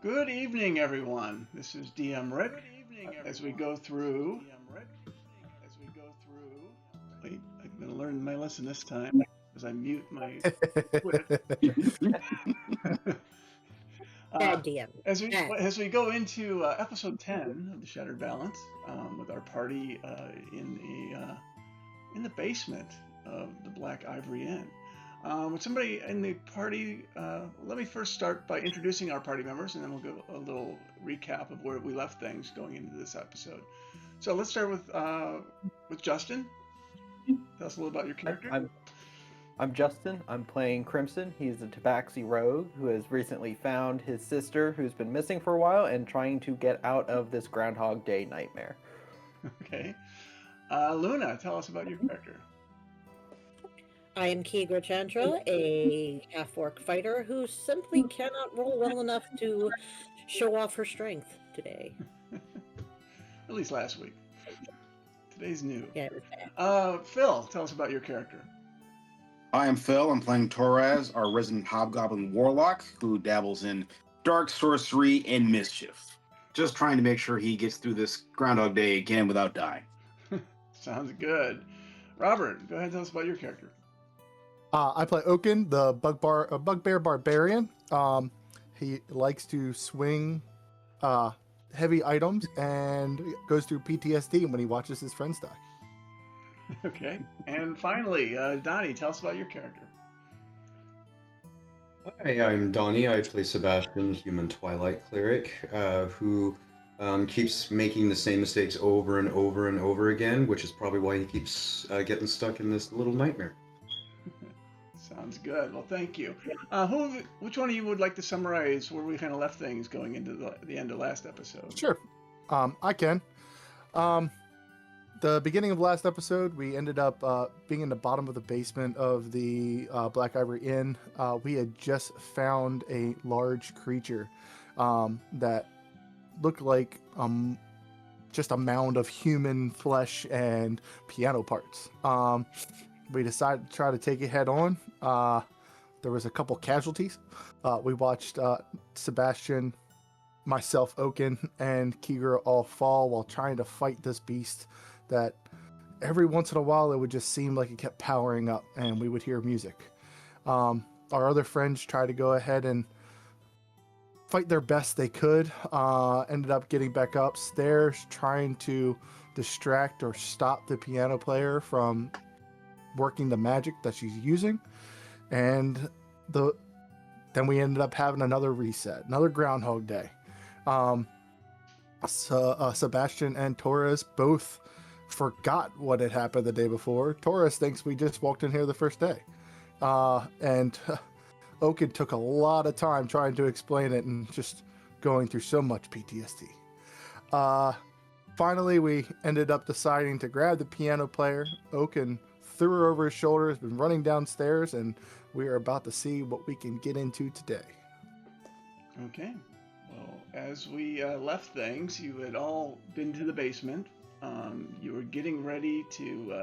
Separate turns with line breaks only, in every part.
Good evening, everyone. This is DM Rick. As we go through, wait, I'm going to learn my lesson this time as I mute my Twitch. uh,
Bad DM.
as we
Bad.
as we go into episode 10 of the Shattered Balance, with our party in the basement of the Black Ivory Inn. With somebody in the party, let me first start by introducing our party members, and then we'll give a little recap of where we left things going into this episode. So let's start with Justin. Tell us a little about your character.
I'm Justin. I'm playing Crimson. He's a Tabaxi rogue who has recently found his sister, who's been missing for a while, and trying to get out of this Groundhog Day nightmare.
Okay. Luna, tell us about your character.
I am Kigra Chandra, a half-orc fighter who simply cannot roll well enough to show off her strength today.
At least last week. Today's new.
Yeah, it was bad.
Phil, tell us about your character.
I am Phil. I'm playing Torres, our resident hobgoblin warlock who dabbles in dark sorcery and mischief. Just trying to make sure he gets through this Groundhog Day again without dying.
Sounds good. Robert, go ahead and tell us about your character.
I play Oaken, the bugbear barbarian. He likes to swing heavy items and goes through PTSD when he watches his friends die.
Okay. And finally, Donnie, tell us about your character.
Hi, I'm Donnie. I play Sebastian, human Twilight cleric, who keeps making the same mistakes over and over and over again, which is probably why he keeps getting stuck in this little nightmare.
Sounds good. Well, thank you. Which one of you would like to summarize where we kind of left things going into the end of last episode?
Sure. I can. The beginning of last episode, we ended up being in the bottom of the basement of the Black Ivory Inn. We had just found a large creature that looked like just a mound of human flesh and piano parts. We decided to try to take it head on. There was a couple casualties. We watched Sebastian, myself, Oaken, and Kigra all fall while trying to fight this beast that every once in a while it would just seem like it kept powering up and we would hear music. Our other friends tried to go ahead and fight their best they could. Ended up getting back upstairs, trying to distract or stop the piano player from working the magic that she's using. And then we ended up having another reset, another Groundhog Day. Sebastian and Torres both forgot what had happened the day before. Torres thinks we just walked in here the first day. And Oaken took a lot of time trying to explain it and just going through so much PTSD. Finally, we ended up deciding to grab the piano player. Oaken threw her over his shoulder, has been running downstairs, and we are about to see what we can get into today.
Okay. Well, as we left things, you had all been to the basement. You were getting ready to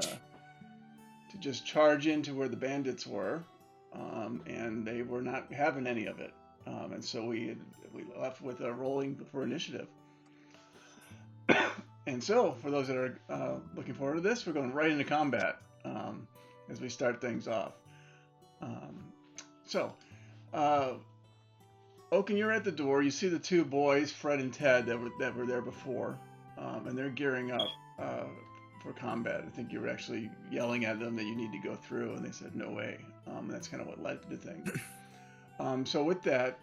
just charge into where the bandits were, and they were not having any of it. And so we left with a rolling for initiative. And so, for those that are looking forward to this, we're going right into combat as we start things off. Oaken, you're at the door. You see the two boys, Fred and Ted, that were there before, and they're gearing up for combat. I think you were actually yelling at them that you need to go through, and they said no way. That's kind of what led to things. So with that,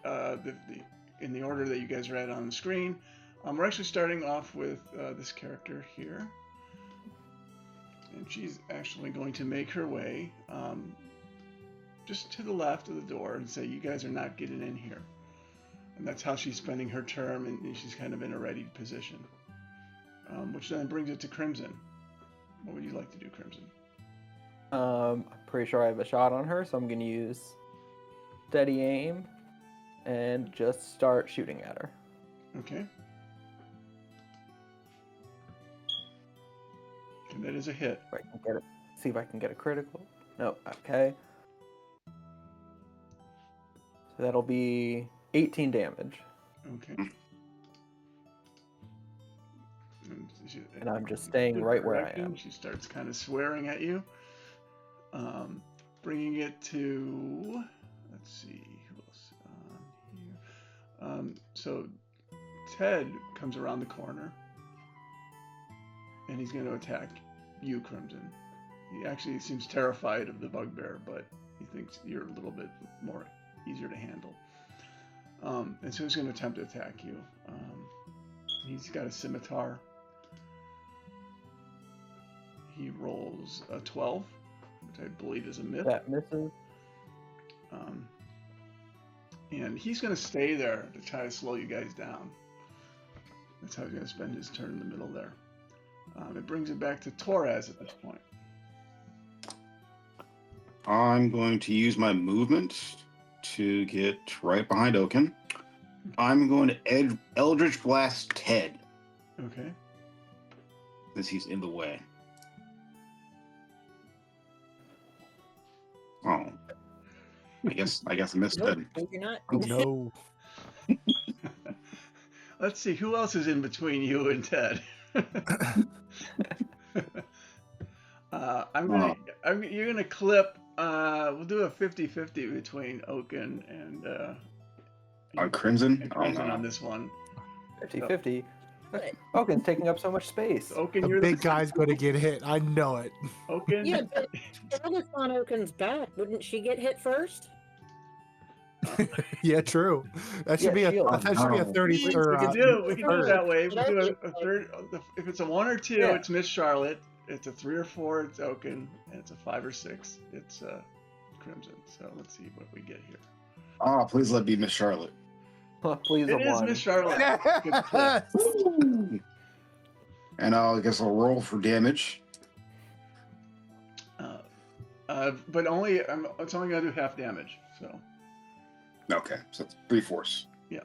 in the order that you guys read on the screen, we're actually starting off with this character here. And she's actually going to make her way just to the left of the door and say, you guys are not getting in here. And that's how she's spending her turn, and she's kind of in a ready position. Which then brings it to Crimson. What would you like to do, Crimson?
I'm pretty sure I have a shot on her, so I'm going to use steady aim and just start shooting at her.
Okay. And that is a hit.
Right, see if I can get a critical. No, okay. So that'll be 18 damage.
Okay.
And I'm just staying right where I am.
She starts kind of swearing at you. Bringing it to, let's see, who else on here? So Ted comes around the corner, and he's going to attack you, Crimson. He actually seems terrified of the bugbear, but he thinks you're a little bit more easier to handle. And so he's going to attempt to attack you. He's got a scimitar. He rolls a 12, which I believe is a miss.
That misses.
And he's going to stay there to try to slow you guys down. That's how he's going to spend his turn in the middle there. It brings it back to Torres at this point.
I'm going to use my movement to get right behind Oaken. I'm going to Eldritch Blast Ted,
Okay.
since he's in the way. Oh. I guess I missed
Nope,
Ted.
you're not.
No.
Let's see, who else is in between you and Ted? You're gonna clip. We'll do a 50-50 between Oaken and
Crimson?
and
Oh,
Crimson
no.
on this one.
50-50.
But-
Oaken's taking up so much space.
Oaken,
The
you're
big guy's going to get hit. I know it.
Oaken.
Yeah, but Charlotte's on Oaken's back. Wouldn't she get hit first?
Yeah, true. That should
Yeah,
be
shield.
that should be a 30
We
or
can do it
third.
that way. We
But
do
I
a third. If it's a 1 or 2,
Yeah.
it's Miss Charlotte. It's a 3 or 4, it's Oaken. And it's a 5 or 6, it's Crimson. So let's see what we get here.
Oh, please let me be Miss Charlotte.
Please,
It
a
is
one.
Miss Charlotte. Good clip.
And I guess I'll roll for damage.
But only it's only gonna do half damage. So
Okay, so it's 3/4.
Yeah.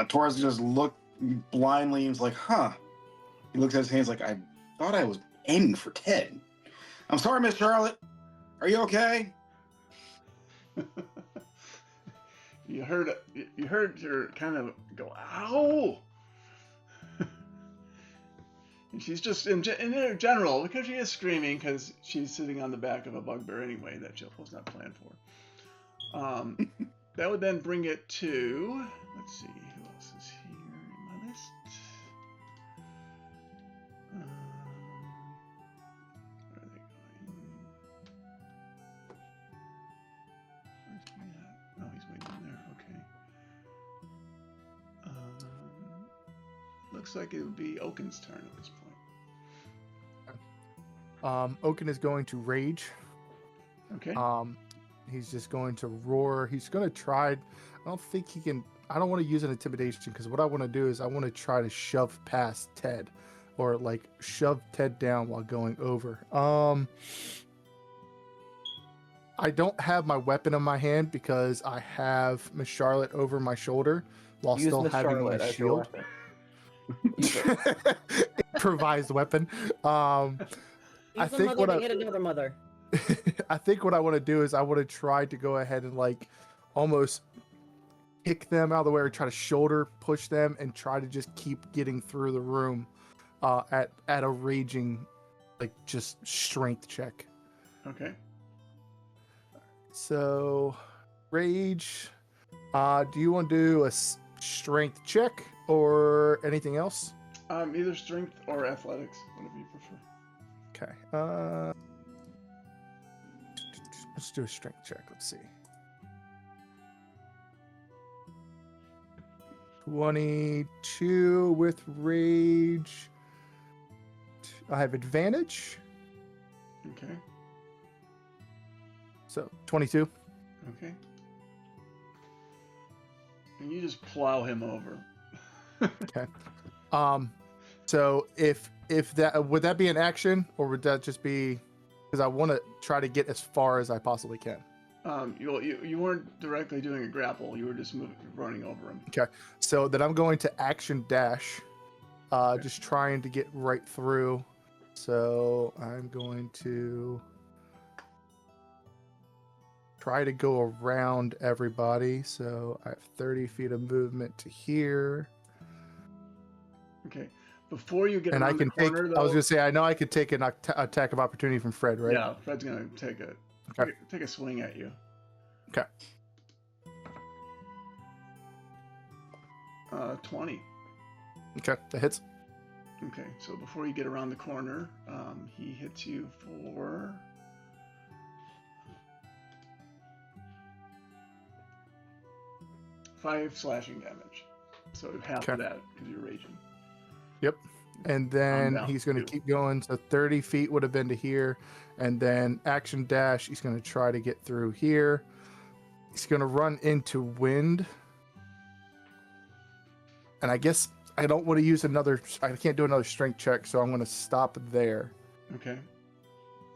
Torres just looked blindly and was like, huh. He looks at his hands like, I thought I was aiming for Ted. I'm sorry, Miss Charlotte. Are you okay?
you heard her kind of go, ow. And she's just in general, because she is screaming, because she's sitting on the back of a bugbear anyway that she was not planned for. That would then bring it to, let's see, who else is here in my list? Where are they going? Where's he at? Oh, he's waiting there. Okay. Looks like it would be Oaken's turn at this point.
Oaken is going to rage.
Okay.
He's just going to roar. He's going to try. I don't think he can. I don't want to use an intimidation because what I want to do is I want to try to shove past Ted, or like shove Ted down while going over. I don't have my weapon in my hand because I have Miss Charlotte over my shoulder while
Use
still
Miss
having
Charlotte
my
as your
shield.
weapon. Use it.
Improvised weapon. I
Use the
think
mother
what
to
I
hit another mother.
I think what I want to do is I want to try to go ahead and like almost kick them out of the way or try to shoulder push them and try to just keep getting through the room at a raging like just strength check.
Okay.
So rage. Do you want to do a strength check or anything else?
Either strength or athletics, whatever you prefer.
Okay. Let's do a strength check. Let's see. 22 with rage. I have advantage.
Okay.
So 22.
Okay. And you just plow him over.
So if that would that be an action or would that just be because I want to try to get as far as I possibly can.
You weren't directly doing a grapple. You were just running over him.
So then I'm going to action dash, just trying to get right through. So I'm going to try to go around everybody. So I have 30 feet of movement to here.
Okay. Before you get
And I
around the
can take,
corner,
I was
though,
going to say, I know I could take an attack of opportunity from Fred, right?
yeah, Fred's gonna take
Okay.
a swing at you.
Okay.
20.
Okay, that hits.
Okay, so before you get around the corner, he hits you for 5 slashing damage. So half of
Okay.
that because you're raging.
Yep. And then
down,
he's going to
too.
keep going. So 30 feet would have been to here. And then action dash, he's going to try to get through here. He's going to run into wind. And I guess I don't want to use another, I can't do another strength check. So I'm going to stop there.
Okay.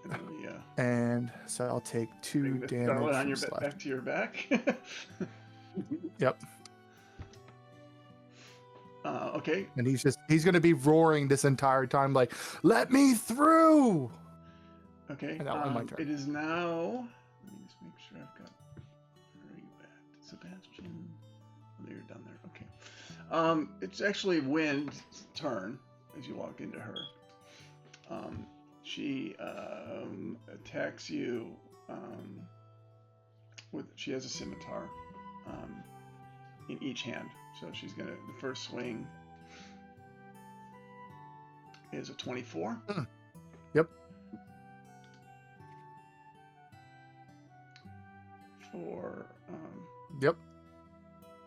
And then we,
And so I'll take 2
bring the
damage.
Scarlet on
from
your
slash.
back to your back.
Yep.
Okay.
And he's going to be roaring this entire time, like, let me through.
Okay.
And that was my turn.
It is now. Let me just make sure I've got. Where are you at, Sebastian? Oh, you're down there. Okay. It's actually Wind's turn as you walk into her. She attacks you with. She has a scimitar in each hand. So she's gonna. The first swing is a 24.
Yep.
For
Yep.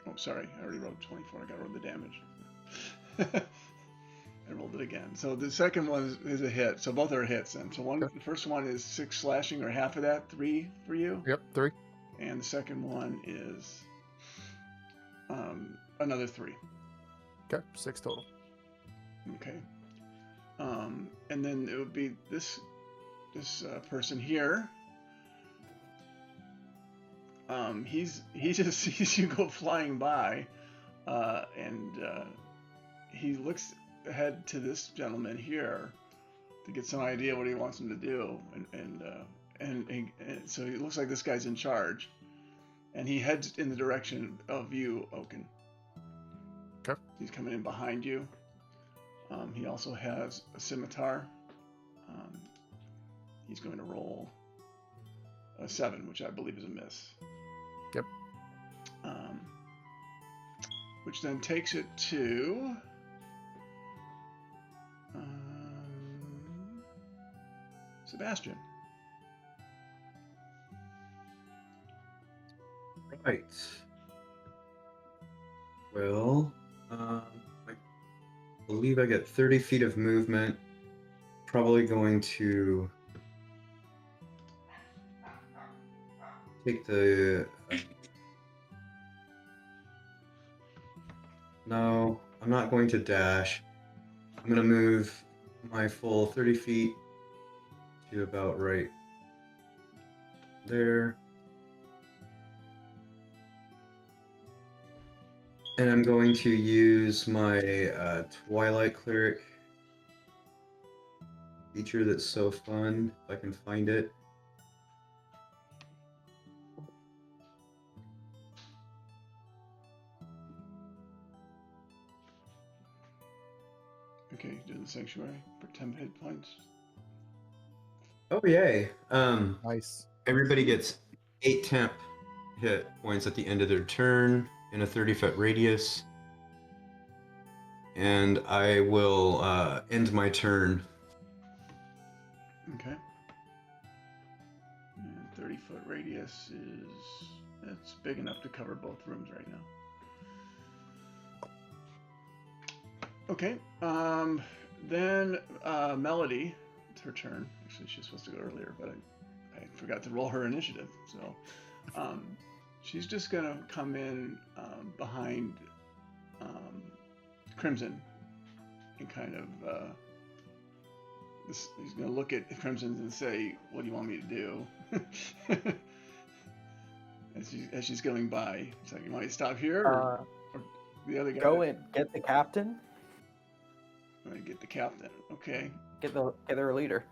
oh, sorry, I already rolled 24. I got to roll the damage. I rolled it again. So the second one is a hit. So both are hits then. So
Okay.
the first one is 6 slashing or half of that, 3 for you.
Yep. 3.
And the second one is another 3.
Okay. 6 total.
Okay. And then it would be this person here. He just sees you go flying by, and he looks ahead to this gentleman here to get some idea what he wants him to do, and so it looks like this guy's in charge, and he heads in the direction of you, Oaken.
Okay.
He's coming in behind you. He also has a scimitar. He's going to roll a 7, which I believe is a miss.
Yep.
Which then takes it to Sebastian.
Right. Well, I believe I get 30 feet of movement. Probably going to take the. No, I'm not going to dash. I'm going to move my full 30 feet to about right there. And I'm going to use my Twilight Cleric feature that's so fun, if I can find it.
Okay, doing the sanctuary for 10 hit points.
Oh yay!
Nice.
Everybody gets 8 temp hit points at the end of their turn in a 30-foot radius. And I will end my turn.
Okay. And 30-foot radius that's big enough to cover both rooms right now. Okay. Then Melody, it's her turn. Actually, she's supposed to go earlier, but I forgot to roll her initiative. So she's just gonna come in behind Crimson and kind of he's gonna look at Crimson and say, "What do you want me to do?" as she's going by, it's like, "You want me to stop here?" Or the other guy.
Go and get the captain.
I'm gonna get the captain. Okay.
Get their leader.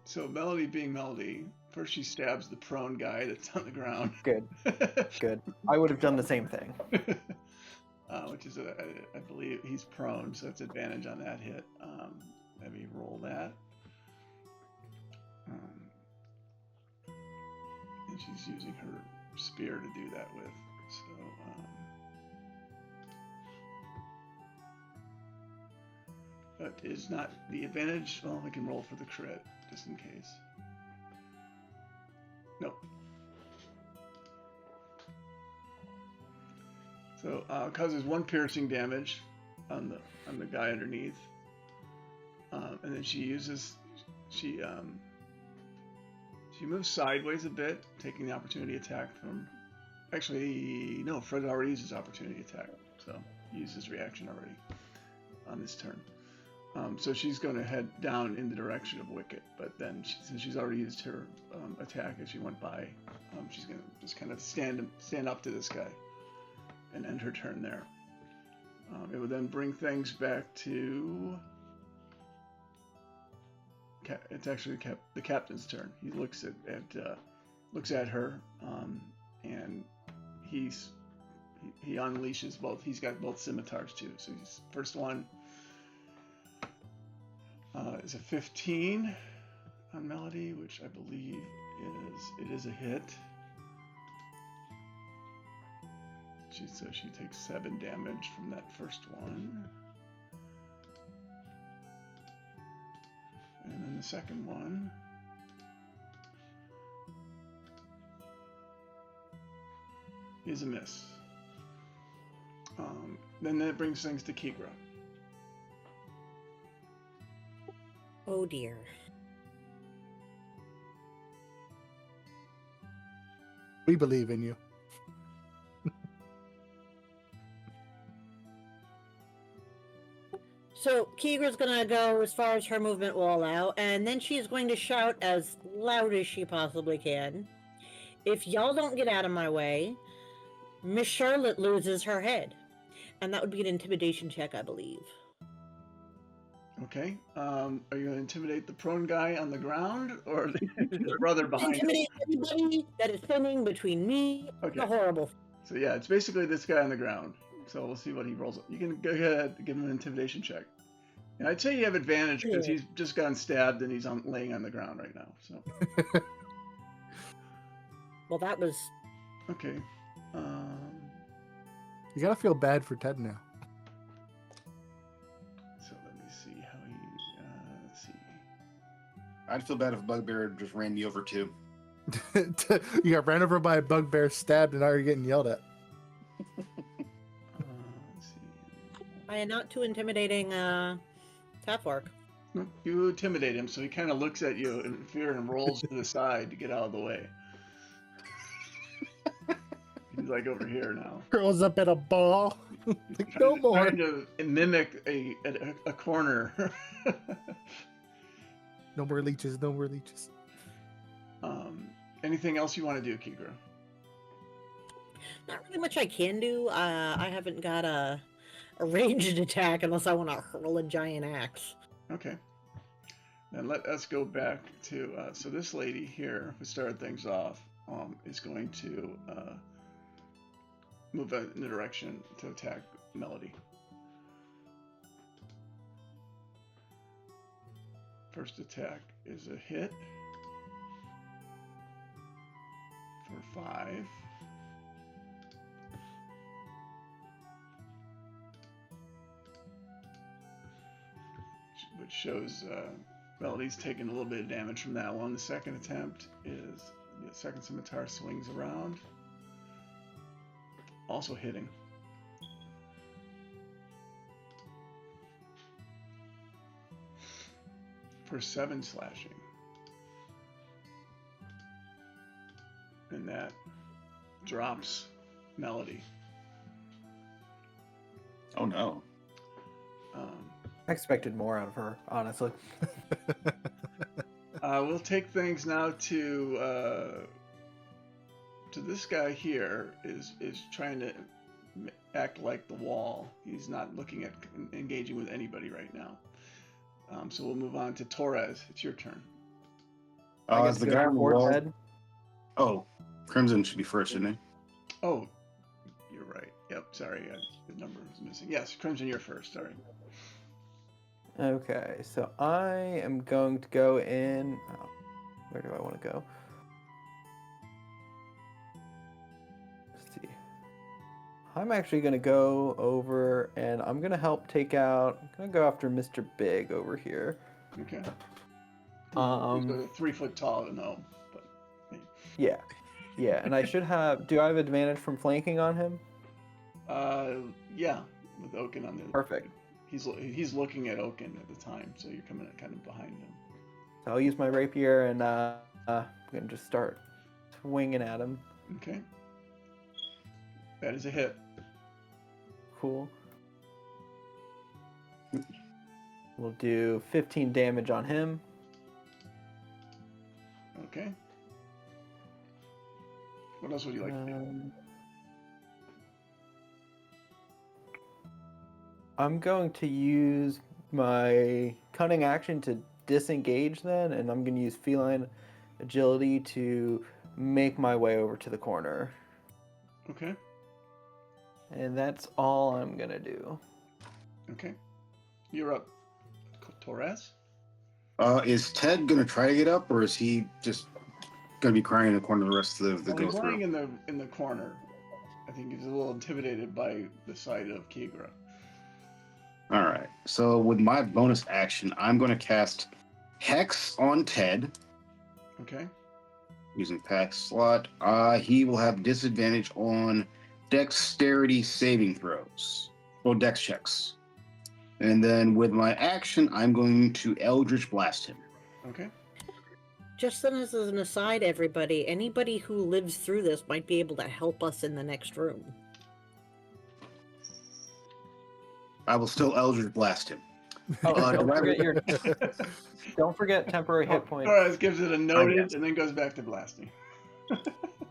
So Melody, being Melody, first she stabs the prone guy that's on the ground.
Good. Good. I would have done the same thing.
Which is, I believe, he's prone, so it's advantage on that hit. Let me roll that. And she's using her spear to do that with. So, but is not the advantage. Well, we can roll for the crit just in case. Nope. So causes 1 piercing damage on the guy underneath, and then she moves sideways a bit, taking the opportunity attack from. Actually, no, Fred already used his opportunity attack, so he used his reaction already on this turn. So she's going to head down in the direction of Wicket, but then since she's already used her attack as she went by, she's going to just kind of stand up to this guy and end her turn there. It would then bring things back to. It's actually the captain's turn. He looks at her, and he unleashes both. He's got both scimitars too. So his first one is a 15 on Melody, which I believe is a hit. So she takes 7 damage from that first one. And then the second one is a miss. Then that brings things to Kigra.
Oh dear.
We believe in you.
So Kigra's gonna go as far as her movement will allow, and then she's going to shout as loud as she possibly can. If y'all don't get out of my way, Miss Charlotte loses her head. And that would be an intimidation check, I believe.
Okay. Are you going to intimidate the prone guy on the ground, or the brother behind him?
Intimidate anybody that is standing between me and
Okay.
the horrible.
So yeah, it's basically this guy on the ground. So we'll see what he rolls. You can go ahead and give him an intimidation check. And I'd say you have advantage because he's just gotten stabbed and he's laying on the ground right now. So
Well, that was...
okay.
You gotta feel bad for Ted now.
So let me see how he. Let's see.
I'd feel bad if Bugbear just ran me over too.
You got ran over by a bugbear, stabbed, and now you're getting yelled at.
Let's see.
I am not too intimidating, Tatfork.
No, you intimidate him, so he kind of looks at you in fear and rolls to the side to get out of the way. He's like over here now.
Curls up in a ball. Like, no more.
Trying to mimic a corner.
No more leeches. No more leeches.
Anything else you want to do, Kigra?
Not really much I can do. I haven't got a ranged attack unless I want to hurl a giant axe.
Okay. Then let us go back to so this lady here who started things off is going to move in the direction to attack Melody. First attack is a hit for 5. Which shows Melody's taking a little bit of damage from that one. The second attempt is the second scimitar swings around, also hitting. For 7 slashing. And that drops Melody.
Oh no.
I expected more out of her, honestly.
We'll take things now to this guy here is trying to act like the wall. He's not looking at engaging with anybody right now. So we'll move on to Torres. It's your turn.
I
Is
get
the
to go
guy on the
before
wall?
Ted.
Oh, Crimson should be first, shouldn't he?
Oh, you're right. Yep, sorry, the number was missing. Yes, Crimson, you're first. Sorry.
Okay, so I am going to go in. Oh, where do I want to go? Let's see. I'm actually going to go over and I'm going to help take out. I'm going to go after Mr. Big over here.
Okay. He's
Um,
3 foot tall gnome, but
yeah. Yeah, and I should have. Do I have advantage from flanking on him?
yeah, with Oaken on the.
Perfect.
He's looking at Oaken at the time, so you're coming kind of behind him.
So I'll use my rapier and I'm going to just start swinging at him.
Okay. That is a hit.
Cool. We'll do 15 damage on him.
Okay. What else would you like to do?
I'm going to use my cunning action to disengage then, and I'm going to use feline agility to make my way over to the corner.
Okay.
And that's all I'm going to do.
Okay. You're up, Torres.
Is Ted gonna try to get up, or is he just gonna be crying in the corner the rest of the
Well,
go
he's lying
through?
in the corner. I think he's a little intimidated by the sight of Kigra.
All right. So with my bonus action, I'm gonna cast Hex on Ted
Okay.
using pack slot. He will have disadvantage on dexterity saving throws or dex checks. And then with my action, I'm going to Eldritch Blast him.
Okay.
Just as an aside, everybody, anybody who lives through this might be able to help us in the next room.
I will still Eldritch Blast him.
Oh, don't
do I-
forget your don't forget temporary hit points.
Torres gives it a noted
guess.
and then goes back to blasting.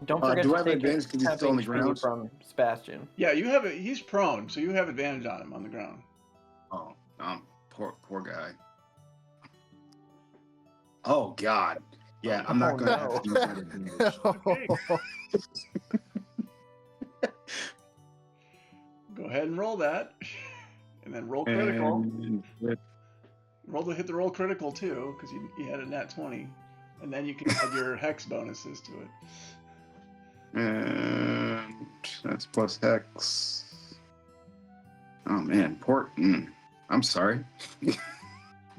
Don't forget
do I
to
have
take your
advantage 'cause he's still on the
temp HP
ground?
from Sebastian.
Yeah, you have it. He's prone, so you have advantage on him on the ground.
Oh, poor guy. Oh God. Yeah, I'm not
Oh,
gonna
no.
have to use that advantage.
Okay. Go ahead and roll that, and then roll critical.
And with-
Hit the roll critical too, because you had a nat 20, and then you can add your hex bonuses to it.
and that's plus Hex. Oh man, I'm sorry.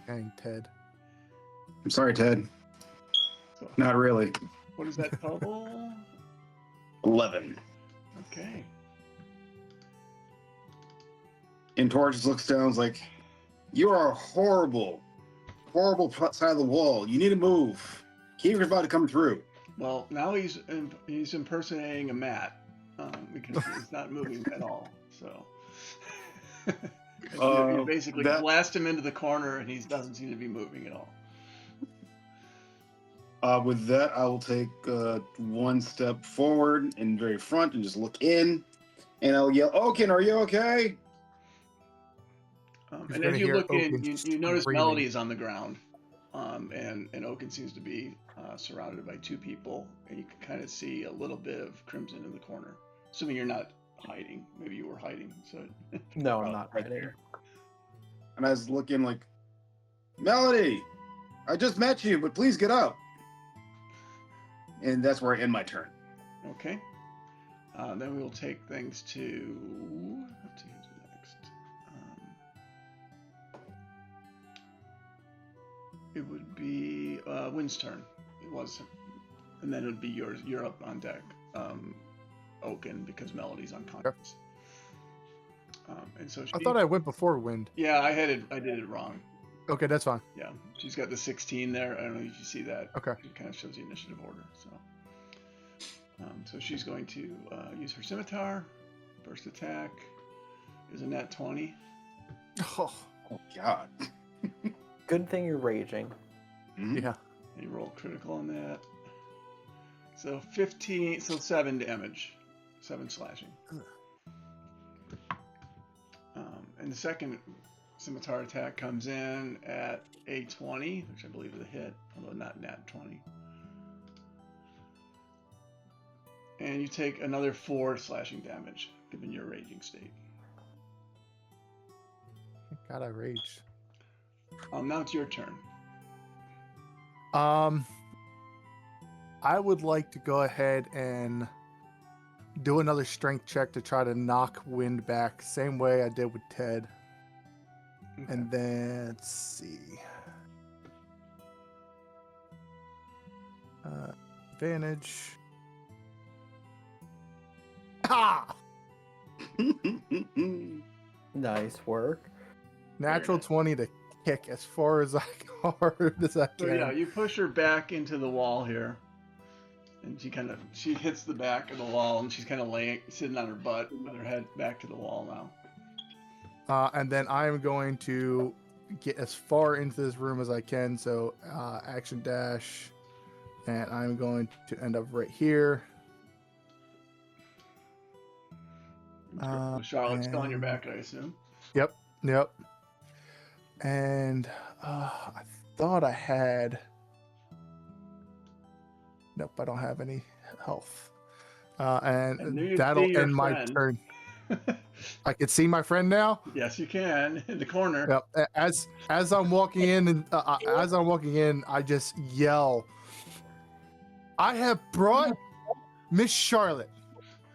Dang, Ted.
I'm sorry, Ted.
So,
Not really.
what is that total?
11.
Okay.
And Torch just looks down and is like, you are a horrible side of the wall. You need to move. Keeper's about to come through.
Well, now he's impersonating a mat because he's not moving at all. So you basically blast him into the corner, and he doesn't seem to be moving at all.
With that, I will take one step forward and very front and just look in, and I'll yell, "Oaken, are you okay?"
He's
And
gonna
as you
hear
look in,
Oaken
you notice
screaming.
Melody is on the ground, and Oaken seems to be surrounded by two people, and you can kind of see a little bit of Crimson in the corner. Assuming you're not hiding, maybe you were hiding. So
No, I'm not
right
hiding.
there. And I was looking like, Melody, I just met you, but please get up. And that's where I end my turn.
okay. Then we will take things to. Let's see who's next. It would be Wynn's turn. It was, and then it would be yours. You're up on deck, Oaken, because Melody's unconscious. And so
I thought I went before Wind.
Yeah, I did it wrong.
Okay, that's fine.
Yeah, she's got the 16 there. I don't know if you see that.
Okay.
It kind of shows the initiative order. So she's going to use her scimitar. First attack is a nat 20.
Oh,
Oh, God.
Good thing you're raging.
Mhm.
yeah.
And you roll critical on that. So 7 damage. 7 slashing. And the second scimitar attack comes in at a 20, which I believe is a hit, although not nat 20. And you take another 4 slashing damage, given your raging state.
God, I raged.
Now it's your turn.
I would like to go ahead and do another strength check to try to knock wind back, same way I did with Ted.
Okay.
And then let's see. Advantage. Ah!
Nice work.
Natural
nice.
20 to kick as far as hard as I
So
can.
yeah, you push her back into the wall here, and she hits the back of the wall, and she's kind of sitting on her butt with her head back to the wall now.
And then I am going to get as far into this room as I can. So action dash, and I'm going to end up right here.
Charlotte's still on your back, I assume.
Yep. And I thought I had. Nope, I don't have any health. And
you
that'll
see your
end my
friend.
turn. I can see my friend now.
Yes, you can in the corner.
Yep. As I'm walking in, and I just yell, "I have brought Miss Charlotte.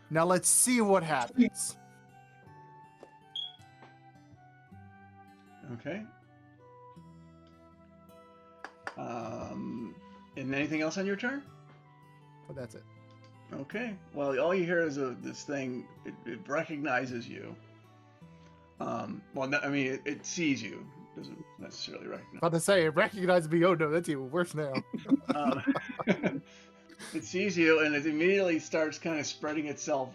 Now let's see what happens."
Okay. And anything else on your turn?
But that's it.
Okay. Well, all you hear is this thing. It recognizes you. It sees you. Doesn't necessarily recognize.
About to say, it recognized me. Oh no, that's even worse now.
It sees you, and it immediately starts kind of spreading itself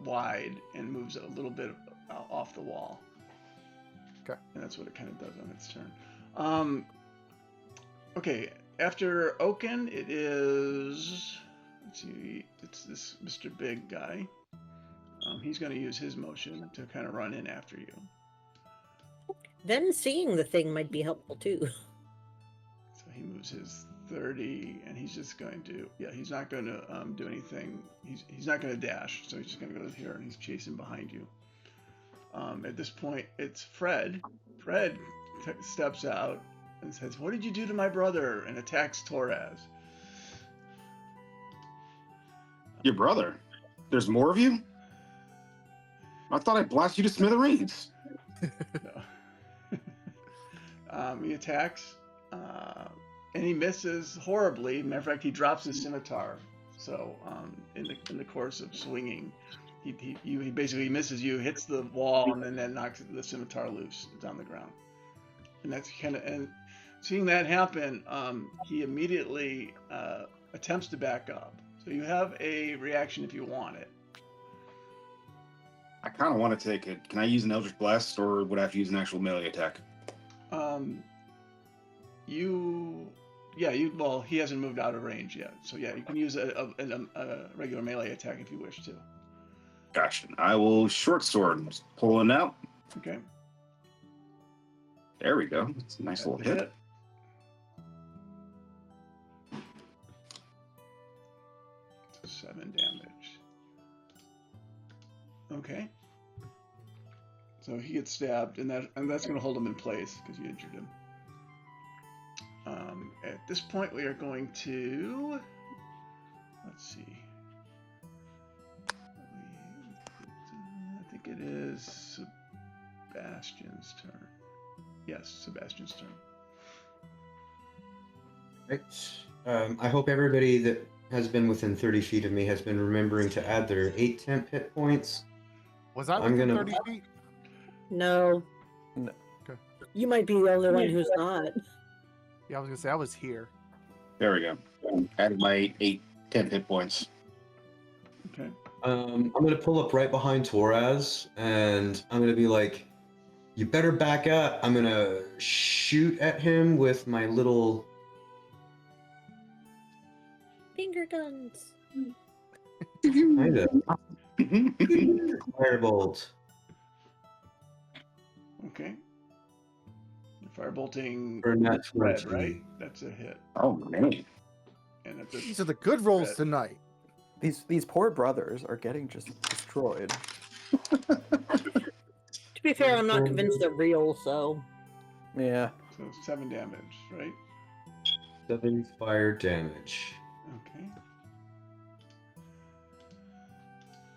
wide and moves a little bit off the wall.
Okay.
And that's what it kind of does on its turn. Okay. After Oaken, it is. Let's see. It's this Mr. Big guy. He's going to use his motion to kind of run in after you.
Then seeing the thing might be helpful too.
So he moves his 30, and he's just going to. Yeah, he's not going to do anything. He's not going to dash, so he's just going to go here, and he's chasing behind you. At this point, it's Fred. Fred steps out and says, "What did you do to my brother?" and attacks Torres.
Your brother? There's more of you? I thought I blasted you to smithereens.
He attacks, and he misses horribly. Matter of fact, he drops his scimitar. So, in the course of swinging, he basically misses you, hits the wall, and then knocks the scimitar loose. It's on the ground. And that's and seeing that happen, he immediately attempts to back up. So you have a reaction if you want it.
I kind of want to take it. Can I use an Eldritch Blast, or would I have to use an actual melee attack?
Well, he hasn't moved out of range yet. So yeah, you can use a regular melee attack if you wish to.
Gotcha. I will short sword. Just pull it out.
Okay.
There we go. It's a nice little hit.
7 damage. Okay. So he gets stabbed, and that's going to hold him in place because you injured him. At this point, we are going to. Let's see. I think it is Sebastian's turn. Yes, Sebastian's turn.
Right. I hope everybody that has been within 30 feet of me has been remembering to add their 8 temp hit points.
Was I
I'm
within
gonna-
30 feet?
No.
No.
Okay.
You might be the only one who's not.
Yeah, I was gonna say I was here.
There we go. Added my 8 10 hit points.
Okay.
I'm gonna pull up right behind Torres, and I'm gonna be like, "You better back up." I'm gonna shoot at him with my little.
Finger guns.
Kind of firebolt.
Okay. You're firebolting
For a nat
red,
20.
right? That's a hit.
Oh man.
And that's
These are the good rolls
Red.
tonight.
These poor brothers are getting just destroyed.
To be fair, I'm not convinced they're real, so.
Yeah.
So 7 damage, right?
7 fire damage.
Okay.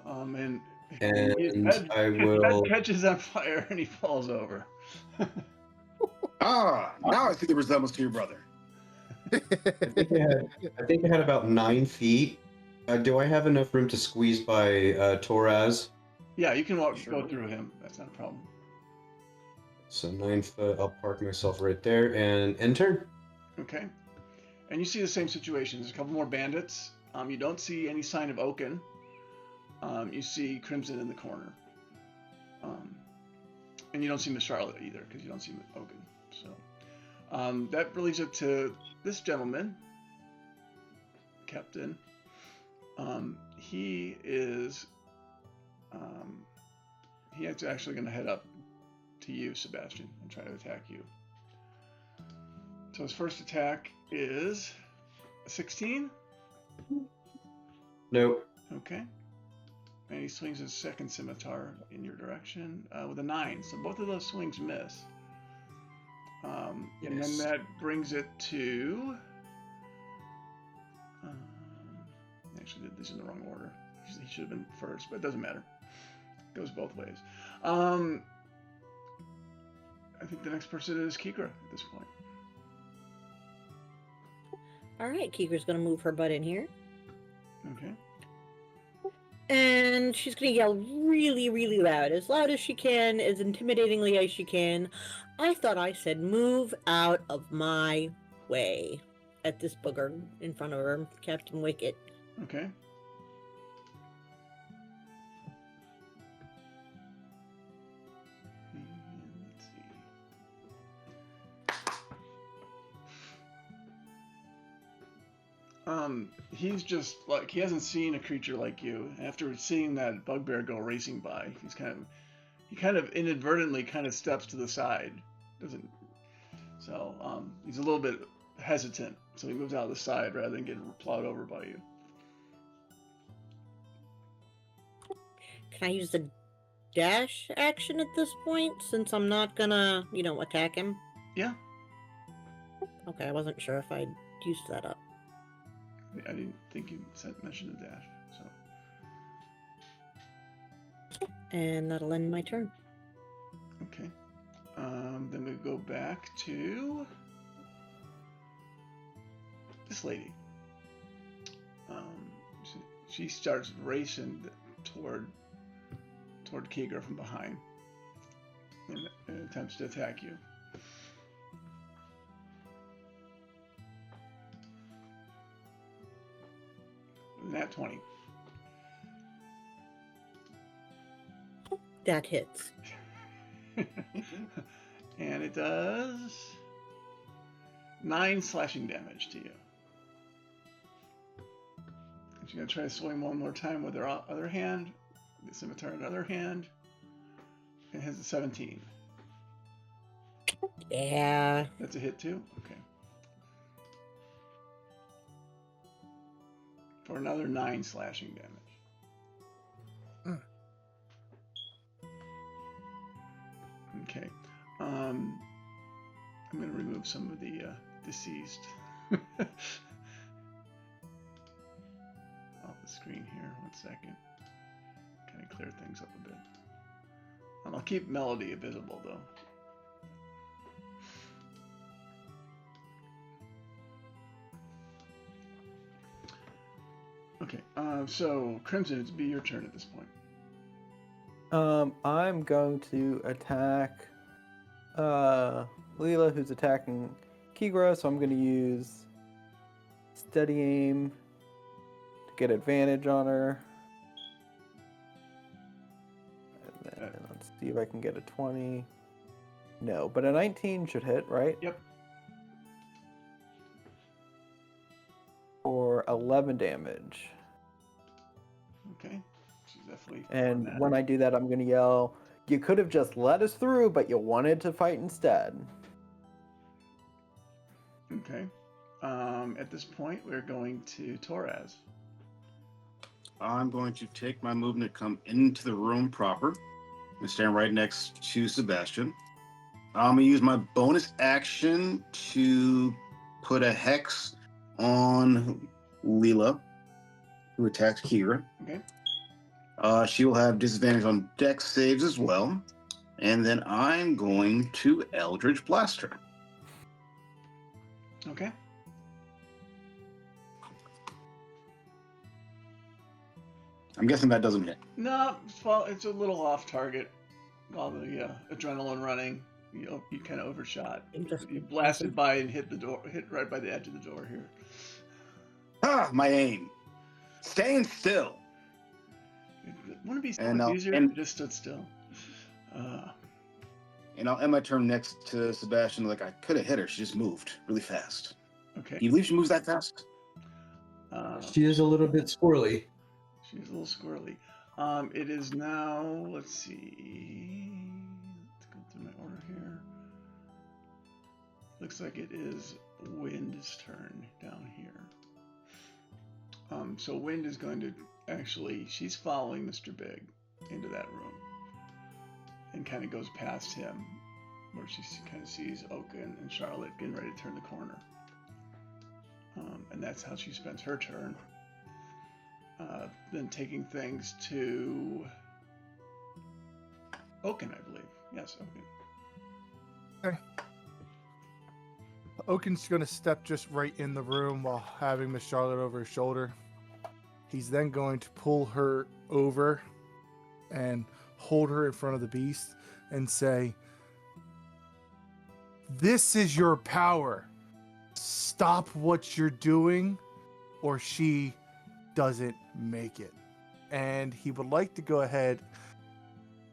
And
And
his
I
head
will.
catches on fire and he falls over.
Ah, now I see the resemblance to your brother.
I think I had about 9 feet. Do I have enough room to squeeze by Toraz?
Yeah, you can go
Sure.
through him. That's not a problem.
So 9 foot. I'll park myself right there and enter.
Okay. And you see the same situation. There's a couple more bandits. You don't see any sign of Oaken. You see Crimson in the corner. And you don't see Miss Charlotte either, because you don't see Oaken. So that leaves it to this gentleman, Captain. He is actually going to head up to you, Sebastian, and try to attack you. So his first attack is a 16.
Nope.
Okay. And he swings his second scimitar in your direction with a 9. So both of those swings miss. And then
Yes.
that brings it to. Actually, did this in the wrong order. He should have been first, but it doesn't matter. It goes both ways. I think the next person is Kikra at this point.
All right, Kikra's gonna move her butt in here.
Okay.
And she's gonna yell really, really loud as she can, as intimidatingly as she can. I thought I said, move out of my way, at this booger in front of her, Captain Wicket.
Okay. And let's see. He's just like, he hasn't seen a creature like you. After seeing that bugbear go racing by, he kind of inadvertently kind of steps to the side. Doesn't. So he's a little bit hesitant. So he moves out of the side rather than getting plowed over by you.
Can I use the dash action at this point, since I'm not gonna, attack him?
Yeah.
Okay, I wasn't sure if I'd used that up.
I didn't think you mentioned a dash. So.
And that'll end my turn.
Okay. Then we go back to this lady. She starts racing toward Kikra from behind and attempts to attack you. Nat 20.
That hits.
And it does 9 slashing damage to you. And she's going to try to swing one more time with her other hand. The scimitar in the other hand. It has a 17.
Yeah.
That's a hit too? Okay. For another 9 slashing damage. Okay. I'm going to remove some of the deceased off the screen here. 1 second. Kind of clear things up a bit. I'll keep Melody visible though. Okay, so Crimson, it'd be your turn at this point.
I'm going to attack Leela, who's attacking Kikra, so I'm going to use steady aim to get advantage on her. And then let's see if I can get a 20. No, but a 19 should hit, right?
Yep.
For 11 damage.
Okay. She's definitely.
And when I do that, I'm going to yell, "You could have just let us through, but you wanted to fight instead."
Okay. At this point, we're going to Toraz.
I'm going to take my movement to come into the room proper and stand right next to Sebastian. I'm going to use my bonus action to put a hex on Leela, who attacked Kira.
Okay.
She will have disadvantage on dex saves as well. And then I'm going to Eldritch Blast her.
Okay.
I'm guessing that doesn't hit.
No, well, it's a little off target. All the adrenaline running, you kind of overshot.
Interesting.
You blasted by and hit the door, hit right by the edge of the door here.
Ah, my aim. Staying still.
Wouldn't it be so
And
much
I'll-
easier if
and-
you just stood still?
And I'll end my turn next to Sebastian. Like, I could have hit her. She just moved really fast.
Okay.
Can you believe she moves that fast?
She is a little bit squirrely.
She's a little squirrely. It is now, let's see. Let's go through my order here. Looks like it is Wind's turn down here. So Wind is going to actually, she's following Mr. Big into that room and kind of goes past him where she kind of sees Oaken and Charlotte getting ready to turn the corner. And that's how she spends her turn. Then taking things to Oaken, I believe. Yes, Oaken.
Oaken's going to step just right in the room while having Miss Charlotte over his shoulder. He's then going to pull her over and hold her in front of the beast and say, "This is your power. Stop what you're doing or she doesn't make it." And he would like to go ahead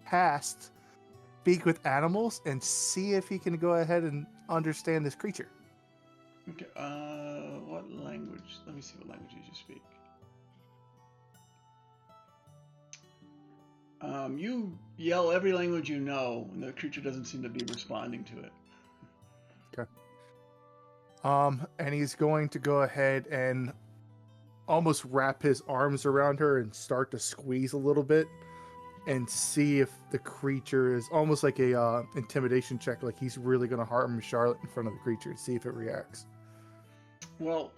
past speak with animals and see if he can go ahead and understand this creature.
Okay, what language? Let me see what languages you speak. You yell every language you know, and the creature doesn't seem to be responding to it.
And he's going to go ahead and almost wrap his arms around her and start to squeeze a little bit and see if the creature is almost like a intimidation check, like he's really going to harm Charlotte in front of the creature and see if it reacts.
Well,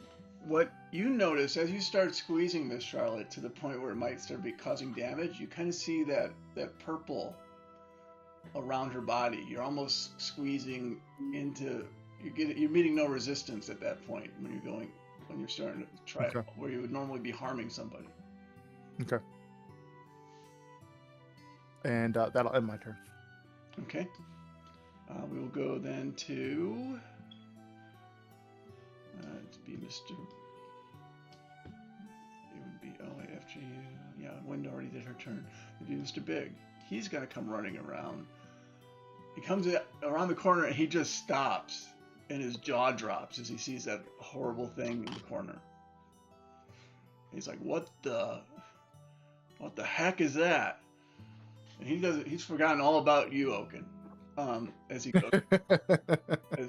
what you notice as you start squeezing this Charlotte to the point where it might start causing damage, you kind of see that purple around her body. You're almost squeezing into. You're meeting no resistance at that point when you're starting to try it, where you would normally be harming somebody.
Okay. And that'll end my turn.
Okay. We will go then to. It'd be Mr. It would be after you. Yeah, Wind already did her turn. It'd be Mr. Big. He's gonna come running around. He comes around the corner and he just stops, and his jaw drops as he sees that horrible thing in the corner. He's like, "What the heck is that?" And he's forgotten all about you, Oaken. As he goes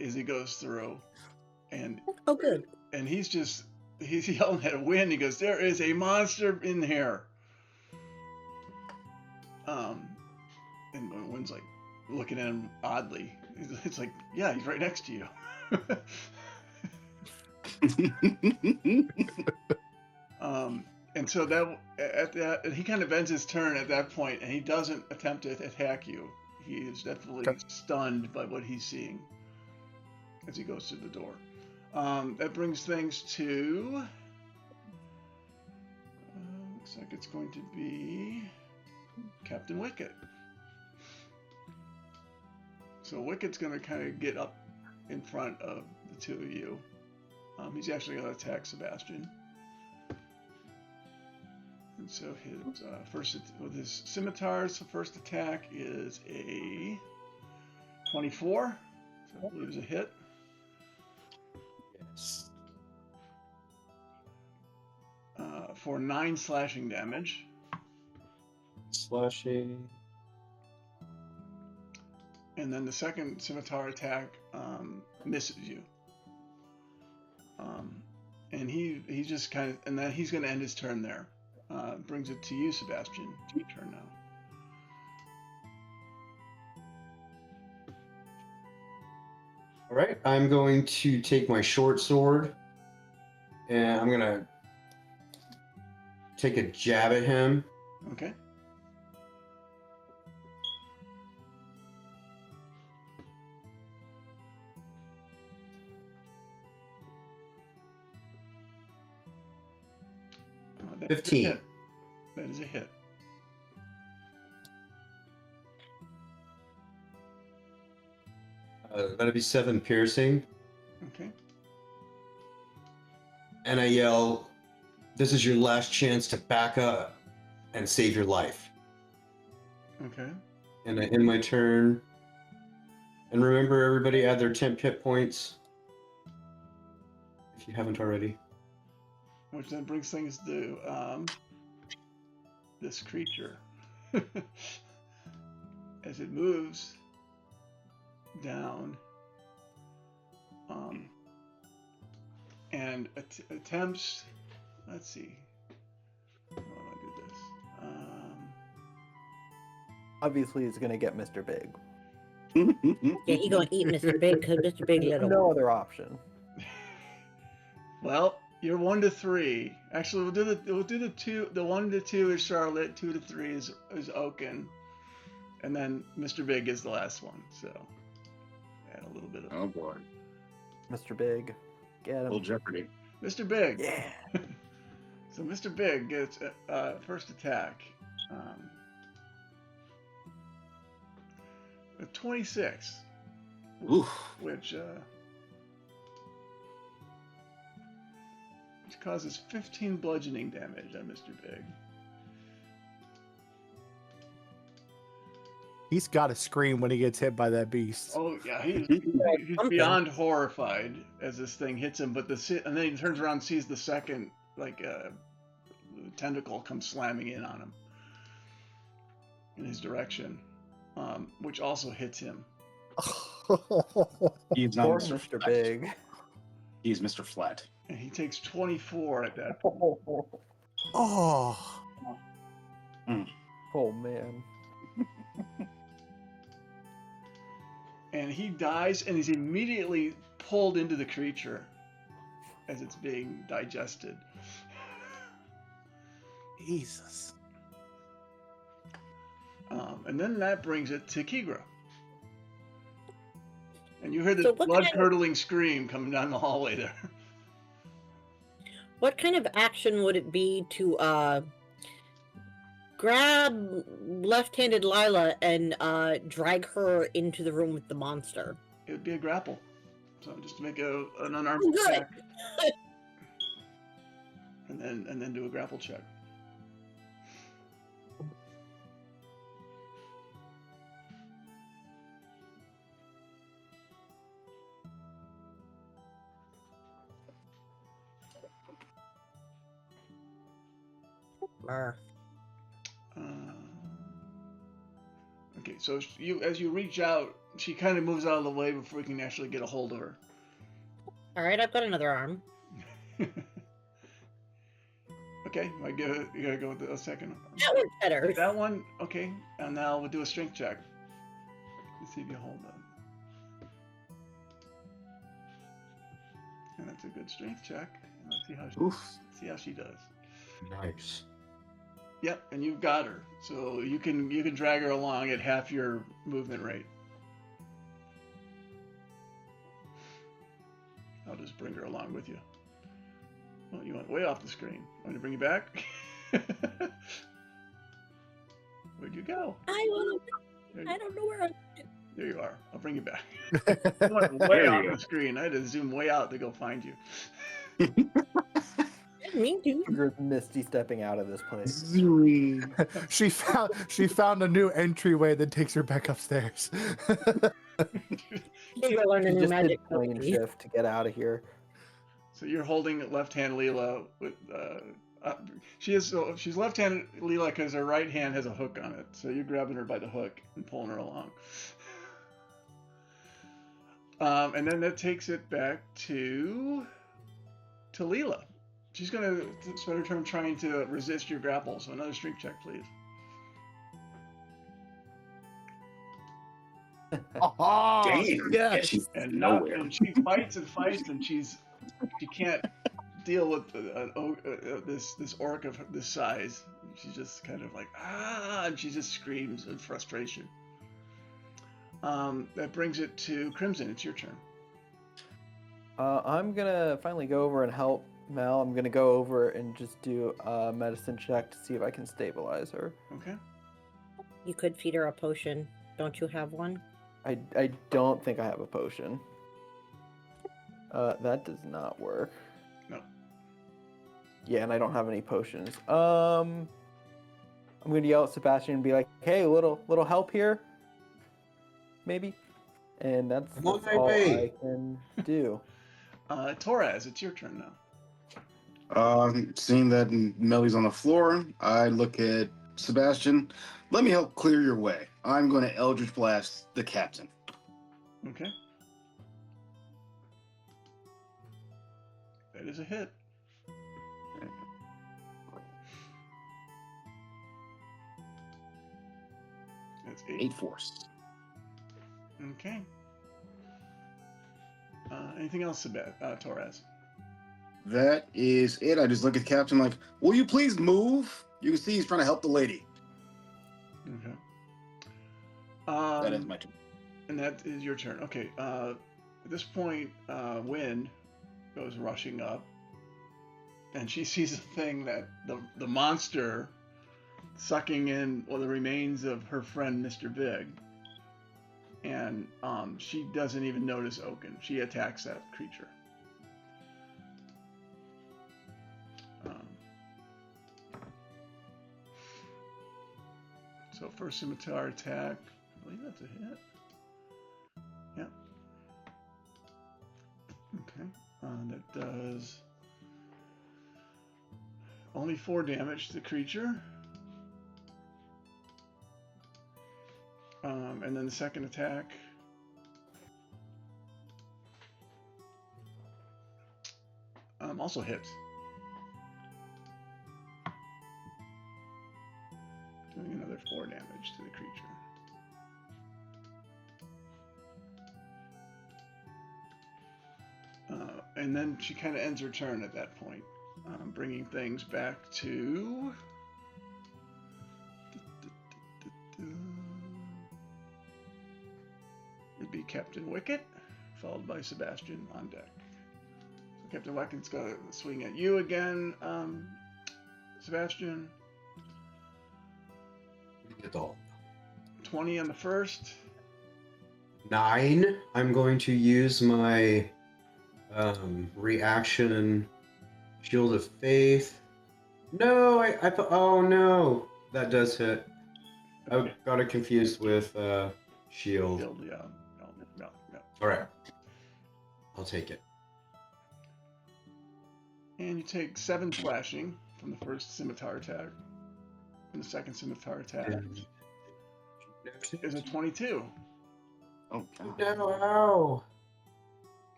as he goes through. And
Oh, good.
and he's yelling at Wind. He goes, "There is a monster in here." And Wind's like looking at him oddly. It's like, yeah, he's right next to you. And so that he kind of ends his turn at that point, and he doesn't attempt to attack you. He is definitely stunned by what he's seeing as he goes through the door. That brings things to. Looks like it's going to be Captain Wicket. So Wicket's going to kind of get up in front of the two of you. He's actually going to attack Sebastian. And so his with his scimitars, the first attack is a 24. So I believe it's a hit.
Yes.
For 9 slashing damage.
Slashing.
And then the second scimitar attack misses you. And he just kind of, and then he's going to end his turn there. Brings it to you, Sebastian. It's your turn now.
All right, I'm going to take my short sword, and I'm gonna take a jab at him.
Okay. That is a
15.
hit. That is a hit.
That'll be 7 piercing,
Okay.
and I yell, "This is your last chance to back up and save your life."
Okay.
And I end my turn. And remember, everybody add their temp hit points if you haven't already.
Which then brings things to this creature. As it moves down and attempts, let's see, how do I do this?
Obviously, he's gonna get Mr. Big.
Yeah, he gonna eat Mr. Big because Mr. Big little.
No other option.
Well, you're 1 to 3. Actually, we'll do the 2. The 1 to 2 is Charlotte. 2 to 3 is Oaken, and then Mr. Big is the last one. So add a little bit of
Oh boy.
Mr. Big, get
Little
him.
Jeopardy.
Mr. Big.
Yeah.
So Mr. Big gets first attack. A 26,
Oof.
which causes 15 bludgeoning damage on Mr. Big.
He's got to scream when he gets hit by that beast.
Oh yeah, he's beyond horrified as this thing hits him. But and then he turns around and sees the second tentacle come slamming in on him in his direction, which also hits him.
He's not
Poor
Mr.
Mr.
Flat.
Big.
He's Mr. Flat.
And he takes 24 at that point.
Oh,
Oh man.
And he dies and is immediately pulled into the creature as it's being digested.
Jesus.
And then that brings it to Kigra. And you heard this
So what kind of-
blood-curdling scream coming down the hallway there.
What kind of action would it be to grab left-handed Lila and drag her into the room with the monster?
It would be a grapple. So just to make an unarmed
Good.
attack. And then do a grapple check. Okay, so as you reach out, she kind of moves out of the way before you can actually get a hold of her.
All right, I've got another arm.
Okay, you gotta go with the second one.
That one's better.
That one, okay, and now we'll do a strength check. Let's see if you hold them. And that's a good strength check. And let's see how she does.
Nice.
Yep, and you've got her, so you can drag her along at half your movement rate. I'll just bring her along with you. Well, you went way off the screen. Want me to bring you back? Where'd you go?
I don't know where I'm.
There you are. I'll bring you back. You went way
There you
off
go.
the screen. I had to zoom way out to go find you.
Me too.
Kigra's Misty stepping out of this place.
she found a new entryway that takes her back upstairs.
You're learning
She
new
just
magic.
did plane
ability.
shift to get out of here.
So you're holding left-hand Leela with. She's left-handed Leela because her right hand has a hook on it. So you're grabbing her by the hook and pulling her along. And then that takes it back to Leela. She's gonna spend her turn trying to resist your grapple. So another strength check, please.
Oh,
Damn. Yeah,
yes.
she's
And
nowhere.
and she fights and fights, and she can't deal with this orc of this size. She's just kind of like and she just screams in frustration. That brings it to Crimson. It's your turn.
I'm gonna finally go over and help Mel. I'm gonna go over and just do a medicine check to see if I can stabilize her.
Okay.
You could feed her a potion. Don't you have one?
I don't think I have a potion. That does not work.
No.
Yeah, and I don't have any potions. I'm gonna yell at Sebastian and be like, "Hey, little help here, maybe." And that's
I'm on my
all
way.
I can do.
Torres, it's your turn now.
Seeing that Melly's on the floor, I look at Sebastian. Let me help clear your way. I'm going to Eldritch Blast the captain.
Okay. That is a hit. That's 8.
8 force.
Okay. Anything else, Torres?
That is it. I just look at the captain like, will you please move? You can see he's trying to help the lady.
Okay.
That ends my turn.
And that is your turn. Okay. At this point, Wind goes rushing up, and she sees a thing that the monster sucking in the remains of her friend Mr. Big, and she doesn't even notice Oaken. She attacks that creature. So first scimitar attack. I believe that's a hit. Yep. Okay. That does only 4 damage to the creature. And then the second attack also hits. Doing another 4 damage to the creature. And then she kind of ends her turn at that point, bringing things back to... It'd be Captain Wicket, followed by Sebastian on deck. So Captain Wicket's going to swing at you again, Sebastian.
Get all.
20 on the first.
9. I'm going to use my reaction Shield of Faith. No, oh no, that does hit.
Okay.
I got it confused with shield.
Shield, yeah. No.
All right, I'll take it.
And you take 7 slashing from the first scimitar attack. And the second scimitar attack is a 22
Oh, God.
No, ow.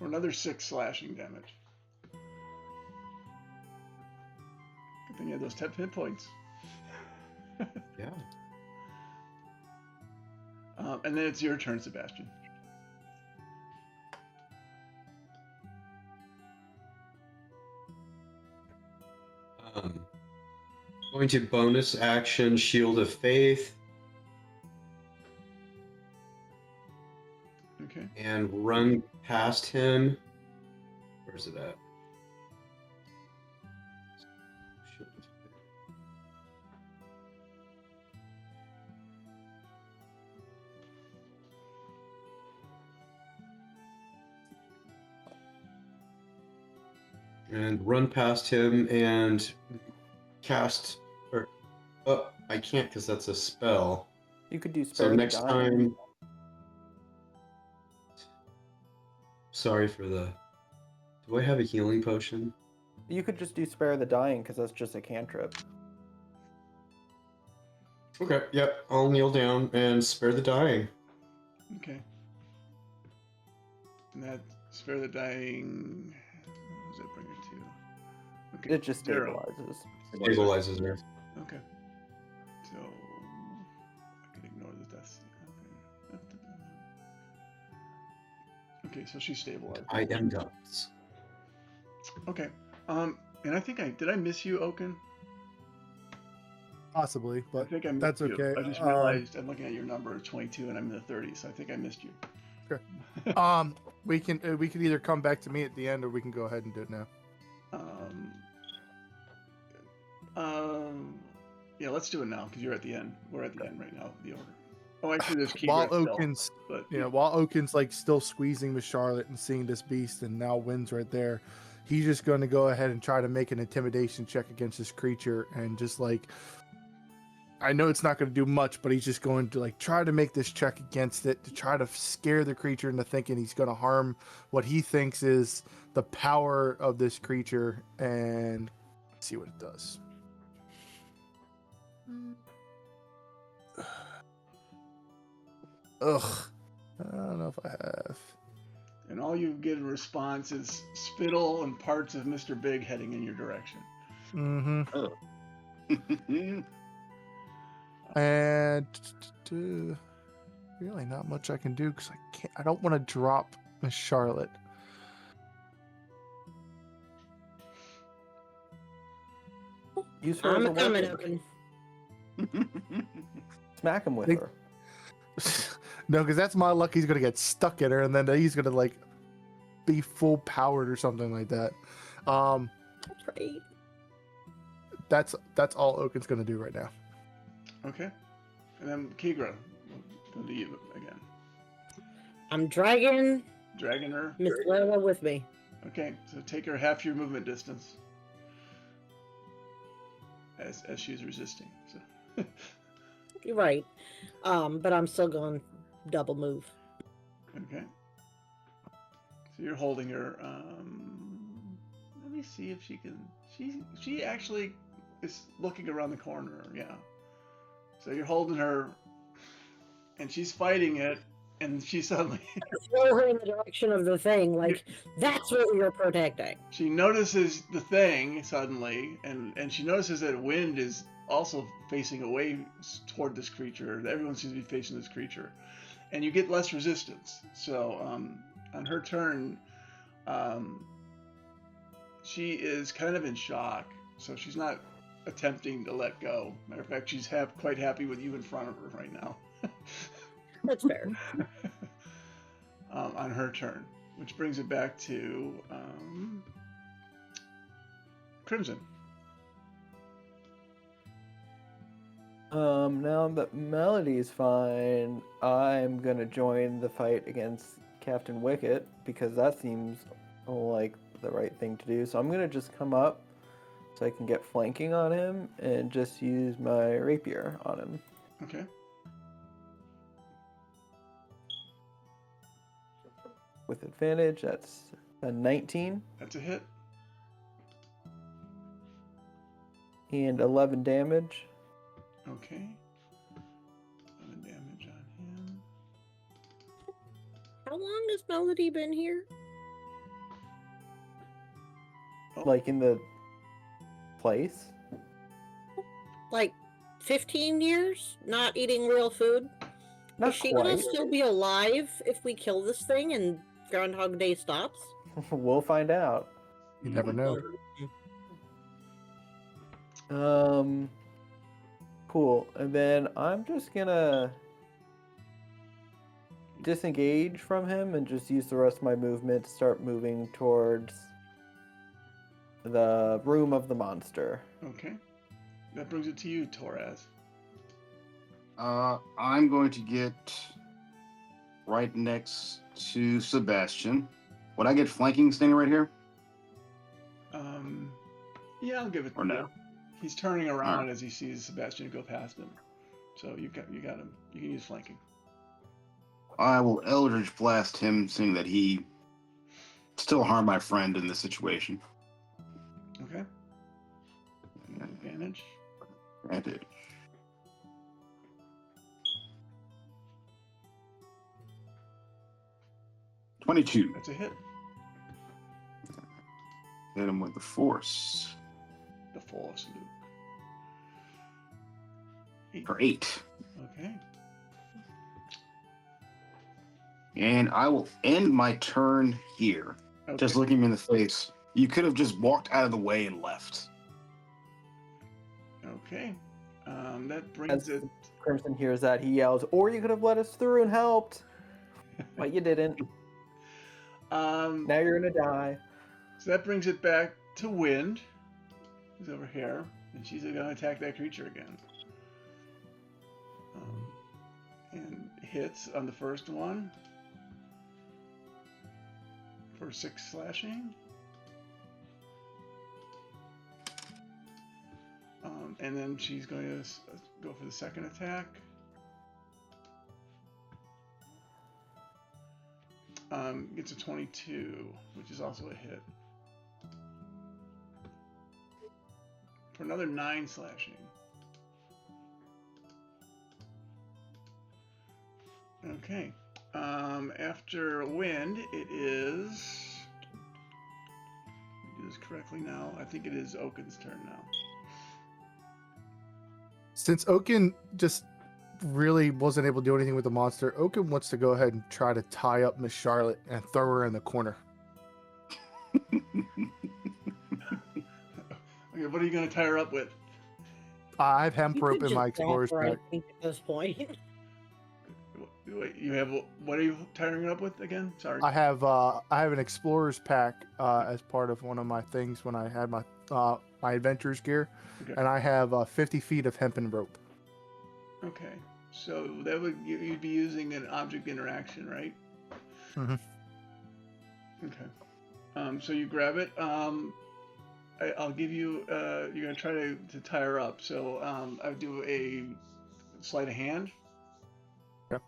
for another 6 slashing damage. Good thing you had those 10 hit points.
Yeah.
And then it's your turn, Sebastian.
Going to bonus action Shield of Faith
Okay.
and run past him. Where's it at? Shield of Faith. And run past him and cast, or I can't because that's a spell.
You could do
So
spare the
next
dying.
time, sorry for the. Do I have a healing potion?
You could just do spare the dying because that's just a cantrip.
Okay, yep. I'll kneel down and spare the dying.
Okay. And that spare the dying. What does that bring it to? Okay.
It just
0.
stabilizes.
Stabilizes her.
Okay. So I can ignore the death. Okay, so she's stabilized.
I am ducks.
Okay. And I think did I miss you, Oaken?
Possibly,
I
but
think I missed
that's
you.
okay.
I just realized I'm looking at your number 22 and I'm in the 30s, so I think I missed you.
We can either come back to me at the end, or we can go ahead and do it now.
Yeah, let's do it now because you're at the end. We're at the end right now. The order. Oh, actually, there's Keegan
While
still,
Oaken's,
but
while Oaken's like still squeezing with Charlotte and seeing this beast, and now Wynn's right there, he's just going to go ahead and try to make an intimidation check against this creature, and just like, I know it's not going to do much, but he's just going to like try to make this check against it to try to scare the creature into thinking he's going to harm what he thinks is the power of this creature, and see what it does. Ugh. I don't know if I have.
and all you get in response is spittle and parts of Mr. Big heading in your direction.
Mm-hmm.
Oh.
And really not much I can do because I don't want to drop Miss Charlotte.
Use her as a
I'm coming,
weapon.
Oaken.
Smack him with
Big-
her.
No, because that's my luck. He's gonna get stuck in her, and then he's gonna like be full powered or something like that.
Great.
That's all Oaken's gonna do right now.
Okay. And then Keegra, we'll go to you again.
I'm dragging
Dragging her.
Miss Lola with me.
Okay, so take her half your movement distance. As she's resisting. So
You're right. But I'm still going double move.
okay. So you're holding her. Let me see if she can. She actually is looking around the corner. Yeah. So you're holding her, and she's fighting it, and she suddenly
Throw her in the direction of the thing, like that's what you're protecting.
she notices the thing suddenly, and she notices that wind is also facing away toward this creature. Everyone seems to be facing this creature, and you get less resistance. So on her turn, she is kind of in shock. So she's not attempting to let go. Matter of fact, she's quite happy with you in front of her right now.
That's fair.
On her turn, which brings it back to Crimson.
Now that Melody's fine, I'm gonna join the fight against Captain Wicket because that seems like the right thing to do. So I'm gonna just come up so I can get flanking on him and just use my rapier on him.
Okay.
With advantage, that's a 19
That's a hit.
and 11 damage.
Okay. 11 damage on him.
How long has Melody been here?
Like in the place.
Like 15 years? Not eating real food?
Not
Is she
quite.
gonna still be alive if we kill this thing and Groundhog Day stops?
We'll find out.
You never know.
Cool. And then I'm just gonna disengage from him and just use the rest of my movement to start moving towards the room of the monster.
Okay. That brings it to you, Toraz.
I'm going to get right next to Sebastian. Would I get flanking standing right here?
Yeah, I'll give it
Or
to
no?
you. He's turning around
Alright.
as he sees Sebastian go past him. So you got him. You can use flanking.
I will Eldritch Blast him, seeing that he still harmed my friend in this situation.
Okay. Advantage.
Advantage. .22.
That's a hit.
Hit him with the force.
full of Saluk. 8.
For 8.
Okay.
And I will end my turn here.
Okay.
Just looking him in the face. You could have just walked out of the way and left.
Okay. That brings
As
it.
Crimson hears that, he yells, "Or you could have let us through and helped, but you didn't.
Now
Now you're gonna die."
So that brings it back to Wind, who's over here, and she's going to attack that creature again. And hits on the first one for 6 slashing. And then she's going to go for the second attack. Gets a 22, which is also a hit. For another 9 slashing. Okay. After Wind, it is... Do this correctly now. I think it is Oaken's turn now.
Since Oaken just really wasn't able to do anything with the monster, Oaken wants to go ahead and try to tie up Miss Charlotte and throw her in the corner.
Okay, what are you going to tie her up with?
I have hemp
You
rope
could
in my
just drop
explorer's
her, I
pack.
think, at this point.
Wait, you have... What are you tying her up with again? Sorry.
I have an explorer's pack as part of one of my things when I had my my adventurer's gear,
Okay.
and I have 50 feet of hempen rope.
Okay. So that would... You'd be using an object interaction, right?
Mhm.
Okay. So you grab it. I'll give you... you're going to try to tie her up. So I'll do a sleight of hand.
Yep.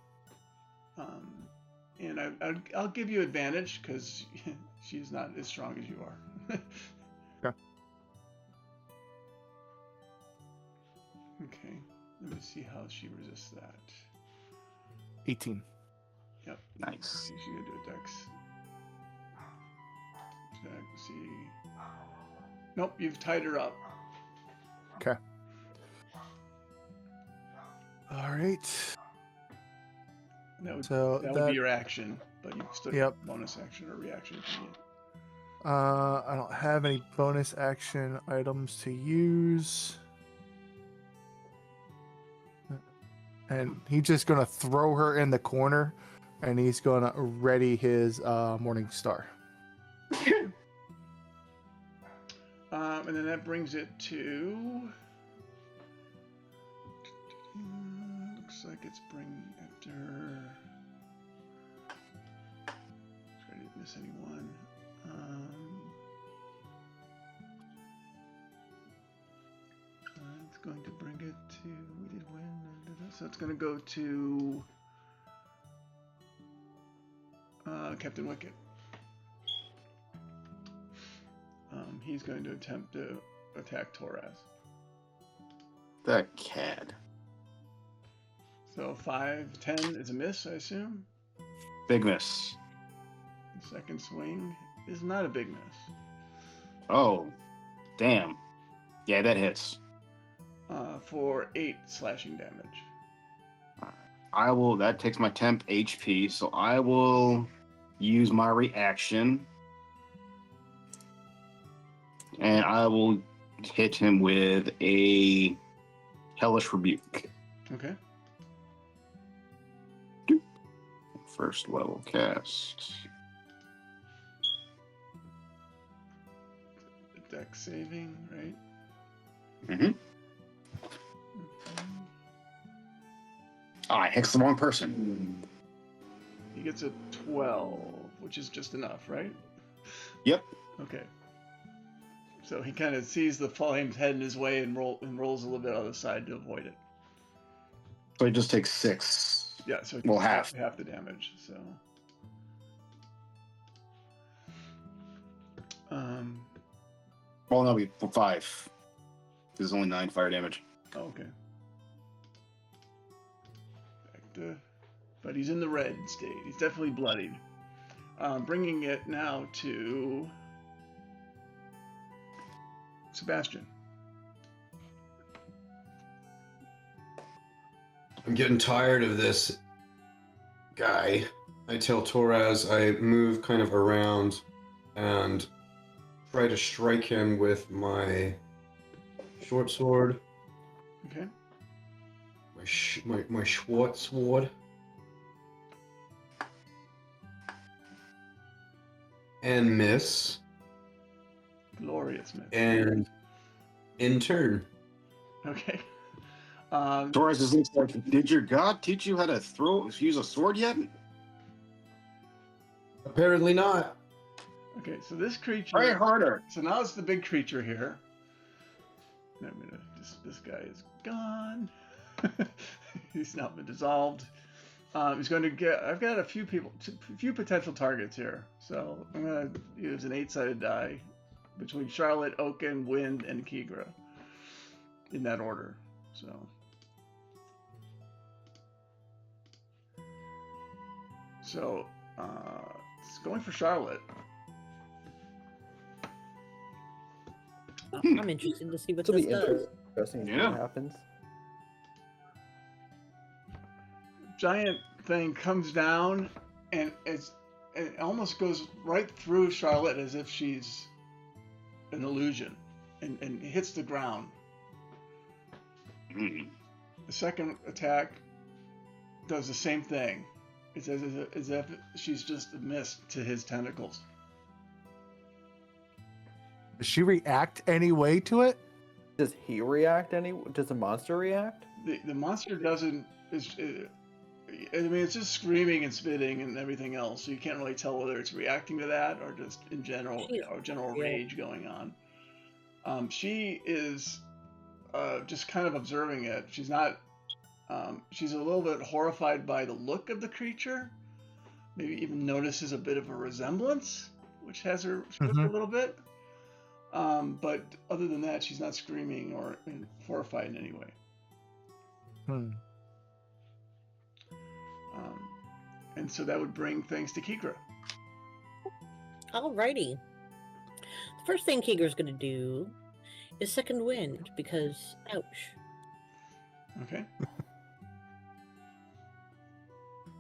And I'll give you advantage because she's not as strong as you are.
Okay.
Okay. Let me see how she resists that.
18.
Yep.
Nice.
She's gonna do a dex. Check. See. Nope. You've tied her up.
Okay. All right.
And
So
that would be your action, but you still
Yep.
get bonus action or reaction if you need.
I don't have any bonus action items to use. And he's just gonna throw her in the corner, and he's gonna ready his Morning Star.
And then that brings it to. Looks like it's bring after. Try to miss anyone. It's going to bring it to. We did win. So it's going to go to Captain Wicket. He's going to attempt to attack Torres.
That cad.
So 5, 10 is a miss, I assume.
Big miss.
The second swing is not a big miss.
Oh, damn. Yeah, that hits.
For 8 slashing damage.
That takes my temp HP, so I will use my reaction. And I will hit him with a Hellish Rebuke.
Okay.
First level cast.
Dex saving, right?
Mm-hmm. I hexed the wrong person.
He gets a 12, which is just enough, right?
Yep.
Okay. So he kind of sees the flames head in his way and rolls a little bit on the side to avoid it.
So he just takes 6.
Yeah, so
Well, half.
half the damage. So.
Well, no, 5. There's only 9 fire damage.
Okay. Back to, but he's in the red state. He's definitely bloodied. Bringing it now to Sebastian.
I'm getting tired of this guy. I tell Torres I move kind of around and try to strike him with my short sword,
Okay.
my Schwartz sword. And miss.
Glorious miss.
And in turn.
Okay.
Torres is like, did your god teach you how to use a sword yet?
Apparently not.
Okay, so this creature.
Try harder.
So now it's the big creature here. This guy is gone. He's now been dissolved. He's going to get. I've got a few potential targets here. So I'm going to use an 8-sided die between Charlotte, Oaken, Wind, and Kigra. In that order. So it's going for Charlotte.
I'm interested to see what
It'll
this
be
does.
interesting to see
Yeah.
what happens.
Giant thing comes down and it almost goes right through Charlotte as if she's an illusion and hits the ground.
Hmm.
The second attack does the same thing. It's as if she's just a mist to his tentacles.
Does she react any way to it?
Does he react does the monster react?
The monster doesn't. I mean, it's just screaming and spitting and everything else. So you can't really tell whether it's reacting to that or just in general, general
Yeah.
rage going on. She is just kind of observing it. She's not. She's a little bit horrified by the look of the creature. Maybe even notices a bit of a resemblance, which has her shook a little bit. But other than that, she's not screaming or horrified in any way. And so that would bring things to Kigra.
Alrighty. The first thing Kigra's going to do is second wind because, ouch.
Okay.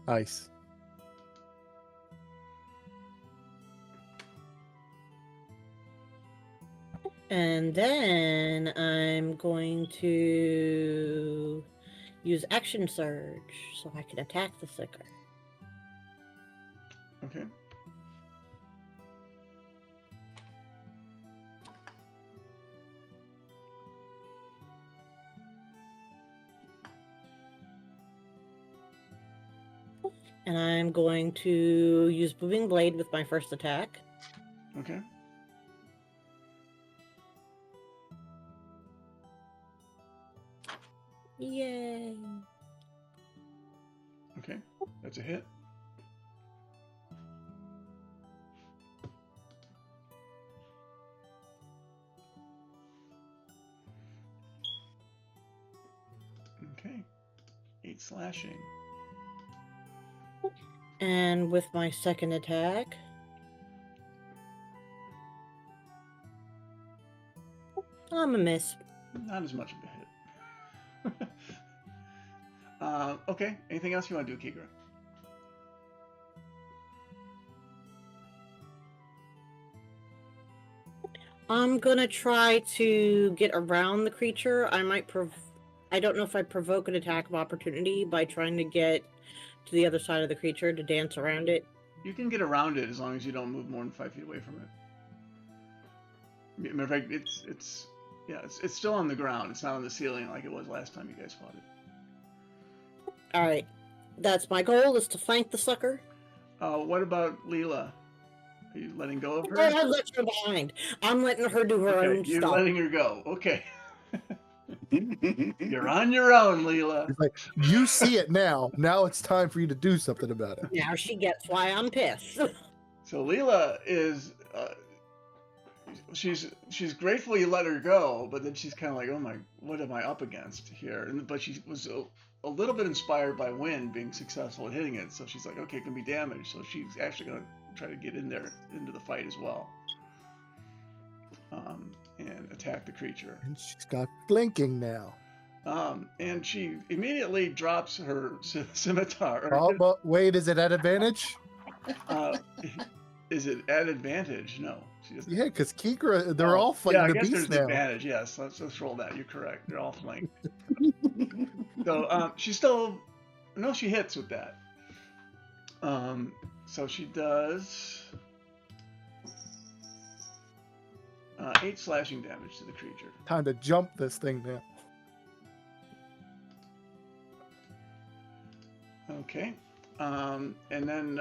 Nice.
And then I'm going to use action surge so I can attack the Seeker.
Okay.
And I'm going to use Booming Blade with my first attack.
Okay.
Yay!
Okay. That's a hit. Okay. 8 slashing.
And with my second attack, I'm a miss.
Not as much of a hit. Okay. Anything else you want to do, Kigra?
I'm gonna try to get around the creature. I might I don't know if I provoke an attack of opportunity by trying to get to the other side of the creature to dance around it.
You can get around it as long as you don't move more than 5 feet away from it. Matter of fact, it's still on the ground. It's not on the ceiling like it was last time you guys fought it.
Alright. That's my goal, is to flank the sucker.
What about Leela? Are you letting go of her?
Oh, I left her behind. I'm letting her do her own
You're
stuff.
letting her go. Okay. You're on your own, Leela.
It's like, you see it now. Now it's time for you to do something about it.
Now she gets why I'm pissed.
So Leela is, she's grateful you let her go, but then she's kind of like, oh my, what am I up against here? But she was a little bit inspired by Wind being successful at hitting it, so she's like, okay, it can be damaged. So she's actually going to try to get in there into the fight as well, and attack the creature.
And she's got blinking now.
And she immediately drops her scimitar.
Oh, but wait, is it at advantage?
Uh, is it at advantage? No. She doesn't.
Yeah, because Kikra, they're all
Yeah,
fighting
I
the
guess
beast
there's
now.
advantage. Yes, let's roll that. You're correct. They're all flanked. So she still, no, she hits with that. So she does 8 slashing damage to the creature.
Time to jump this thing now.
Okay. And then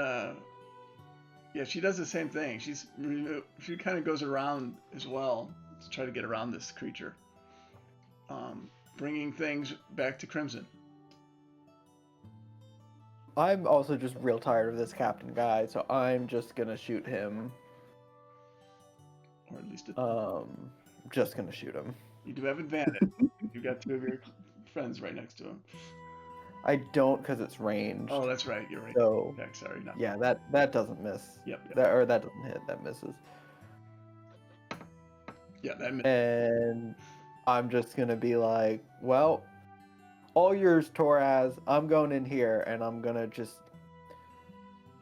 yeah, she does the same thing. She kind of goes around as well to try to get around this creature, bringing things back to Crimson.
I'm also just real tired of this captain guy, so I'm just gonna shoot him.
Or at least
Just gonna shoot him.
you do have advantage. You got 2 of your friends right next to him.
I don't because it's ranged.
Oh, that's right. You're right.
So
Okay, sorry. Not
yeah, that doesn't miss.
Yep.
That doesn't hit. That misses.
Yeah, that missed.
And I'm just gonna be like, well, all yours, Toraz. I'm going in here, and I'm gonna just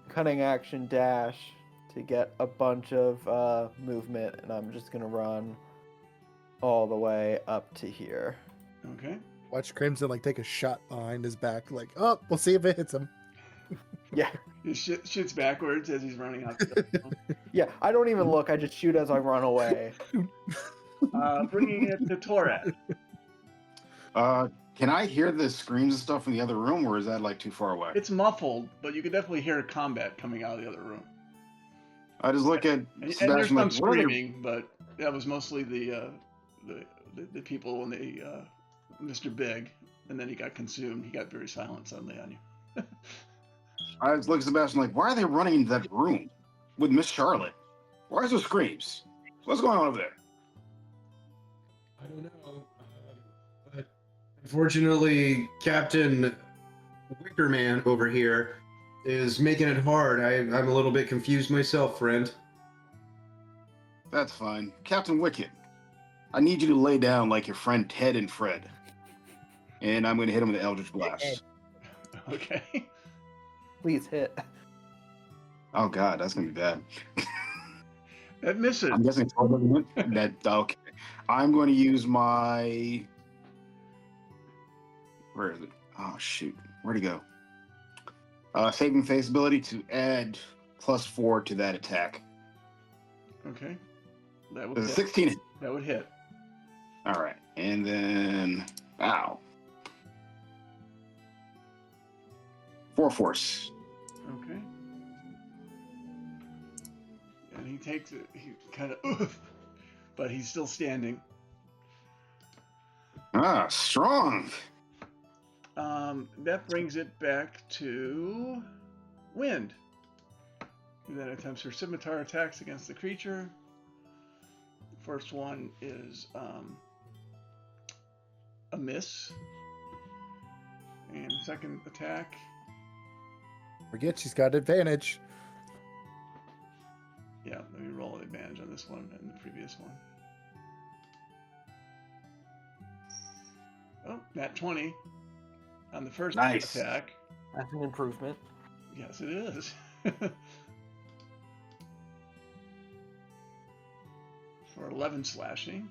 cunning action dash to get a bunch of movement, and I'm just gonna run all the way up to here.
Okay.
Watch Crimson like take a shot behind his back, like, oh, we'll see if it hits him.
Yeah,
He shoots backwards as he's running out. The
yeah. I don't even look. I just shoot as I run away.
bringing it to Torad.
Can I hear the screams and stuff in the other room, or is that like too far away?
It's muffled, but you can definitely hear combat coming out of the other room.
I just look at
And there's
Sebastian
some
like, what are they-
screaming, but that was mostly the people when they Mr. Big, and then he got consumed. He got very silent suddenly on you.
I just look at Sebastian like, why are they running into that room with Miss Charlotte? Why is there screams? What's going on over there?
I don't know. But unfortunately, Captain Wickerman over here is making it hard. I'm a little bit confused myself, friend.
That's fine. Captain Wicket, I need you to lay down like your friend Ted and Fred. And I'm going to hit him with an Eldritch Blast.
Okay.
Please hit.
Oh, God, that's going to be bad.
That misses.
I'm guessing 12 doesn't hit? That, okay. I'm going to use my... Where is it? Oh, shoot. Where'd it go? Saving face ability to add +4 to that attack.
Okay. That would
There's a
hit.
16.
That would hit.
All right. And then... Ow. 4 force.
Okay. And he takes it. He kind of, but he's still standing.
Ah, strong.
That brings it back to Wind. Who then attempts her scimitar attacks against the creature. First one is a miss. And second attack.
Forget she's got advantage.
Yeah, let me roll an advantage on this one and the previous one. Oh, nat 20 on the first
Nice.
attack.
That's an improvement.
Yes, it is. For 11 slashing.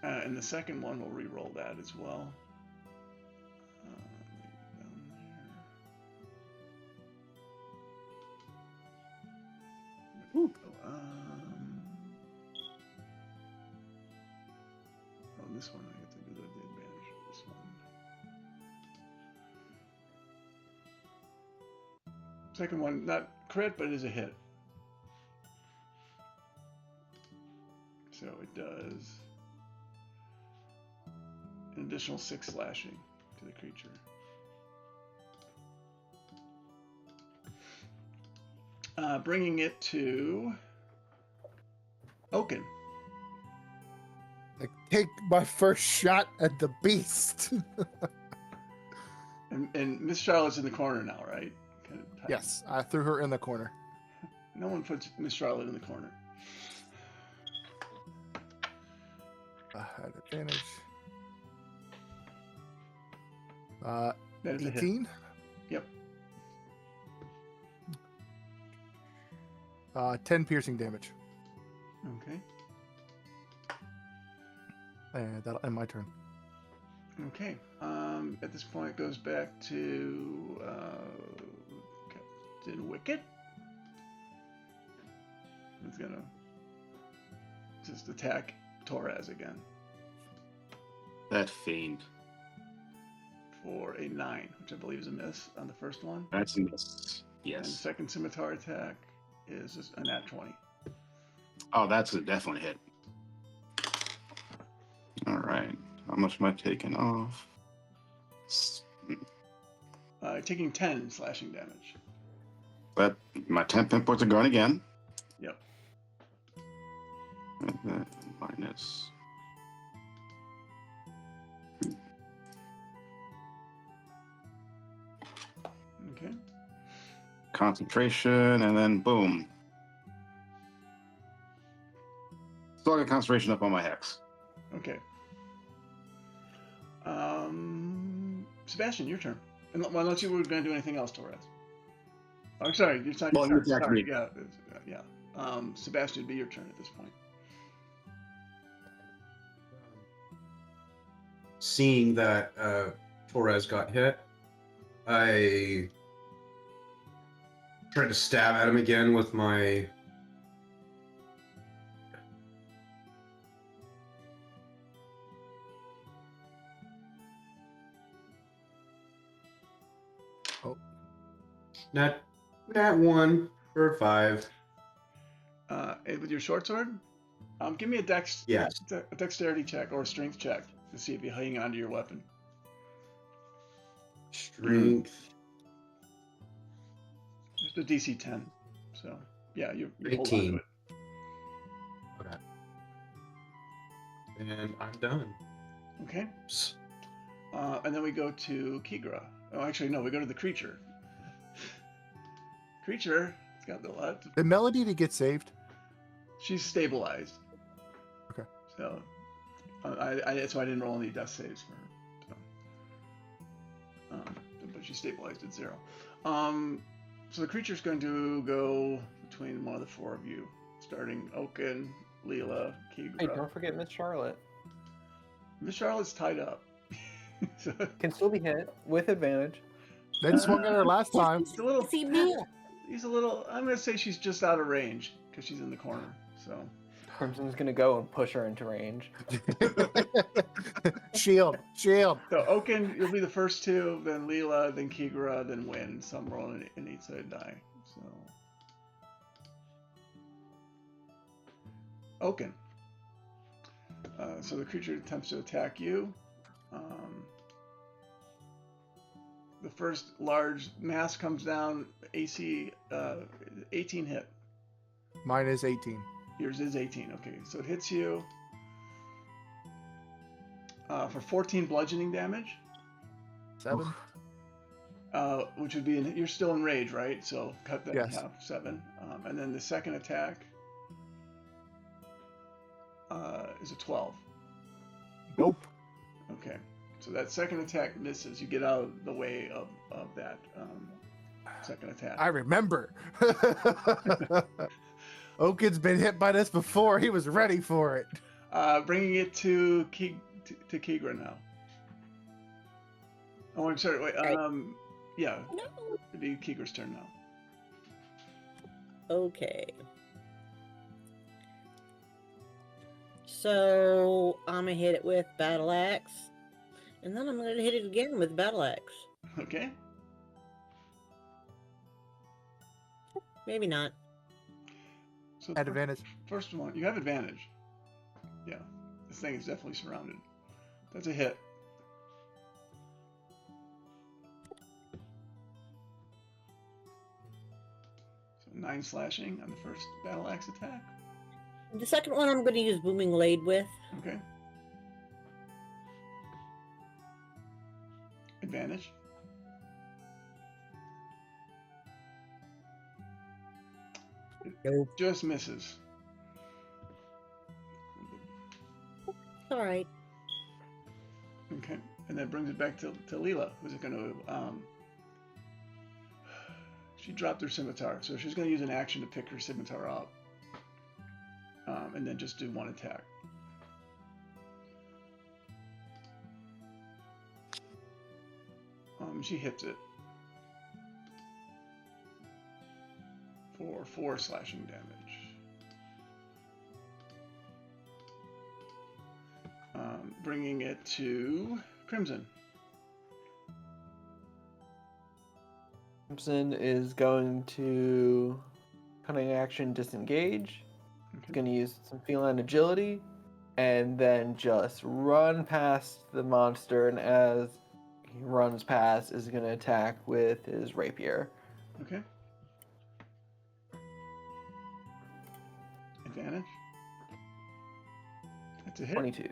And the second one, we'll re-roll that as well. Down there. On this one, I get to do the advantage of this one. Second one, not crit, but it is a hit. So it does an additional 6 slashing to the creature. Bringing it to Oaken.
Like, take my first shot at the beast.
And Miss Charlotte's in the corner now, right? Kind of tight.
Yes, I threw her in the corner.
No one puts Miss Charlotte in the corner.
At advantage.
That is a hit.
18.
Yep.
10 piercing damage.
Okay.
And that'll end my turn.
Okay. At this point, it goes back to Captain Wicket. It's gonna just attack Torres again
That fiend.
for a 9, which I believe is a miss on the first one.
That's a miss.
And the
Yes.
second scimitar attack is just a nat 20.
Oh, that's a definitely hit. All right. How much am I taking off?
Taking 10 slashing damage.
But my 10 pin points are gone again.
Yep.
And then minus.
Okay.
Concentration, and then boom. Still got concentration up on my hex.
Okay. Sebastian, your turn. Unless you were going to do anything else, Torres. Oh, sorry, it's not
Well,
your
you
turn.
attacked
Sorry,
me.
yeah. Sebastian, it'd be your turn at this point.
Seeing that Torres got hit, I tried to stab at him again with my.
Oh.
Nat 1 for 5.
With your short sword, give me a
Yes.
a dexterity check or a strength check to see if you hang on to your weapon.
Strength.
Just a DC 10. So yeah, you hold on to
18.
it.
Okay. And I'm done.
Okay. And then we go to Kigra. Oh, actually, no, we go to the creature. Creature, it's got a lot.
The melody to get saved.
She's stabilized.
Okay.
So, that's why I didn't roll any death saves for her. So. But she's stabilized at 0. So the creature's going to go between one of the 4 of you, starting Oaken, Leela, Kigra.
Hey, don't forget Miss Charlotte.
Miss Charlotte's tied up. So,
Can still be hit with advantage.
Then swung at her last time.
it's a little.
See me?
He's a little. I'm gonna say she's just out of range because she's in the corner. So.
Crimson's gonna go and push her into range.
Shield.
So Oaken, you'll be the first 2, then Leela, then Kigra, then Win. So I'm rolling an 8-sided die. So Oaken. So the creature attempts to attack you. The first large mass comes down. AC 18 hit.
Mine is 18.
Yours is 18. Okay, so it hits you for 14 bludgeoning damage.
7.
Which would be you're still in rage, right? So cut that in
Yes.
half, 7. And then the second attack is a 12.
Nope.
Okay, so that second attack misses. You get out of the way of that second attack.
I remember. Oaken's been hit by this before. He was ready for it.
Bringing it to Kigra now. Oh, I'm sorry. Wait. Yeah,
No.
it'd be Kigra's turn now.
Okay. So I'm gonna hit it with battle axe, and then I'm gonna hit it again with battle axe.
Okay.
Maybe not.
So
At advantage.
First one, you have advantage. Yeah, this thing is definitely surrounded. That's a hit. So 9 slashing on the first battle axe attack.
The second one I'm gonna use booming blade with.
Okay. Advantage.
Nope.
Just misses.
So all right.
Okay, and that brings it back to Leela, who's going to. She dropped her scimitar, so she's going to use an action to pick her scimitar up, and then just do one attack. She hits it for 4 slashing damage. Bringing it to Crimson.
Crimson is going to cunning action disengage. He's going to use some feline agility, and then just run past the monster. And as he runs past, is going to attack with his rapier.
Okay. Advantage. That's a hit.
22.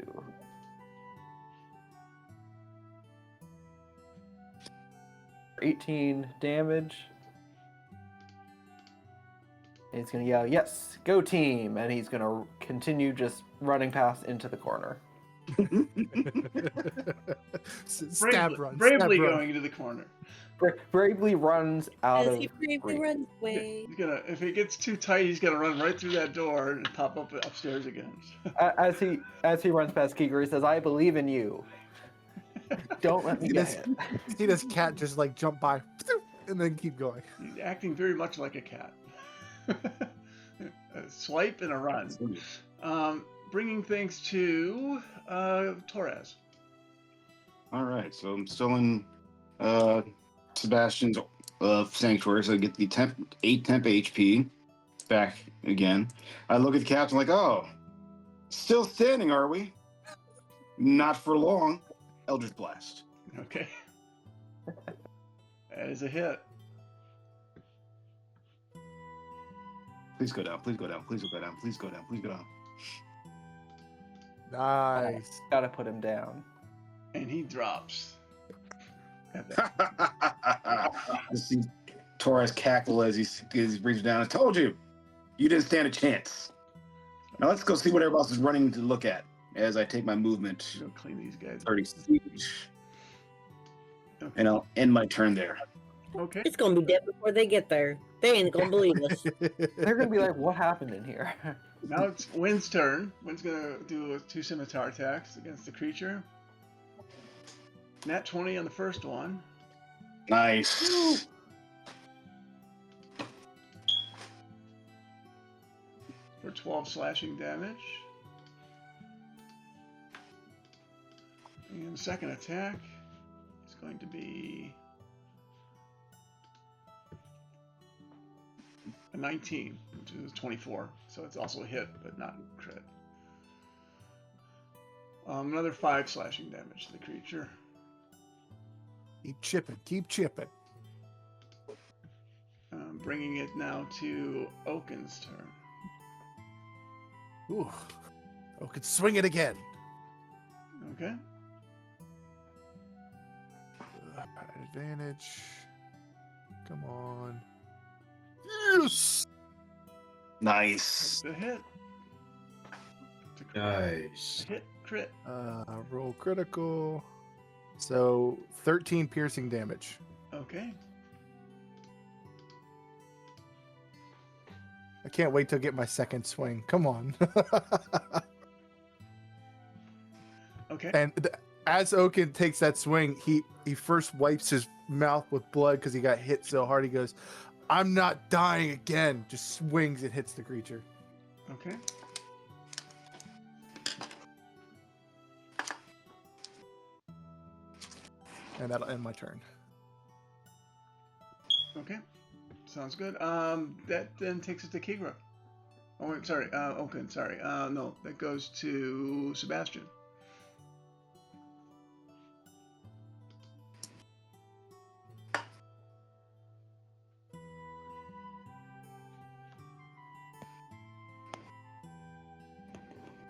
For 18 damage. And he's going to yell, "Yes, go team!" And he's going to continue just running past into the corner.
Stab run.
Bravely
stab run.
going into the corner.
Bravely runs out
As
of
he bravely
reach.
runs away.
He's gonna, if it gets too tight, he's gonna run right through that door and pop up upstairs again.
As he runs past Keeger, he says, "I believe in you. Don't let me get hit."
See this cat just like jump by and then keep going.
He's acting very much like a cat. A swipe and a run. Bringing things to Torres.
All right, so I'm still in Sebastian's sanctuary, so I get the 8 temp HP back again. I look at the captain like, "Oh, still standing, are we? Not for long." Eldritch Blast.
Okay. That is a hit.
Please go down. Please go down. Please go down. Please go down. Please go down.
Nice.
Gotta put him down.
And he drops. At that.
I see Torres cackle as he breathes down. "I told you, you didn't stand a chance." Now let's go see what everybody else is running to look at as I take my movement
Go clean these guys.
30 feet.
Okay.
And I'll end my turn there.
Okay.
It's gonna be dead before they get there. They ain't gonna believe us.
They're gonna be like, "What happened in here?"
Now it's Wynn's turn. Wynn's gonna do 2 scimitar attacks against the creature. Nat 20 on the first one.
Nice.
For 12 slashing damage. And the second attack is going to be a 19, which is 24. So it's also a hit, but not crit. Another 5 slashing damage to the creature.
Keep chipping. Keep chipping.
Bringing it now to Oaken's turn.
Ooh. Oh, could swing it again.
Okay.
Advantage. Come on. Yes.
Nice.
The hit. It's a crit.
Nice.
Hit, crit.
Roll critical. So 13 piercing damage.
Okay.
I can't wait to get my second swing. Come on.
Okay.
And as Oaken takes that swing, he first wipes his mouth with blood because he got hit so hard. He goes, "I'm not dying again." Just swings and hits the creature.
Okay.
And that'll end my turn.
Okay. Sounds good. That then takes us to Kigra. Oh, wait, sorry. Oaken, sorry. No, that goes to Sebastian.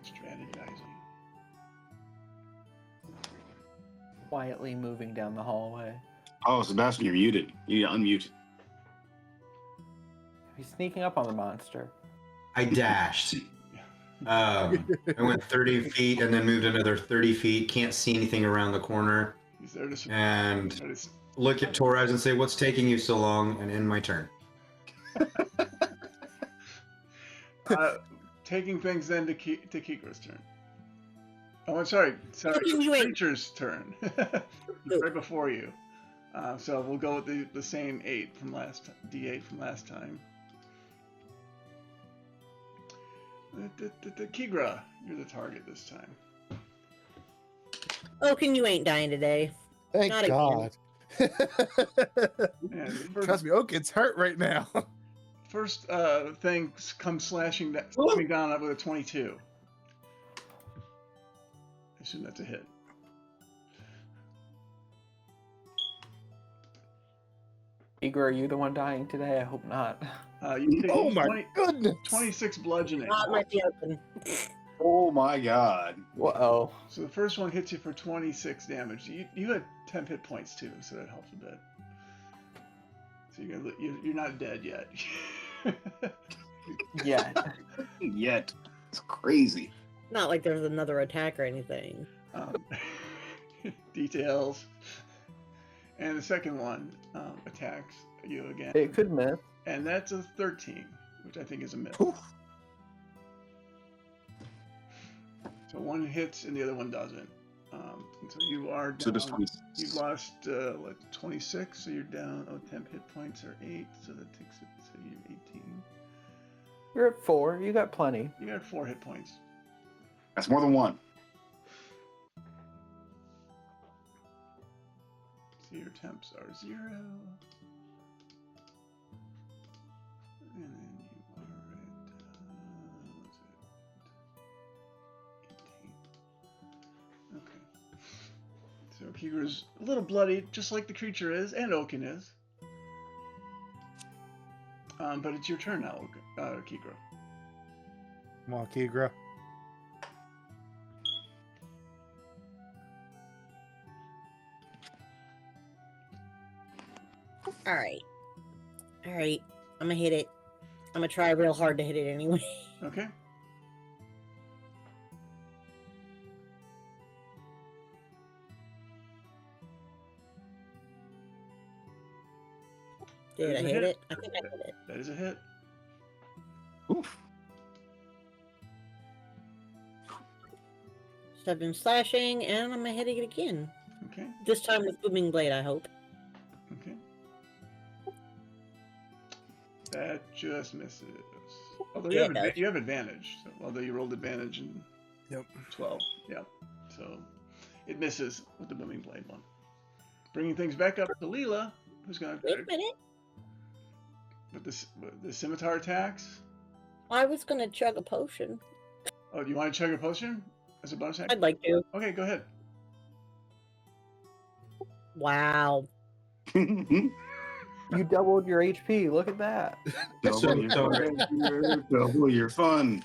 Strategizing.
Quietly moving down the hallway.
Oh, Sebastian, you're muted. You unmute.
He's sneaking up on the monster.
I dashed. I went 30 feet and then moved another 30 feet. Can't see anything around the corner.
He's there to
And
there to s-
look at Torres and say, "What's taking you so long?" and end my turn.
taking things then to Kikra's turn. Oh, I'm sorry.
You wait.
Creature's turn. He's right before you. So we'll go with the same D8 from last time. Kikra, you're the target this time.
Oaken, you ain't dying today.
Thank
Not again.
God.
And
Trust me, Oaken's hurt right now.
first thing comes slamming down with a 22. I assume that's a hit.
Igor, are you the one dying today? I hope not.
You take
Oh my goodness.
26 bludgeoning.
Not might be open.
Oh my God.
Whoa.
So the first one hits you for 26 damage. You had 10 hit points too, so that helps a bit. So you're not dead yet.
Yeah.
Yet. It's crazy.
Not like there's another attack or anything.
Details. And the second one attacks you again.
It could miss.
And that's a 13, which I think is a miss.
Oof.
So one hits and the other one doesn't. And so you are down.
So just 20.
You've lost 26, so you're down. Oh, 10 hit points are 8, so that takes it. So you're 18.
You're at 4. You got plenty.
You got 4 hit points.
That's more than one.
So your temps are 0. And then you are at what's it? 18. Okay. So Kigra's a little bloody, just like the creature is, and Oaken is. But it's your turn now, Kikra.
Come on, Kigra.
Alright. Alright. I'm gonna hit it. I'm gonna try real hard to hit it anyway.
Okay.
Did
That
I
is a
hit
hit.
it? I think I hit it.
That is a hit.
Oof.
7 slashing, and I'm gonna hit it again.
Okay.
This time with Booming Blade, I hope.
Okay. That just misses. Although
Yeah, it does.
you have advantage. So, although you rolled advantage in
Yep.
12. Yeah. So it misses with the booming blade one. Bringing things back up to Leela, who's going
Wait a
to
minute.
with the scimitar attacks.
I was gonna chug a potion.
Oh, do you want to chug a potion as a bonus action?
I'd like to.
Okay, go ahead.
Wow.
You doubled your HP. Look at that.
Double your fun.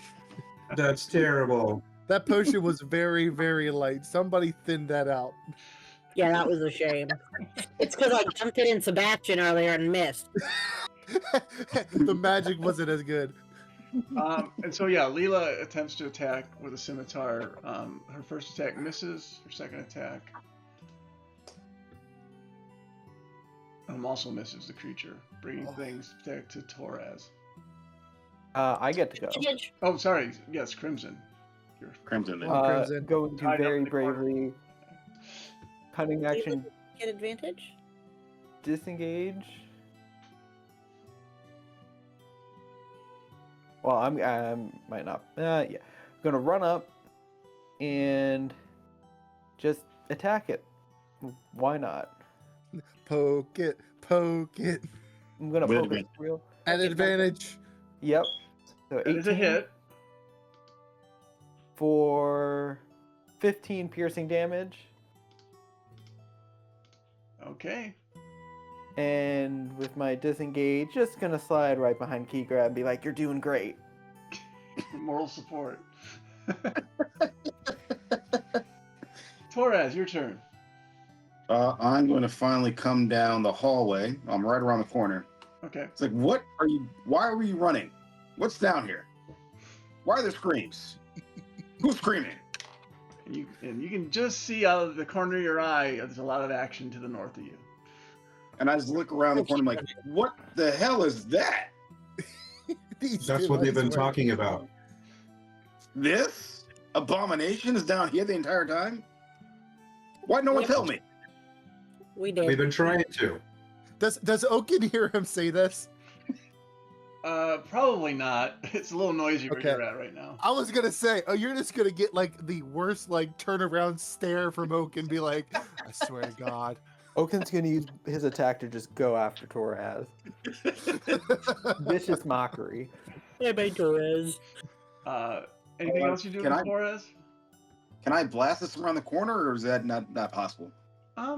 That's terrible.
That potion was very, very light. Somebody thinned that out.
Yeah, that was a shame. It's because I dumped it in Sebastian earlier and missed.
The magic wasn't as good.
And so yeah, Leela attempts to attack with a scimitar. Her first attack misses. Her second attack also misses the creature, bringing things back to Torres.
I get to go.
Oh, sorry. Yes, Crimson.
Crimson.
Crimson.
Going to
Tied up
very
in the corner.
bravely. Cunning action.
Get advantage?
Disengage. Well, I might not. Yeah, I'm gonna run up and just attack it. Why not?
Poke it, poke it.
I'm gonna
With
poke it
advantage.
real.
At advantage.
Yep. So
That
18
is a hit.
for 15 piercing damage,
Okay.
and with my disengage, just gonna slide right behind Kikra and be like, "You're doing great."
Moral support. Torres, your turn.
I'm going to finally come down the hallway. I'm right around the corner.
Okay.
It's like, why are you running? What's down here? Why are there screams? Who's screaming?
And you can just see out of the corner of your eye, there's a lot of action to the north of you.
And I just look around the corner, I'm like, what the hell is that?
That's what they've been talking about.
This abomination is down here the entire time? Why'd no one tell me?
We did.
We've been trying to.
Does Oaken hear him say this?
Probably not. It's a little noisy where
Okay.
you're at right now.
I was gonna say, oh, you're just gonna get like the worst like turnaround stare from Oaken, be like, I swear to God.
Oaken's gonna use his attack to just go after Torres. Vicious mockery.
Hey, bye, Torres.
Anything else you do
Can
with
I-
Torres?
Can I blast this around the corner, or is that not possible?
I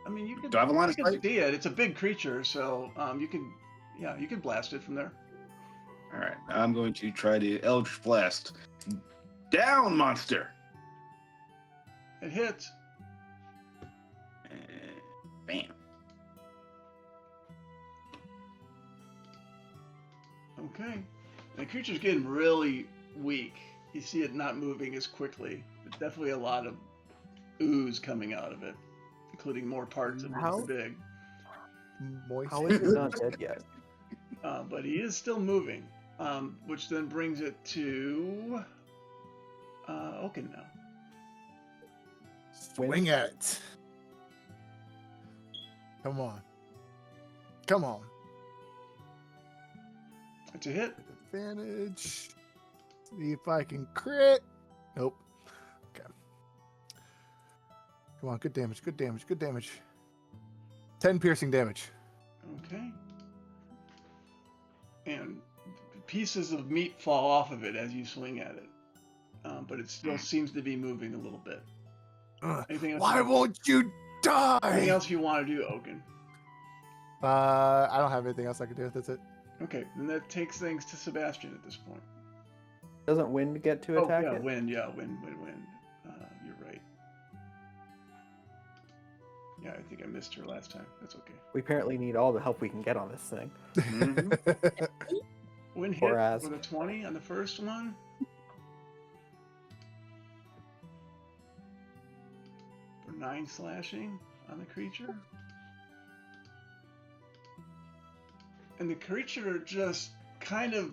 mean, you could.
Do I have a line
You
of
can
sight?
see it. It's a big creature, so you can. Yeah, you can blast it from there.
All right, I'm going to try to Eldritch Blast. Down, monster!
It hits.
Bam.
Okay. The creature's getting really weak. You see it not moving as quickly. There's definitely a lot of ooze coming out of it, including more parts of
How-
it big.
Moist.
How is it not dead yet?
But he is still moving, which then brings it to Oaken now.
Swing at it. Come on. Come on.
It's a hit.
Advantage. See if I can crit. Nope. Okay. Come on, good damage, good damage, good damage. 10 piercing damage.
Okay. And pieces of meat fall off of it as you swing at it, but it still seems to be moving a little bit.
Ugh.
Anything else?
Why won't you
Anything
die?
else you want to do, Oaken?
I don't have anything else I can do. That's it.
Okay, then that takes things to Sebastian at this point.
Doesn't Wind get to attack
yeah,
it?
wind. You're right. Yeah, I think I missed her last time. That's okay.
We apparently need all the help we can get on this thing.
Wind hit
Whereas-
with a 20 on the first one. For 9 slashing on the creature. And the creature just kind of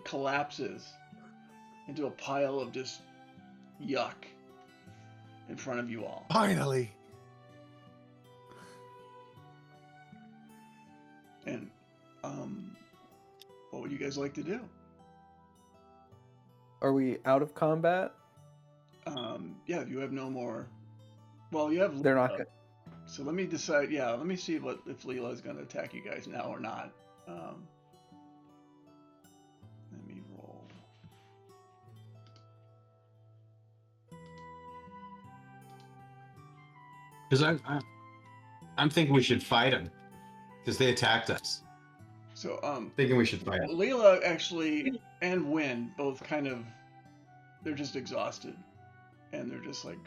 collapses into a pile of just yuck in front of you all.
Finally.
And what would you guys like to do?
Are we out of combat?
Yeah, you have no more. Well, you have.
They're not
Leela.
good.
So let me decide. Yeah, let me see if Leela is going to attack you guys now or not. Let me roll.
Because I'm thinking we should fight them because they attacked us.
So
Thinking we should fight.
Leela actually and Wynn both kind of, they're just exhausted, and they're just like,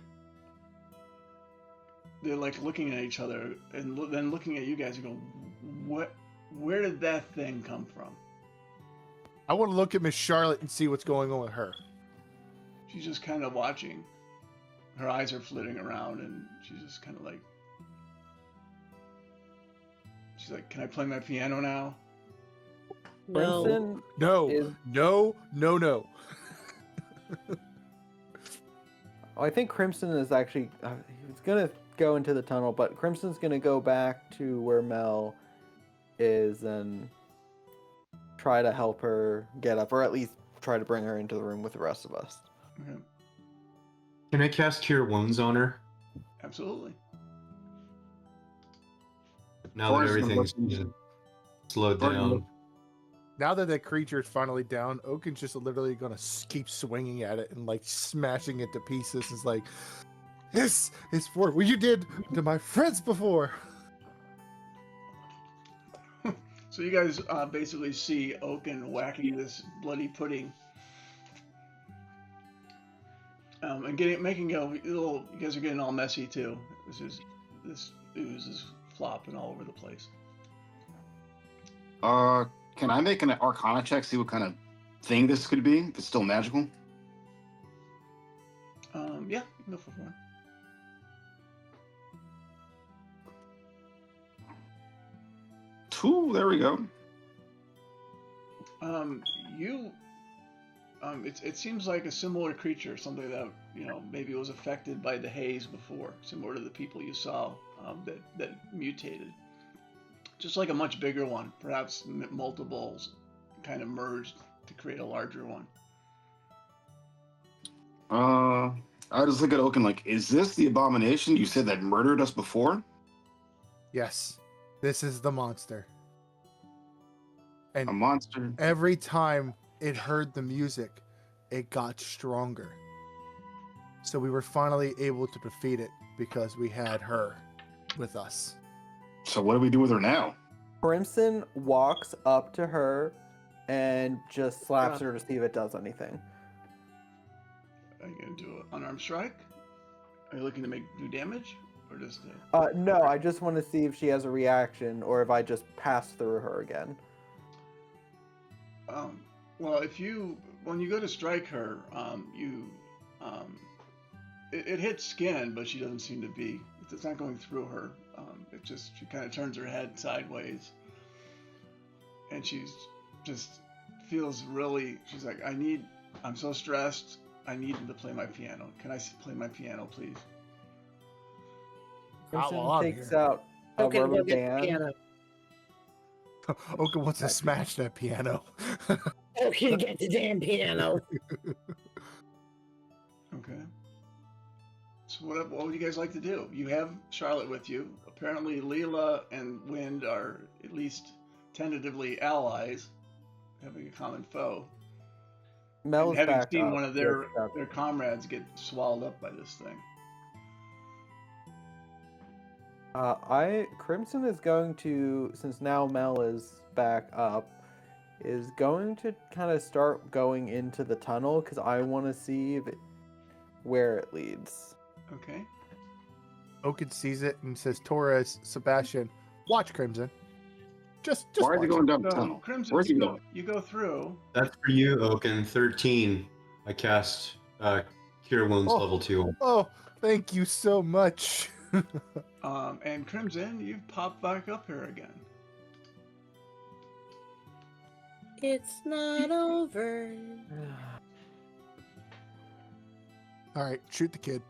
they're like looking at each other and then looking at you guys and go, what? Where did that thing come from?
I want to look at Miss Charlotte and see what's going on with her.
She's just kind of watching. Her eyes are flitting around, and she's just kind of like, she's like, "Can I play my piano now?"
No.
Crimson
No,
is.
no, no, no.
Oh, I think Crimson is actually. He's gonna go into the tunnel, but Crimson's gonna go back to where Mel is and try to help her get up, or at least try to bring her into the room with the rest of us.
Okay.
Can I cast Cure Wounds on her
Absolutely.
now that
Torres is
everything's
looking-
slowed
Torres is
down?
look-
Now that the creature is finally down, Oaken's just literally gonna keep swinging at it and like smashing it to pieces. It's like, this is for what you did to my friends before.
So you guys basically see Oaken whacking this bloody pudding, and making a little. You guys are getting all messy too. This ooze is flopping all over the place.
Can I make an Arcana check? See what kind of thing this could be? If it's still magical?
Yeah, you can go for one.
Two, there we go.
It seems like a similar creature, something that maybe was affected by the haze before, similar to the people you saw that mutated. Just like a much bigger one, perhaps multiples kind of merged to create a larger one.
I just look at Oaken like, is this the abomination you said that murdered us before?
Yes, this is the monster.
A
And
monster?
every time it heard the music, it got stronger. So we were finally able to defeat it because we had her with us.
So what do we do with her now?
Crimson walks up to her and just slaps her to see if it does anything.
Are you gonna do an unarmed strike? Are you looking to do damage, or just?
No, I just want to see if she has a reaction or if I just pass through her again.
Well, when you go to strike her, it hits skin, but she doesn't seem to be. It's not going through her. She kind of turns her head sideways, and she's just feels really. She's like, I'm so stressed. I need him to play my piano. Can I play my piano, please?
Crimson
while I'm
takes
here.
out a
Okay,
rubber
go get the
band.
piano.
Oka wants to smash that piano.
Okay, get the damn piano.
Okay. So what would you guys like to do? You have Charlotte with you. Apparently, Leela and Wind are at least tentatively allies, having a common foe.
Mel's
And having
back
seen
up.
one of their comrades get swallowed up by this thing.
Crimson is going to, since now Mel is back up, is going to kind of start going into the tunnel because I want to see where it leads.
Okay.
Oka sees it and says, Torres, Sebastian, watch Crimson. Just
Why is he
watch
going
him."
down the
So,
tunnel?
Crimson,
Where's he
you
going?
go through.
That's for you, Oaken. 13. I cast Cure Wounds
Oh.
level 2.
Oh, thank you so much.
And Crimson, you've popped back up here again.
It's not over.
All right, shoot the kid.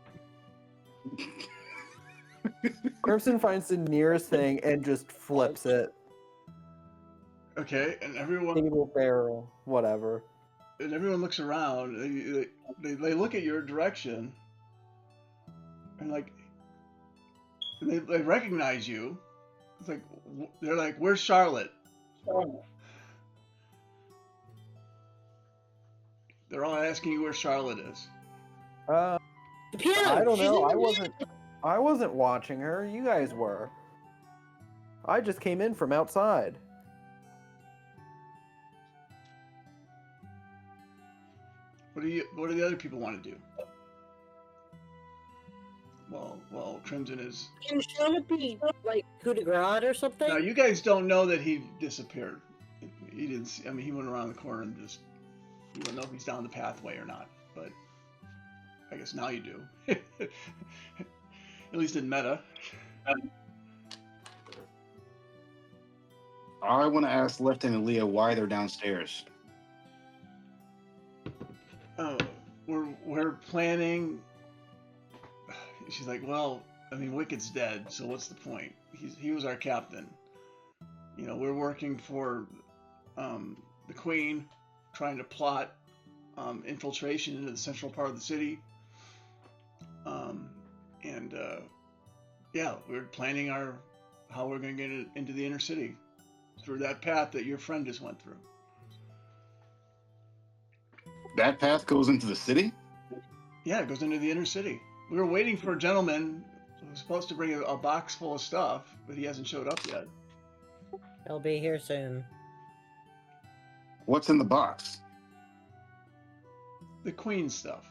Crimson finds the nearest thing and just flips it.
Okay, and everyone
Table barrel, whatever.
looks around. They look at your direction, and they recognize you. It's like they're like, "Where's Charlotte?" They're all asking you where Charlotte is.
The
piano.
I don't
She's
know.
in the
I wasn't watching her. You guys were. I just came in from outside.
What do the other people want to do? Well, Crimson is.
Can Charlotte be like coup de grace or something?
Now you guys don't know that he disappeared. He didn't. He went around the corner and just. You don't know if he's down the pathway or not, but I guess now you do. At least in meta.
I want to ask Lieutenant Leah why they're downstairs.
Oh, we're planning. She's like, well, Wicked's dead, so what's the point? He was our captain. We're working for the Queen, trying to plot infiltration into the central part of the city. We're planning how we're going to get into the inner city through that path that your friend just went through.
That path goes into the city?
Yeah, it goes into the inner city. We were waiting for a gentleman who was supposed to bring a box full of stuff, but he hasn't showed up yet.
He'll be here soon.
What's in the box?
The Queen stuff.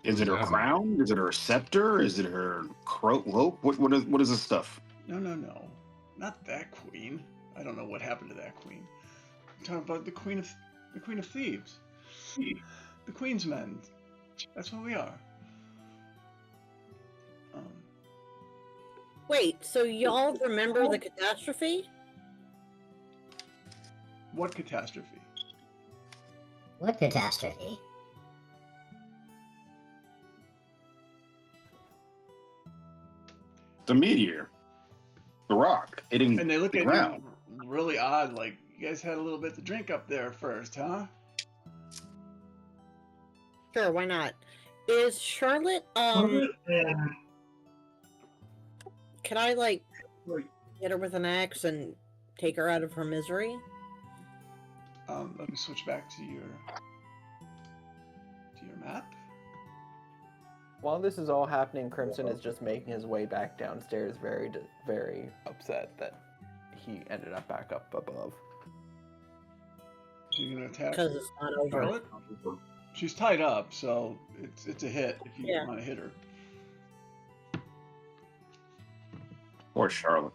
Is it her crown? Is it her scepter? Is it her cloak? What is this stuff?
No. Not that Queen. I don't know what happened to that queen. I'm talking about the Queen of Thieves. The Queen's Men. That's what we are.
Wait, so y'all remember the catastrophe?
What catastrophe?
What catastrophe?
The meteor. The rock hitting
And they look
the
at
ground.
you really odd, like, you guys had a little bit to drink up there first, huh?
Sure, why not? Is Charlotte, can I, like, hit her with an axe and take her out of her misery?
Let me switch back to your map.
While this is all happening, Crimson is just making his way back downstairs, very, very upset that he ended up back up above.
So you're gonna attack
Because it's not over.
Charlotte? She's tied up, so it's a hit if you
Yeah.
want to hit her.
Poor Charlotte.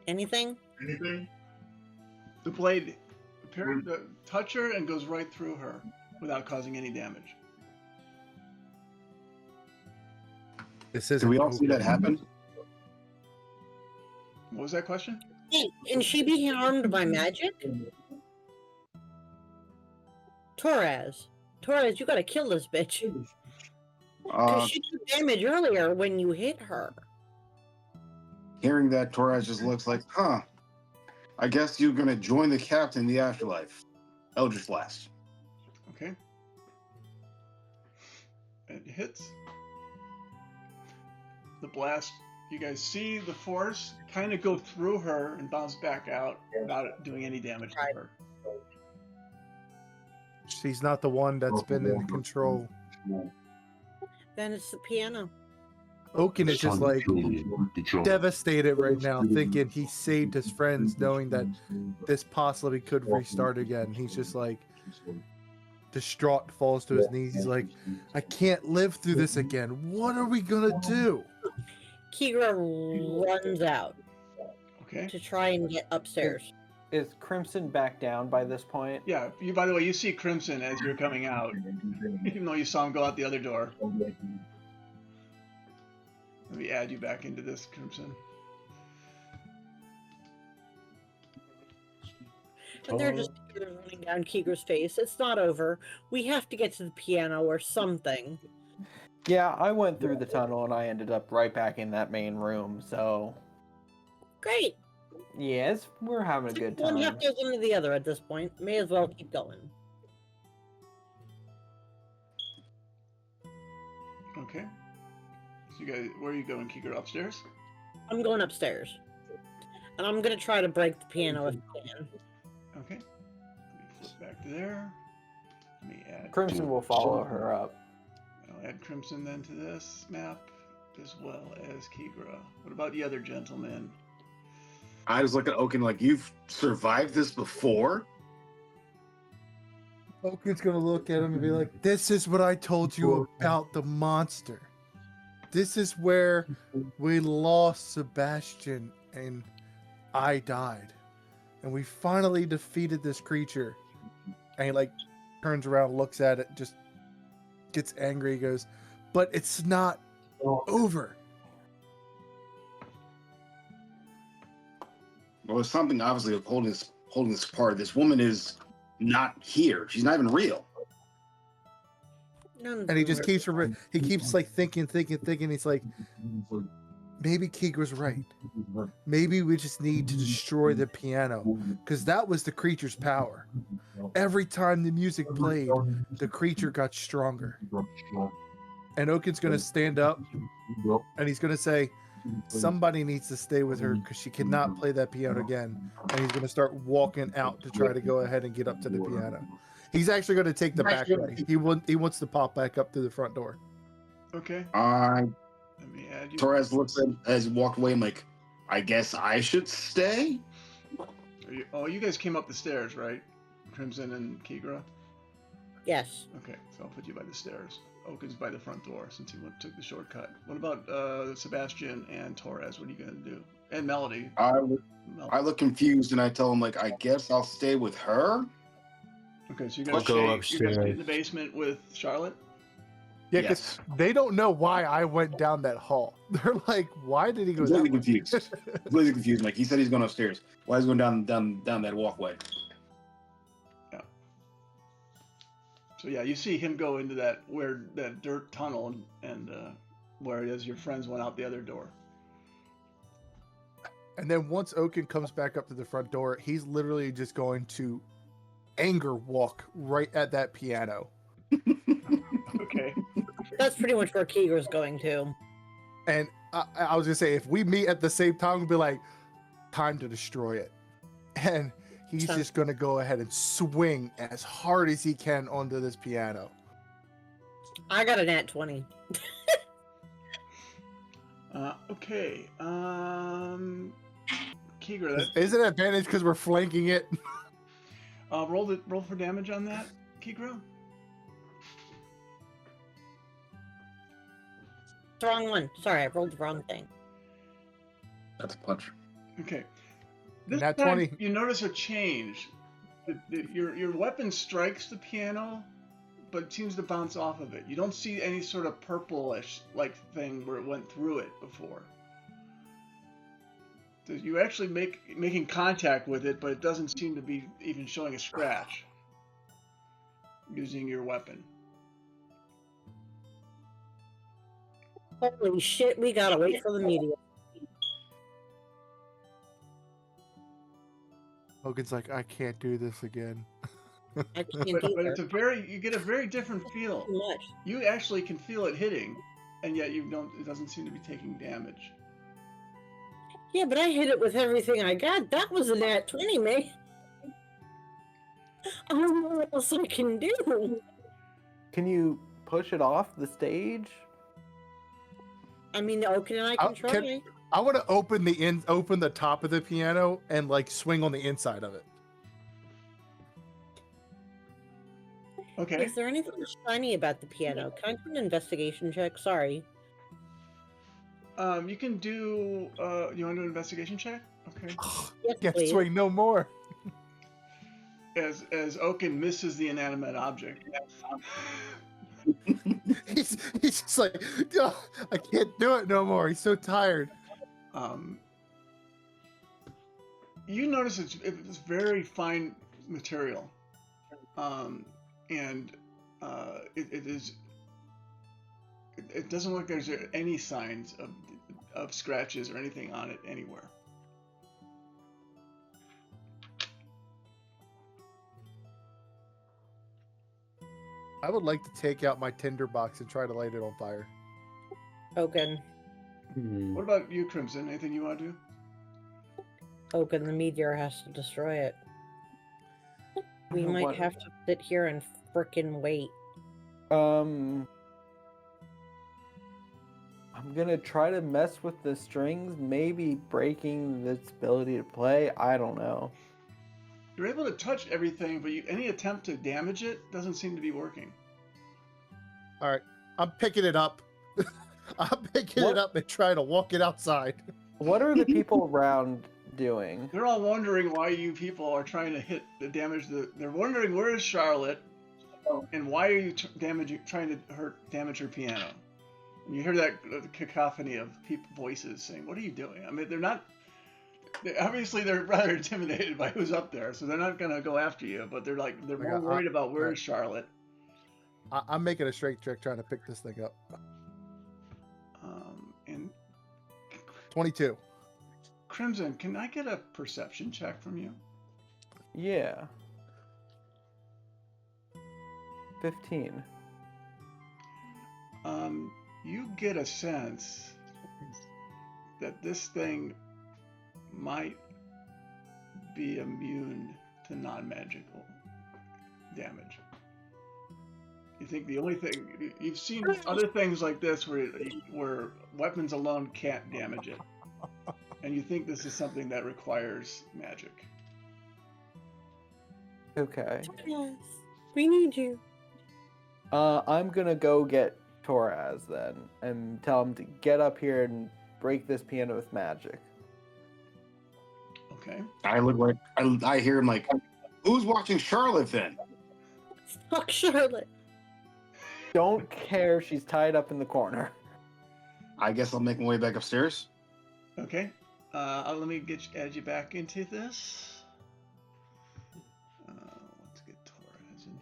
Anything?
The blade appears to touch her and goes right through her without causing any damage.
This
Did
isn't
we all see that happen?
What was that question?
Hey, can she be harmed by magic? Torres, you gotta kill this bitch. Because she took damage earlier when you hit her.
Hearing that, Torres just looks like, huh. I guess you're gonna join the captain in the afterlife. Eldritch Blast.
Okay. It hits. The blast, you guys see the force kind of go through her and bounce back out without it doing any damage to her.
She's not the one that's been in control.
Then it's the piano.
Oaken is just like devastated right now, thinking he saved his friends, knowing that this possibly could restart again. He's just like distraught, falls to his knees. He's like, I can't live through this again. What are we gonna do?
Kigra runs out
Okay.
to try and get upstairs.
Is Crimson back down by this point?
Yeah, by the way, you see Crimson as you're coming out, even though you saw him go out the other door. Let me add you back into this, Crimson.
And they're just running down Kigra's face. It's not over. We have to get to the piano or something.
Yeah, I went through the tunnel and I ended up right back in that main room, so
Great.
yes, we're having a good
One half
time.
goes into the other at this point. May as well keep going.
Okay. So you guys, where are you going, Kigra? Upstairs?
I'm going upstairs. And I'm gonna try to break the piano if I can.
Okay. Let me flip back to there. Let me add.
Crimson will follow her up.
I'll add Crimson then to this map, as well as Kigra. What about the other gentlemen?
I was looking at Oaken like, you've survived this before?
Oaken's gonna look at him and be like, this is what I told you about the monster. This is where we lost Sebastian and I died. And we finally defeated this creature. And he like turns around, looks at it, just gets angry, goes, but it's not over.
Well, there's something obviously holding this apart. This woman is not here. She's not even real.
None of
And he
them
just
are-
keeps he keeps like thinking. He's like, maybe Kigra's right. Maybe we just need to destroy the piano, because that was the creature's power. Every time the music played, the creature got stronger. And Oaken's gonna stand up and he's gonna say, somebody needs to stay with her because she cannot play that piano again. And he's gonna start walking out to try to go ahead and get up to the piano. He's actually gonna take the back way. He wants to pop back up to the front door.
Okay.
I
Let me add you.
Torres looks at as he walked away. I'm like, I guess I should stay.
You guys came up the stairs, right? Crimson and Kigra.
Yes.
Okay, so I'll put you by the stairs. Oaken's by the front door since he took the shortcut. What about Sebastian and Torres? What are you gonna do? And Melody.
I look confused and I tell him like, I guess I'll stay with her.
Okay, so you're
I'll
gonna
go
stay in
upstairs.
the basement with Charlotte.
Yeah, because they don't know why I went down that hall. They're like, why did he go
Completely
that way?
confused. Completely confused. Like he said he's going upstairs. Why is he going down that walkway?
So yeah, you see him go into that dirt tunnel and where it is your friends went out the other door.
And then once Oaken comes back up to the front door, he's literally just going to anger walk right at that piano.
Okay.
That's pretty much where Keeger's going to.
And I was gonna say, if we meet at the same time, we'll be like, time to destroy it. And he's just gonna go ahead and swing as hard as he can onto this piano.
I got a nat 20.
Okay. Keeger,
Is it an advantage because we're flanking it?
roll for damage on that, Keeger.
The wrong one. Sorry, I rolled the wrong thing.
That's a punch.
Okay. This
Nat
time
20.
you notice a change. Your weapon strikes the piano, but it seems to bounce off of it. You don't see any sort of purplish like thing where it went through it before. So you actually making contact with it, but it doesn't seem to be even showing a scratch using your weapon.
Holy shit, we gotta wait for the media.
Hogan's like, I can't do this again.
I can't
But
either.
it's you get a very different feel.
Too much.
You actually can feel it hitting, and yet it doesn't seem to be taking damage.
Yeah, but I hit it with everything I got. That was a nat 20, man. I don't know what else I can do.
Can you push it off the stage?
I mean, Oaken and I can try.
I want to open the top of the piano and like swing on the inside of it.
Okay.
Is there anything shiny about the piano? Can I do an investigation check? Sorry.
You can do. You want to do an investigation check? Okay.
Yes,
Can't
please.
swing no more.
As Oaken misses the inanimate object.
he's just like, "Ugh, I can't do it no more. He's so tired.
You notice it's very fine material, and it doesn't look like there's any signs of scratches or anything on it anywhere.
I would like to take out my tinder box and try to light it on fire.
Oaken.
Hmm.
What about you, Crimson? Anything you want to do?
Oaken, the meteor has to destroy it. We might
What-
have to sit here and frickin' wait.
I'm gonna try to mess with the strings, maybe breaking its ability to play. I don't know.
You're able to touch everything, but any attempt to damage it doesn't seem to be working.
All right, I'm picking it up. I'm picking
What?
it up and trying to walk it outside.
What are the people around doing?
They're all wondering why you people are trying to damage They're wondering where is Charlotte, and why are you trying to damage her piano? And you hear that cacophony of people voices saying, "What are you doing?" I mean, obviously they're rather intimidated by who's up there, so they're not gonna go after you. But they're more worried about where is Charlotte.
I'm making a straight check trying to pick this thing up.
And
22.
Crimson, can I get a perception check from you?
Yeah. 15.
You get a sense that this thing might be immune to non-magical damage. You think the only thing you've seen other things like this where weapons alone can't damage it, and you think this is something that requires magic.
Okay.
Yes, we need you.
I'm gonna go get Toraz then and tell him to get up here and break this piano with magic.
Okay.
I look like I hear him like, who's watching Charlotte then?
Fuck Charlotte.
Don't care, she's tied up in the corner.
I guess I'll make my way back upstairs.
Okay. Let me add you back into this. Let's get Torres in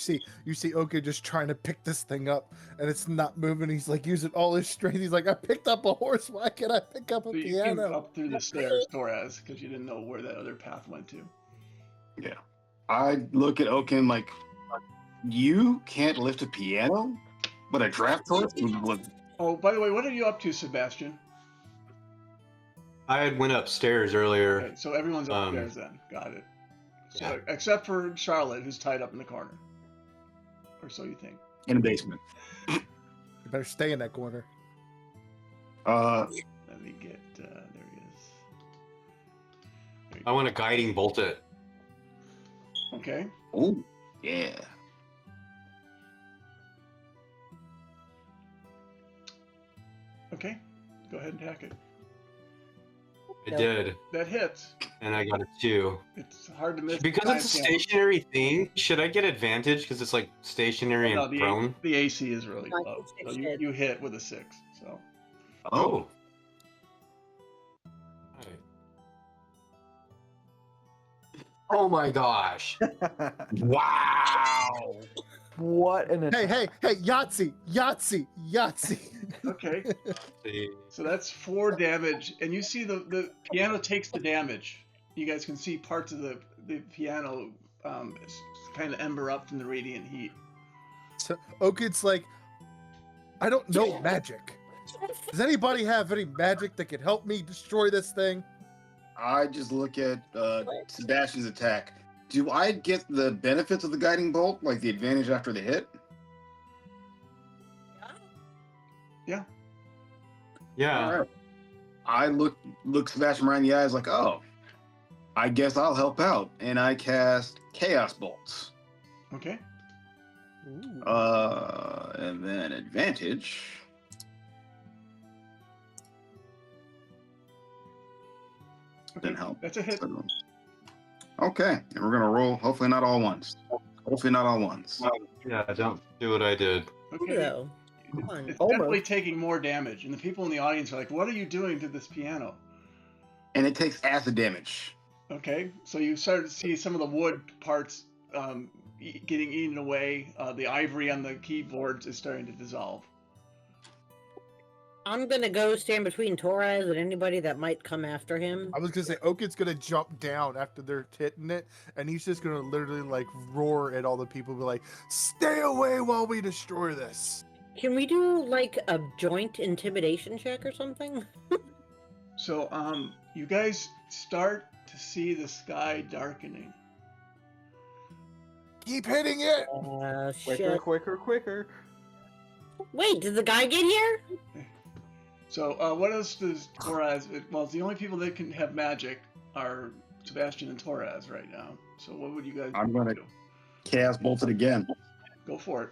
here.
You see Oka just trying to pick this thing up, and it's not moving. He's like using all his strength. He's like, I picked up a horse. Why can't I pick up a
So you came
piano?
up through the stairs, Torres, because you didn't know where that other path went to.
Yeah. I look at Oaken like, you can't lift a piano? But a draft horse?
Oh, by the way, what are you up to, Sebastian?
I had went upstairs earlier.
Okay, so everyone's upstairs then. Got it. So,
Yeah.
except for Charlotte, who's tied up in the corner. Or so you think.
In the basement.
You better stay in that corner.
Let me get, there he is.
I want to guiding bolt it.
Okay.
Oh, yeah.
Okay. Go ahead and hack it.
I
Yep.
did,
That hits.
and I got a 2.
It's hard to miss.
Because it's a stationary thing, should I get advantage because it's like stationary
No,
and prone?
the AC is really
Like
low.
a
So
6 hit.
you hit with a 6. So
Oh. Alright. Oh my gosh. Wow.
What an
Hey, Yahtzee.
okay.
See.
So that's 4 damage, and you see the piano takes the damage. You guys can see parts of the piano kind of ember up from the radiant heat.
So Oaken's like, I don't know magic. Does anybody have any magic that can help me destroy this thing?
I just look at Sebastian's attack. Do I get the benefits of the guiding bolt, like the advantage after the hit?
Yeah.
All right. I look Sebastian right in the eyes like, oh, I guess I'll help out, and I cast Chaos Bolts.
Okay.
And then advantage.
Okay.
Didn't help.
That's a hit.
Okay, and we're gonna roll. Hopefully not all ones. Hopefully not all ones.
Yeah, don't do what I did.
Okay.
Though. Come on.
It's
Almost.
definitely taking more damage, and the people in the audience are like, "What are you doing to this piano?"
And it takes acid damage.
Okay, so you start to see some of the wood parts getting eaten away. The ivory on the keyboards is starting to dissolve.
I'm gonna go stand between Torres and anybody that might come after him.
I was gonna say Oaken's gonna jump down after they're hitting it, and he's just gonna literally like roar at all the people, be like, "Stay away while we destroy this."
Can we do like a joint intimidation check or something?
So, you guys start to see the sky darkening.
Keep hitting it.
Quicker,
Shit.
quicker.
Wait, did the guy get here?
So, what else does Torres? Well, the only people that can have magic are Sebastian and Torres right now. So, what would you guys
I'm gonna-
do?
Chaos Bolted again.
Go for it.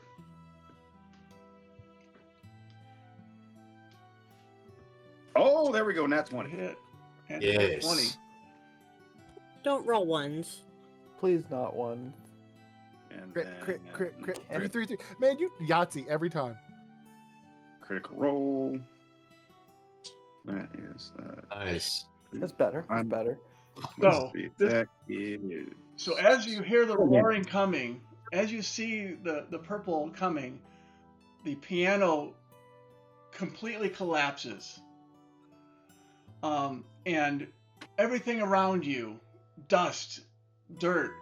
Oh, there we go. Nat
One
20.
hit. And
Yes.
20.
Don't roll ones.
Please not one.
And
Crit.
then
Every 3. Man, you Yahtzee every time.
critical roll. That is
Nice.
That's better. That's
I'm-
better.
So,
the
this-
attack is
So as you hear the
Okay.
roaring coming, as you see the purple coming, the piano completely collapses. And everything around you, dust, dirt,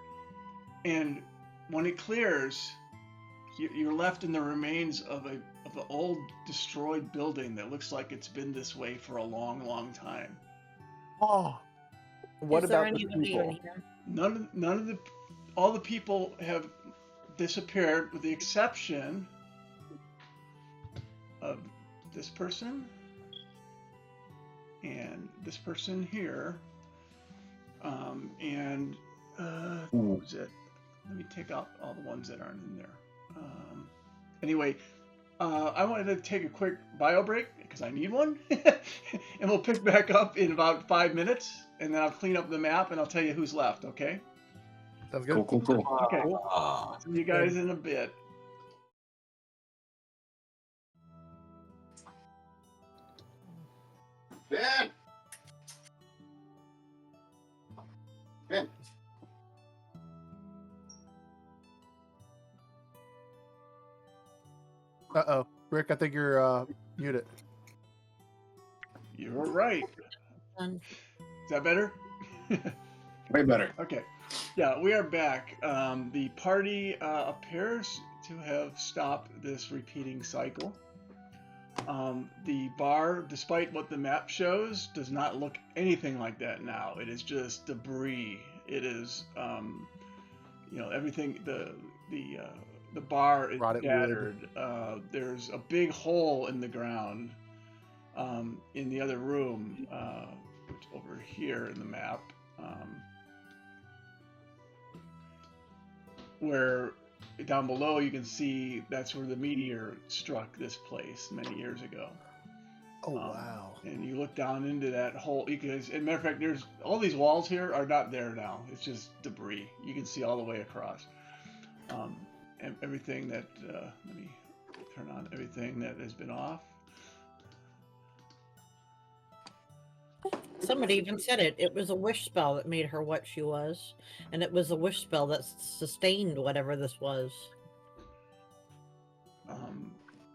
and when it clears, you're left in the remains of an old destroyed building that looks like it's been this way for a long, long time.
Oh,
What
Is there
about the
anybody in
people?
here?
None of the all the people have disappeared with the exception of this person and this person here. What was it? Let me take out all the ones that aren't in there. Anyway, I wanted to take a quick bio break because I need one, and we'll pick back up in about 5 minutes, and then I'll clean up the map and I'll tell you who's left. Okay?
Sounds good.
Cool.
Okay.
Ah.
See you guys in a bit.
Ben! Ben!
Uh-oh. Rick, I think you're muted.
You're right.
Um,
Is that better?
Way better.
Okay. Yeah, we are back. The party appears to have stopped this repeating cycle. The bar, despite what the map shows, does not look anything like that now. It is just debris. It is, everything. The bar is
Rotted wood.
shattered. There's a big hole in the ground in the other room, over here in the map, where down below you can see that's where the meteor struck this place many years ago.
Oh, wow.
And you look down into that hole. As a matter of fact, there's all these walls here are not there now. It's just debris. You can see all the way across. And everything that let me turn on everything that has been off.
Somebody even said it. It was a wish spell that made her what she was, and it was a wish spell that sustained whatever this was.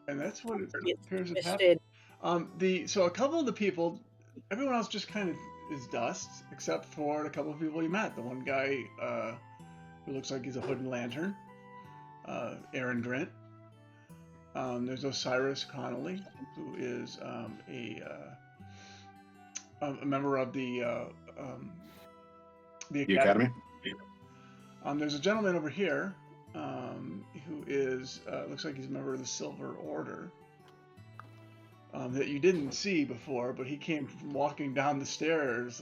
And that's what it appears to
It
happen. So a couple of the people, everyone else just kind of is dust, except for a couple of people you met. The one guy who looks like he's a hooded lantern, Aaron Drent. There's Osiris Connolly, who is a member of the
Academy.
There's a gentleman over here who is looks like he's a member of the Silver Order that you didn't see before, but he came from walking down the stairs,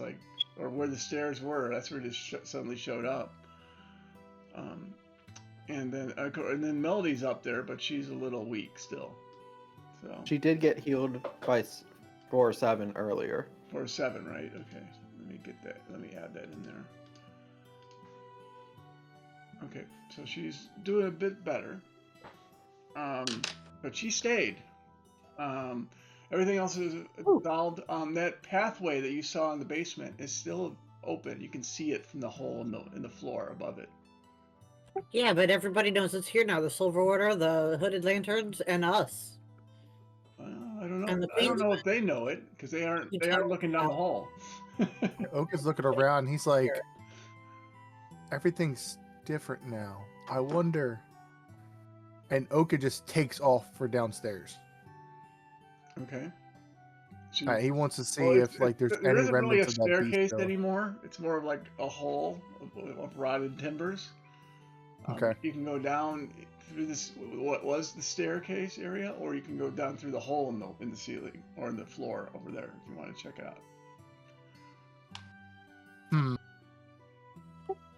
or where the stairs were. That's where he just suddenly showed up. And then Melody's up there, but she's a little weak still. So
She did get healed by 4-7 earlier.
4-7, right? Okay, let me get that. Let me add that in there. Okay, so she's doing a bit better. But she stayed. Everything else is resolved. That pathway that you saw in the basement is still open. You can see it from the hole in the floor above it.
Yeah, but everybody knows it's here now. The Silver Order, the Hooded Lanterns, and us.
I don't know.
And the
I don't know
Queen's-
if they know it because they aren't
You
looking down the hall.
Oak is looking around. He's like, everything's different now. I wonder. And Oka just takes off for downstairs.
Okay.
He wants to see
Well,
if there's
there
any
isn't really a
remnants of that beast.
staircase
though.
anymore. It's more of like a hole of rotted timbers.
Okay.
You can go down through this, what was the staircase area, or you can go down through the hole in the ceiling or in the floor over there if you want to check it out.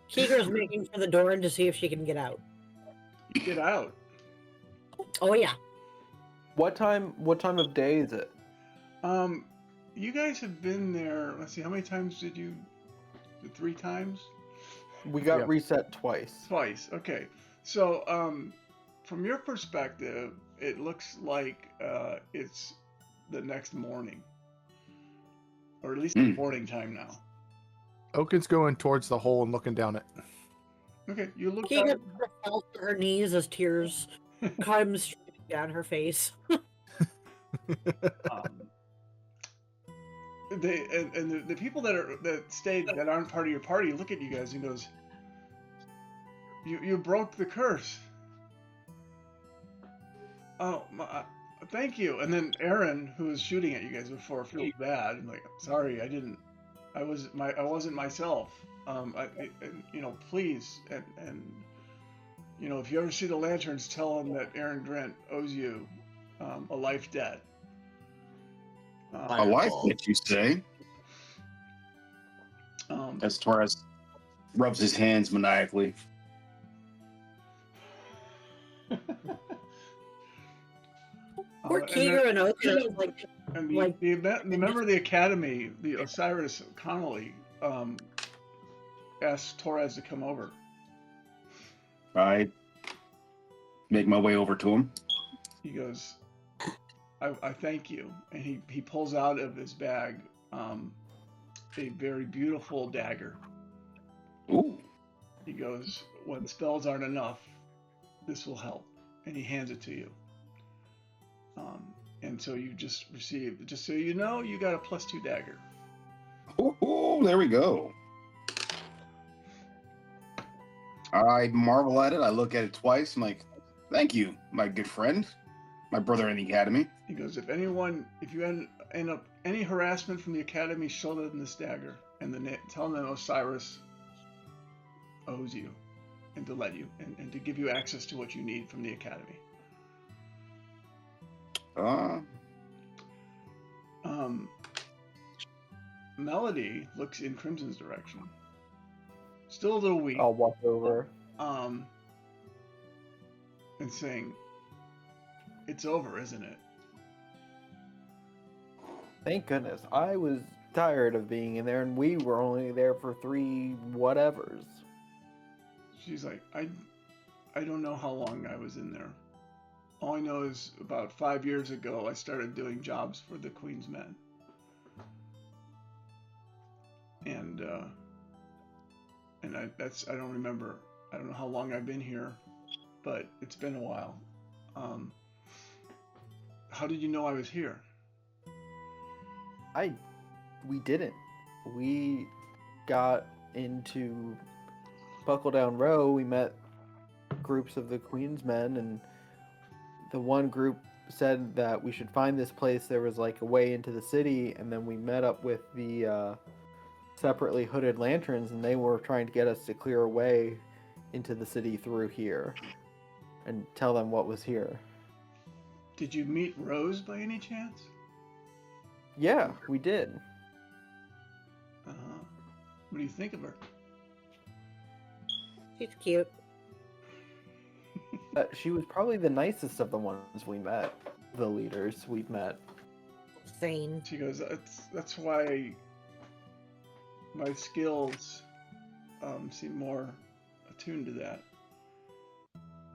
Keeger's making for the door to see if she can get out.
Get out.
Oh yeah.
What time of day is it?
You guys have been there. Let's see, how many times did you? 3 times.
We got
Yeah.
reset twice.
Twice. Okay. So, from your perspective, it looks like it's the next morning, or at least the morning time now.
Oaken's going towards the hole and looking down it.
Okay, you look
Keegan
down.
falls to her knees as tears come streaming down her face.
The people that stayed that aren't part of your party look at you guys and goes, "You broke the curse." Oh, thank you. And then Aaron, who was shooting at you guys before, feels bad. I'm like, sorry, I wasn't myself. Please, and if you ever see the lanterns, tell them that Aaron Drent owes you a life debt.
A life, did you say? As Torres rubs his hands maniacally.
Poor
and
Keeger and Oka, like,
And the,
like-
the member of the Academy, the Osiris Connolly, asked Torres to come over.
I make my way over to him.
He goes, I thank you. And he pulls out of his bag a very beautiful dagger.
Ooh.
He goes, when spells aren't enough, this will help. And he hands it to you. And so you just received, just so you know, you got a +2 dagger.
Ooh, there we go. I marvel at it. I look at it twice. I'm like, thank you, my good friend, my brother in the Academy.
He goes, if you end up any harassment from the Academy, show them this dagger, and then tell them Osiris owes you, and to let you, and to give you access to what you need from the Academy. Melody looks in Crimson's direction. Still a little weak.
I'll walk over.
And saying, "It's over, isn't it?"
Thank goodness. I was tired of being in there, and we were only there for 3 whatevers.
She's like, I don't know how long I was in there. All I know is about 5 years ago, I started doing jobs for the Queen's Men. And I don't remember. I don't know how long I've been here, but it's been a while. How did you know I was here?
We didn't. We got into Buckle Down Row. We met groups of the Queen's Men, and the one group said that we should find this place. There was like a way into the city, and then we met up with the separately hooded lanterns, and they were trying to get us to clear a way into the city through here and tell them what was here.
Did you meet Rose by any chance?
Yeah, we did.
What do you think of her?
she's cute.
She was probably the nicest of the ones we met, the leaders we've met.
Sane.
She goes, that's why my skills seem more attuned to that.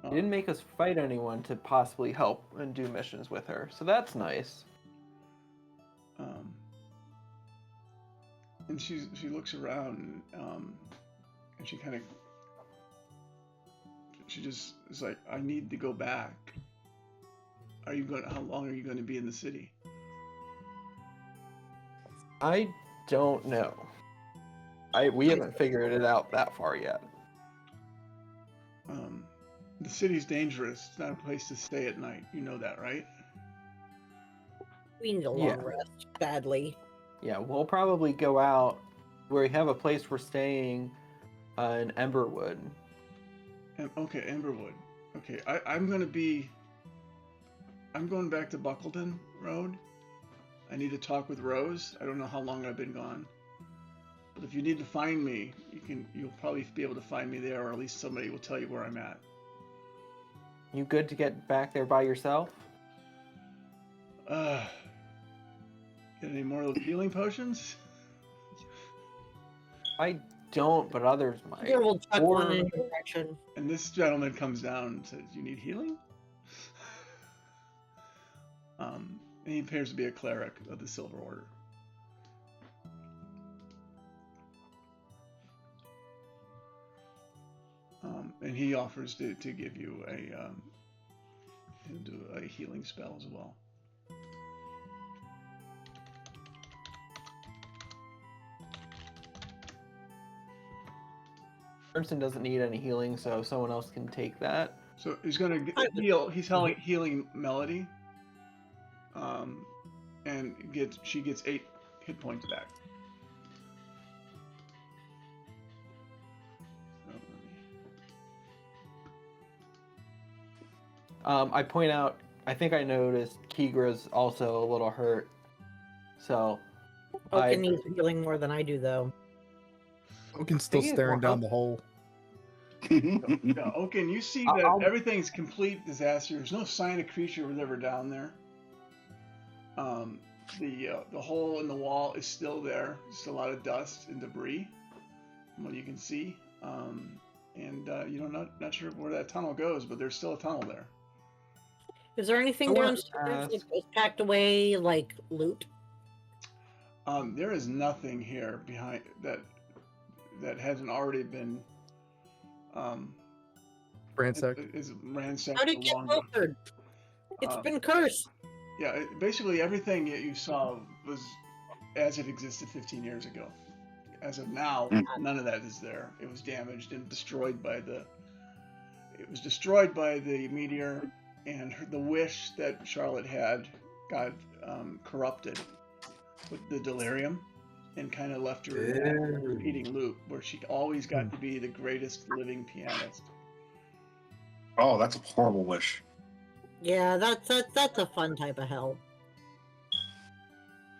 She didn't make us fight anyone to possibly help and do missions with her, so that's nice.
And she looks around, and she kind of, she just is like, I need to go back. How long are you going to be in the city?
I don't know. We haven't figured it out that far yet.
The city's dangerous. It's not a place to stay at night. You know that, right?
We need a long rest, badly.
Yeah, we'll probably go out where we have a place we're staying in Emberwood.
Okay, Emberwood. Okay, I'm going back to Buckleton Road. I need to talk with Rose. I don't know how long I've been gone. But if you need to find me, you'll probably be able to find me there, or at least somebody will tell you where I'm at.
You good to get back there by yourself?
Get any more of those healing potions?
I don't, but others might.
Here, we'll chuck
Or-
one in your direction.
And this gentleman comes down and says, "You need healing?" And he appears to be a cleric of the Silver Order. And he offers to give you a healing spell as well.
Crimson doesn't need any healing, so someone else can take that.
So he's gonna heal. He's healing Melody, and she gets 8 hit points back.
I point out, I think I noticed Kigra's also a little hurt. So,
Oaken needs healing more than I do, though.
Oaken's still
Think it
staring
will
down
help.
the hole.
Yeah, Oaken, you see that
I'll-
everything's complete disaster. There's no sign a creature was ever down there. The hole in the wall is still there. Just a lot of dust and debris, from what you can see. Not sure where that tunnel goes, but there's still a tunnel there.
Is there anything
I wanna
downstairs
ask-
that was packed away like loot?
There is nothing here behind that hasn't already been
Ransacked.
is ransacked
How did it get
long ago.
pilfered? It's
Um,
been cursed.
Yeah, basically everything that you saw was as it existed 15 years ago. As of now, none of that is there. It was damaged and destroyed by the. It was destroyed by the meteor, and the wish that Charlotte had got corrupted with the delirium, and kind of left her in that repeating loop where she always got to be the greatest living pianist.
Oh, that's a horrible wish.
Yeah, that's a fun type of hell.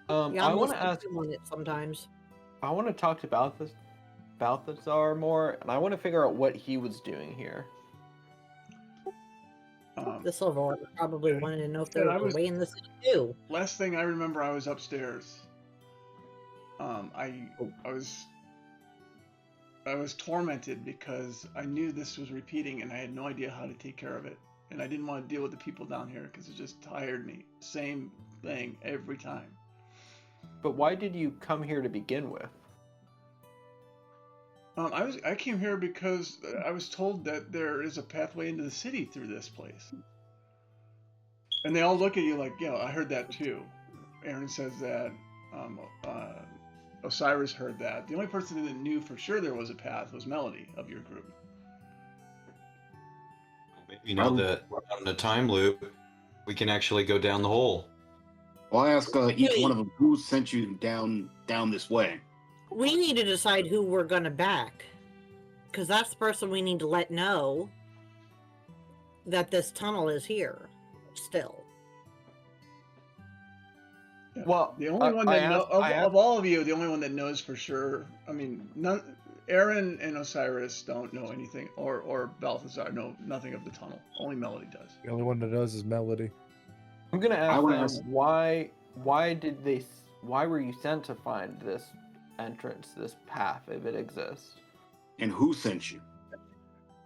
You
I want
almost
to ask.
on it sometimes.
I want to talk to Balthazar more, and I want to figure out what he was doing here.
The Silver Order probably wanted to know if there
I
was
was-
a way in the city too.
Last thing I remember, I was upstairs. I was tormented because I knew this was repeating and I had no idea how to take care of it. And I didn't want to deal with the people down here because it just tired me. Same thing every time.
But why did you come here to begin with?
I came here because I was told that there is a pathway into the city through this place. And they all look at you like, yeah, I heard that too. Aaron says that. Osiris heard that. The only person that knew for sure there was a path was Melody of your group.
You know that on the time loop, we can actually go down the hole.
Well, I ask each one of them who sent you down this way.
We need to decide who we're gonna back, because that's the person we need to let know that this tunnel is here still.
Well,
The only one that of all of you, the only one that knows for sure. I mean, Aaron and Osiris don't know anything, or Balthazar know nothing of the tunnel. Only Melody does.
The only one that does is Melody.
I'm gonna ask
wanna
them
ask-
why were you sent to find this entrance, this path, if it exists?
And who sent you?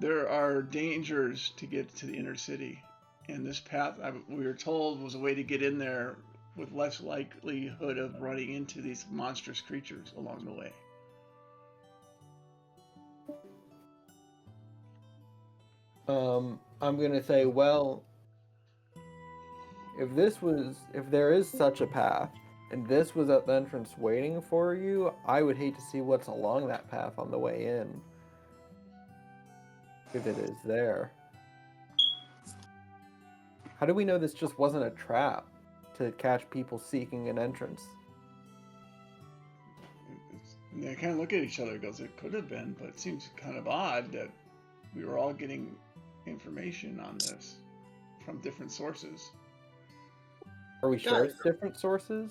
There are dangers to get to the inner city, and this path we were told was a way to get in there with less likelihood of running into these monstrous creatures along the way.
I'm gonna say, well, if there is such a path, and this was at the entrance waiting for you, I would hate to see what's along that path on the way in. If it is there. How do we know this just wasn't a trap to catch people seeking an entrance?
And they kind of look at each other and goes, it could have been, but it seems kind of odd that we were all getting information on this from different sources.
Are we sure it's different sources?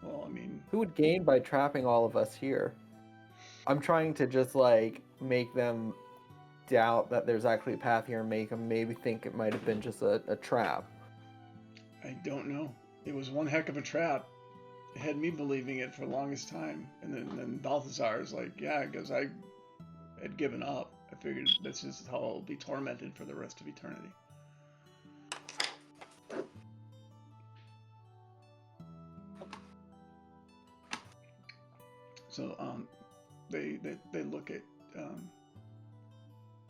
Well, I mean,
Who would gain by trapping all of us here? I'm trying to just make them doubt that there's actually a path here and make them maybe think it might have been just a trap.
I don't know. It was one heck of a trap. It had me believing it for the longest time. And then Balthazar's like, yeah, because I had given up. I figured this is how I'll be tormented for the rest of eternity. So they look at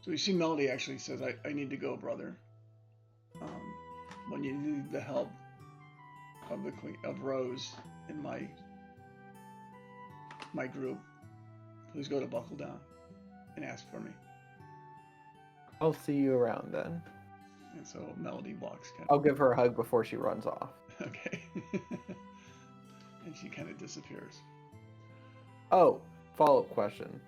so you see Melody actually says, I need to go, brother. When you need the help of the Queen of Rose in my group, please go to Buckle Down and ask for me.
I'll see you around then.
And so Melody walks kind
I'll
of
give her a hug before she runs off.
okay. And she kind of disappears.
Oh, follow-up question.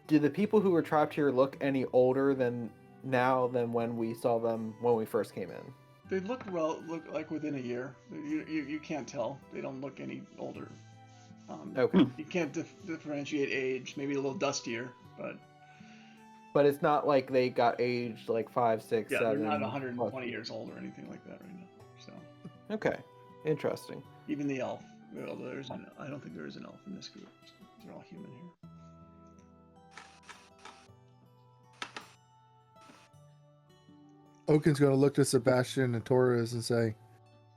Do the people who were trapped here look any older than when we saw them when we first came in?
They look like within a year. You can't tell. They don't look any older.
Okay.
You can't differentiate age. Maybe a little dustier, but
But it's not like they got aged like 5, 6,
Yeah,
7.
they're not
plus
120
years.
years old or anything like that right now. So
Okay, interesting.
even the elf, well, I don't think there is an elf in this group. So they're all human here.
Oaken's going to look to Sebastian and Torres and say,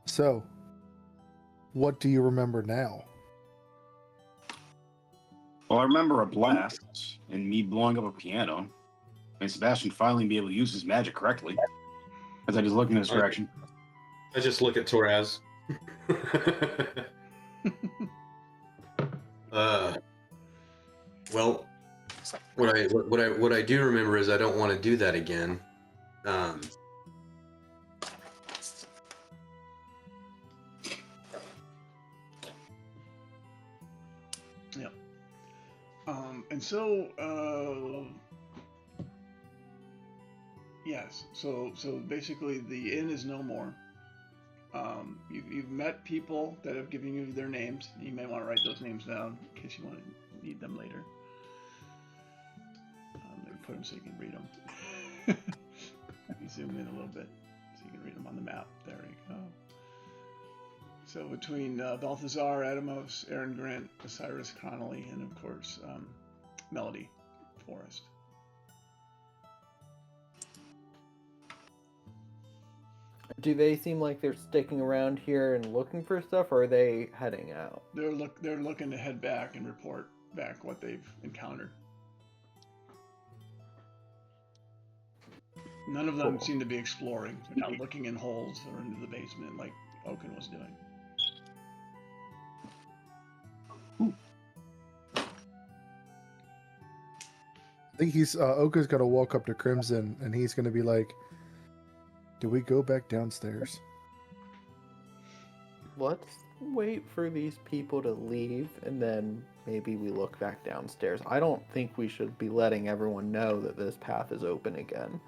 "So, what do you remember now?"
Well, I remember a blast and me blowing up a piano, and Sebastian finally being able to use his magic correctly. As I just look in this direction.
I just look at Torres. Well, what I do remember is I don't want to do that again.
Yep. And so, yes. So basically, the inn is no more. You've met people that have given you their names. You may want to write those names down in case you want to need them later. Maybe put them so you can read them. Let me zoom in a little bit so you can read them on the map. There you go. So between Balthazar, Adamos, Aaron Grant, Osiris Connolly, and of course Melody Forrest.
Do they seem like they're sticking around here and looking for stuff, or are they heading out?
They're looking to head back and report back what they've encountered. None of them seem to be exploring. They're not looking in holes or into the basement like Oaken was doing.
I think Oaken's going to walk up to Crimson and he's going to be like, "Do we go back downstairs?"
Let's wait for these people to leave, and then maybe we look back downstairs. I don't think we should be letting everyone know that this path is open again.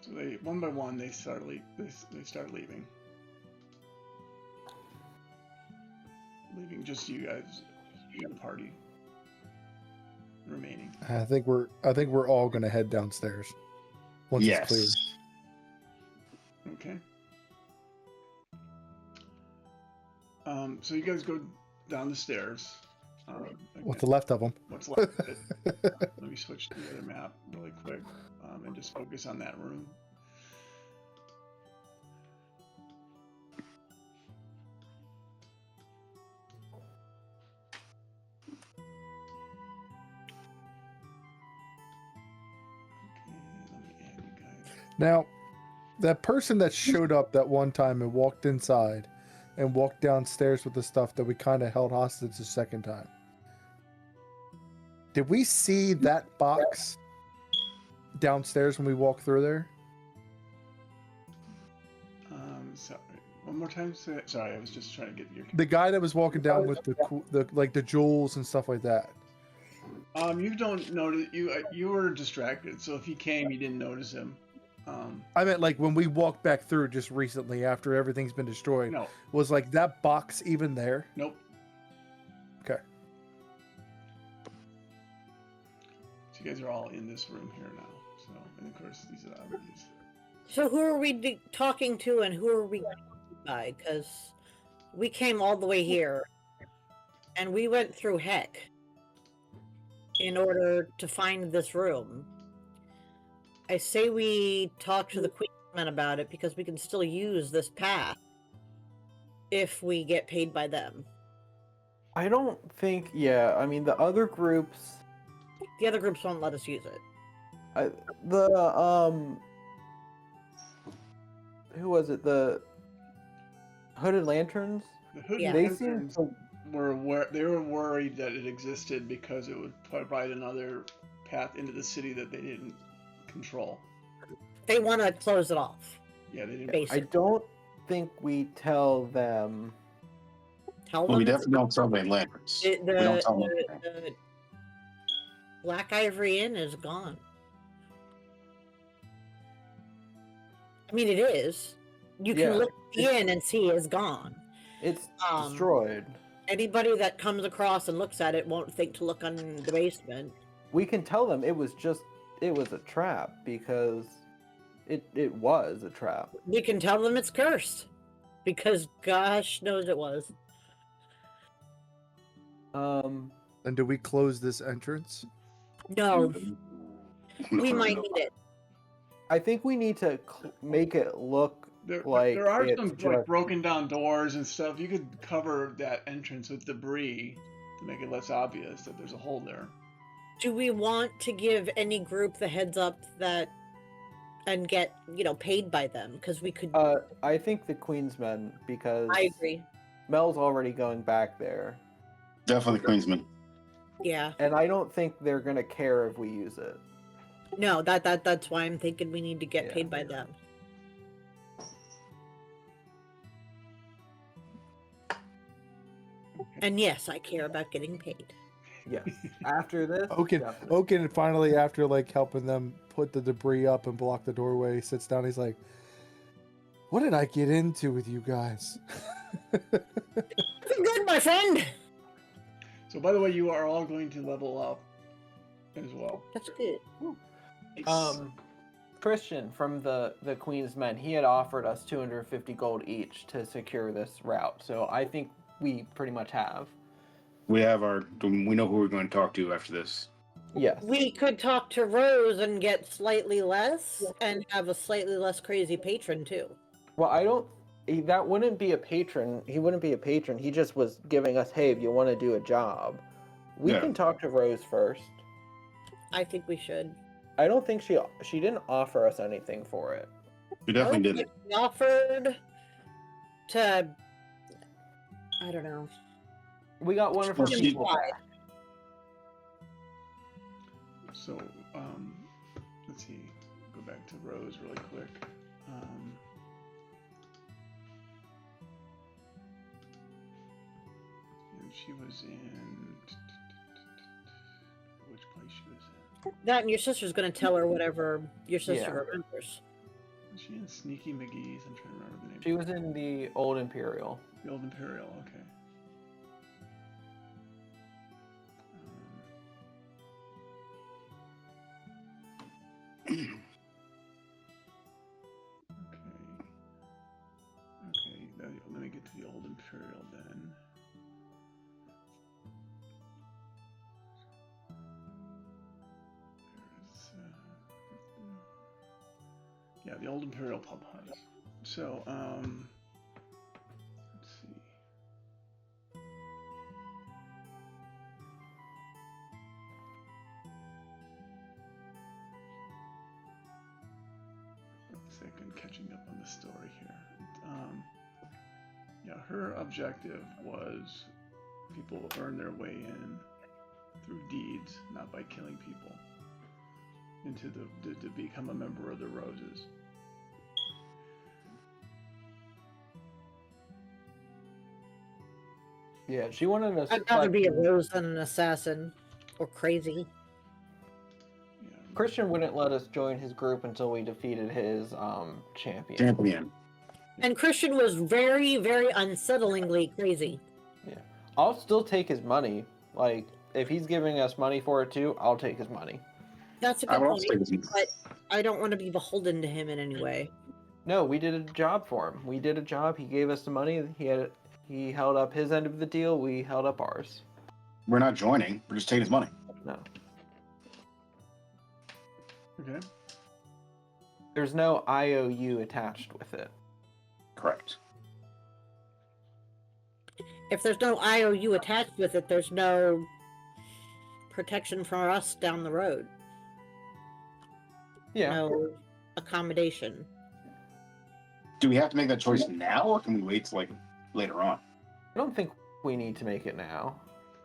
So they one by one they start leaving. Leaving just you guys, you and the party remaining.
I think we're all going to head downstairs once it's clear.
Okay. So you guys go down the stairs.
What's left of them?
What's left of it? Let me switch to the other map really quick and just focus on that room.
Now, that person that showed up that one time and walked inside and walked downstairs with the stuff that we kind of held hostage the second time. Did we see that box downstairs when we walked through there?
Sorry. One more time. Sorry, I was just trying to get your.
The guy that was walking down with the jewels and stuff like that.
You don't notice. You were distracted, so if he came, you didn't notice him.
I meant like when we walked back through just recently after everything's been destroyed.
No.
Was like that box even there?
Nope.
Okay.
So you guys are all in this room here now. So, and of course, these are obvious.
So who are we talking to, and who are we by? Because we came all the way here, and we went through heck in order to find this room. I say we talk to the Queen's about it because we can still use this path if we get paid by them.
I don't think. Yeah, I mean the other groups.
The other groups won't let us use it.
Who was it? The Hooded Lanterns?
The Hooded
Yeah.
They
Lanterns
seem to...
they were worried that it existed because it would provide another path into the city that they didn't control.
They want to close it off.
Yeah, they didn't.
I
Basically,
don't think we tell them.
tell
Well,
them
we definitely don't sell the lanterns.
the,
We don't tell them.
the Black Ivory Inn is gone. I mean, it is. You can
Yeah,
look at the inn and see it's gone.
It's
Um,
destroyed.
Anybody that comes across and looks at it won't think to look on the basement.
We can tell them it was a trap because it was a trap.
We can tell them it's cursed. Because gosh knows it was.
Um,
And do we close this entrance?
No, we
No,
might
no.
need it.
I think we need to make it look like
there are
it's
some like
just-
broken down doors and stuff. You could cover that entrance with debris to make it less obvious that there's a hole there.
Do we want to give any group the heads up that and get, paid by them? Because we could.
I think the Queen's Men, because
I agree.
Mel's already going back there,
Definitely Queensman.
Yeah.
and I don't think they're gonna care if we use it.
No, that's why I'm thinking we need to get
Yeah.
paid by them. And yes, I care about getting paid.
Yes. After this, definitely.
Oaken finally, after like helping them put the debris up and block the doorway, sits down. He's like, "What did I get into with you guys?"
Good, my friend.
So by the way, you are all going to level up as well.
That's good.
Christian from the Queen's Men, he had offered us 250 gold each to secure this route. So I think we pretty much have.
We know who we're going to talk to after this.
Yes.
We could talk to Rose and get slightly less and have a slightly less crazy patron too.
Well, that wouldn't be a patron. He wouldn't be a patron. He just was giving us, hey, if you want to do a job. We
Yeah.
can talk to Rose first.
I think we should.
I don't think she didn't offer us anything for it.
We definitely did it.
We offered to, I don't know.
We got one of her
Well, she-
people back.
So let's see. Go back to Rose really quick. And she was in which place she was in?
That and your sister's gonna tell her whatever your sister
Yeah.
remembers.
Was she in Sneaky McGee's? I'm trying to remember the name.
She was in the Old Imperial.
The Old Imperial. Okay. Okay, let me get to the Old Imperial then. There's, yeah, the Old Imperial Pub Hut. So, let's see. Second, catching up on the story here. Yeah, her objective was people earn their way in through deeds, not by killing people, into to become a member of the Roses.
Yeah, she wanted us.
I'd rather be a rose than an assassin or crazy.
Yeah.
Christian wouldn't let us join his group until we defeated his champion.
Champion.
And Christian was very, very unsettlingly crazy.
I'll still take his money. Like, if he's giving us money for it too, I'll take his money.
That's a
I
good
will
point,
also take this.
but I don't want to be beholden to him in any way.
No, we did a job for him. We did a job. He gave us the money. He held up his end of the deal. We held up ours.
We're not joining. We're just taking his money.
No,
Okay.
there's no IOU attached with it.
Correct.
If there's no IOU attached with it, there's no protection for us down the road.
Yeah.
No accommodation.
Do we have to make that choice now, or can we wait till like later on?
I don't think we need to make it now.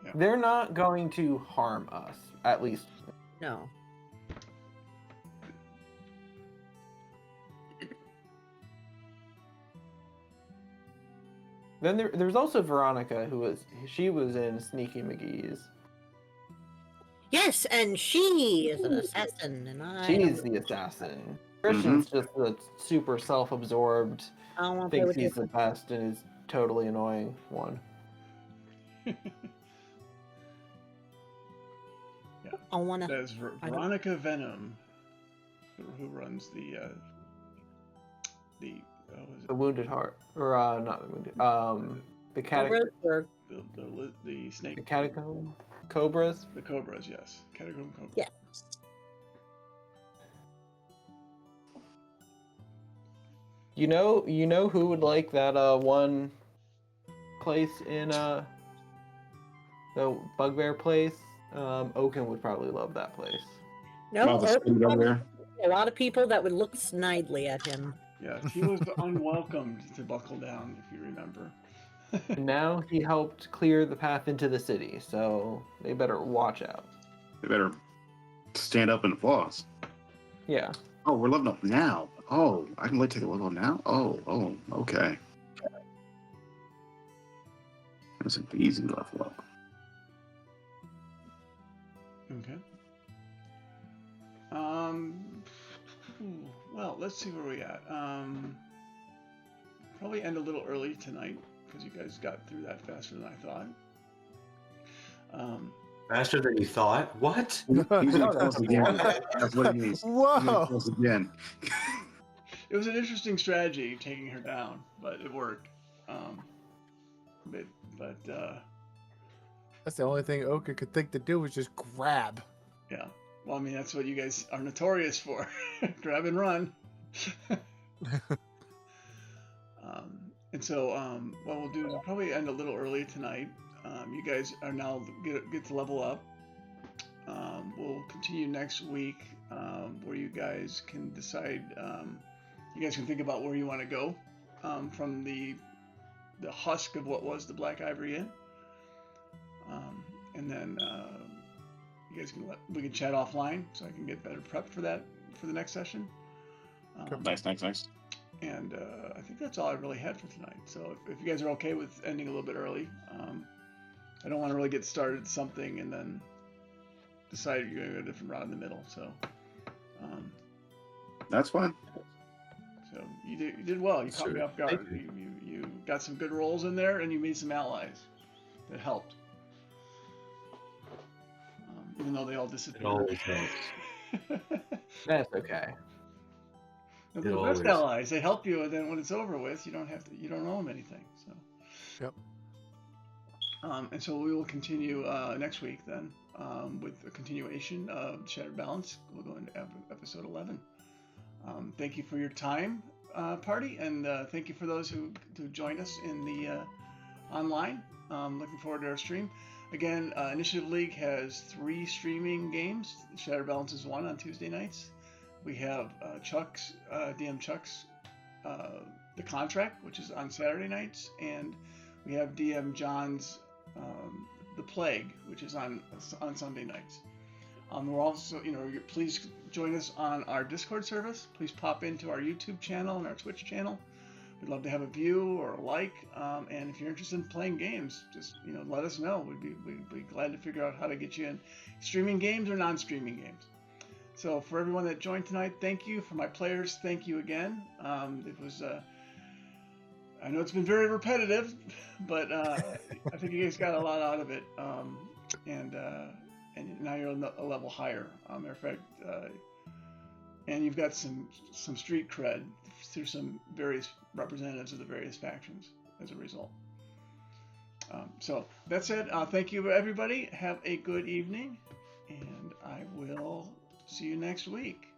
Yeah.
They're not going to harm us, at least.
No.
Then there's also Veronica, she was in Sneaky McGee's.
Yes, and she is an assassin, and I
She's the assassin. Christian's just a super self-absorbed,
don't want to play
thinks
with you.
he's the best, and is totally annoying one.
I wanna.
There's Veronica Venom, who runs the
The Wounded Heart, or not the Wounded. The
Cobras or
the snake.
The Catacomb Cobras.
The Cobras, yes. Catacomb Cobras.
Yeah.
You know who would like that one place in the Bugbear place? Oaken would probably love that place.
no,
the speed over there.
a lot of people that would look snidely at him.
Yes, he was unwelcomed to Buckle Down, if you remember.
And now he helped clear the path into the city, so they better watch out.
They better stand up and floss.
Yeah.
Oh, we're leveling up now. Oh, I can take a level up now? Oh, okay. That's an easy level up.
Okay. Well, let's see where we at. Probably end a little early tonight because you guys got through that faster than I thought.
Faster than you thought? What?
He's gonna kill us again. That's what it means. He's gonna
Whoa!
kill us again.
It was an interesting strategy taking her down, but it worked.
That's the only thing Oka could think to do was just grab.
Yeah. Well, I mean, that's what you guys are notorious for. Grab and run. And so, what we'll do is we'll probably end a little early tonight. You guys are now get to level up. We'll continue next week, where you guys can decide. You guys can think about where you want to go from the husk of what was the Black Ivory Inn, and then you guys we can chat offline so I can get better prepped for that for the next session.
Nice.
And I think that's all I really had for tonight. So if you guys are okay with ending a little bit early, I don't want to really get started something and then decide you're going to go a different route in the middle. So
That's fine.
so you did well. You caught me off guard. You got some good rolls in there, and you made some allies that helped. Even though they all
It
disappeared.
always helps.
That's okay.
They're
It
the best
always-
allies. They help you, and then when it's over with, you don't owe them anything. So.
Yep.
And so we will continue next week then with a continuation of Shattered Balance. We'll go into episode 11. Thank you for your time, party, and thank you for those who joined us in the online. Looking forward to our stream. Again, Initiative League has 3 streaming games. Shattered Balance is 1 on Tuesday nights. We have DM Chuck's The Contract, which is on Saturday nights, and we have DM John's The Plague, which is on Sunday nights. We're also, please join us on our Discord service. Please pop into our YouTube channel and our Twitch channel. We'd love to have a view or a like. And if you're interested in playing games, just let us know. We'd be glad to figure out how to get you in streaming games or non-streaming games. So for everyone that joined tonight, thank you. For my players, thank you again. It was. I know it's been very repetitive, but I think you guys got a lot out of it. And now you're a level higher. Matter of fact, and you've got some street cred through some various representatives of the various factions as a result. So that's it. Thank you, everybody. Have a good evening, and I will see you next week.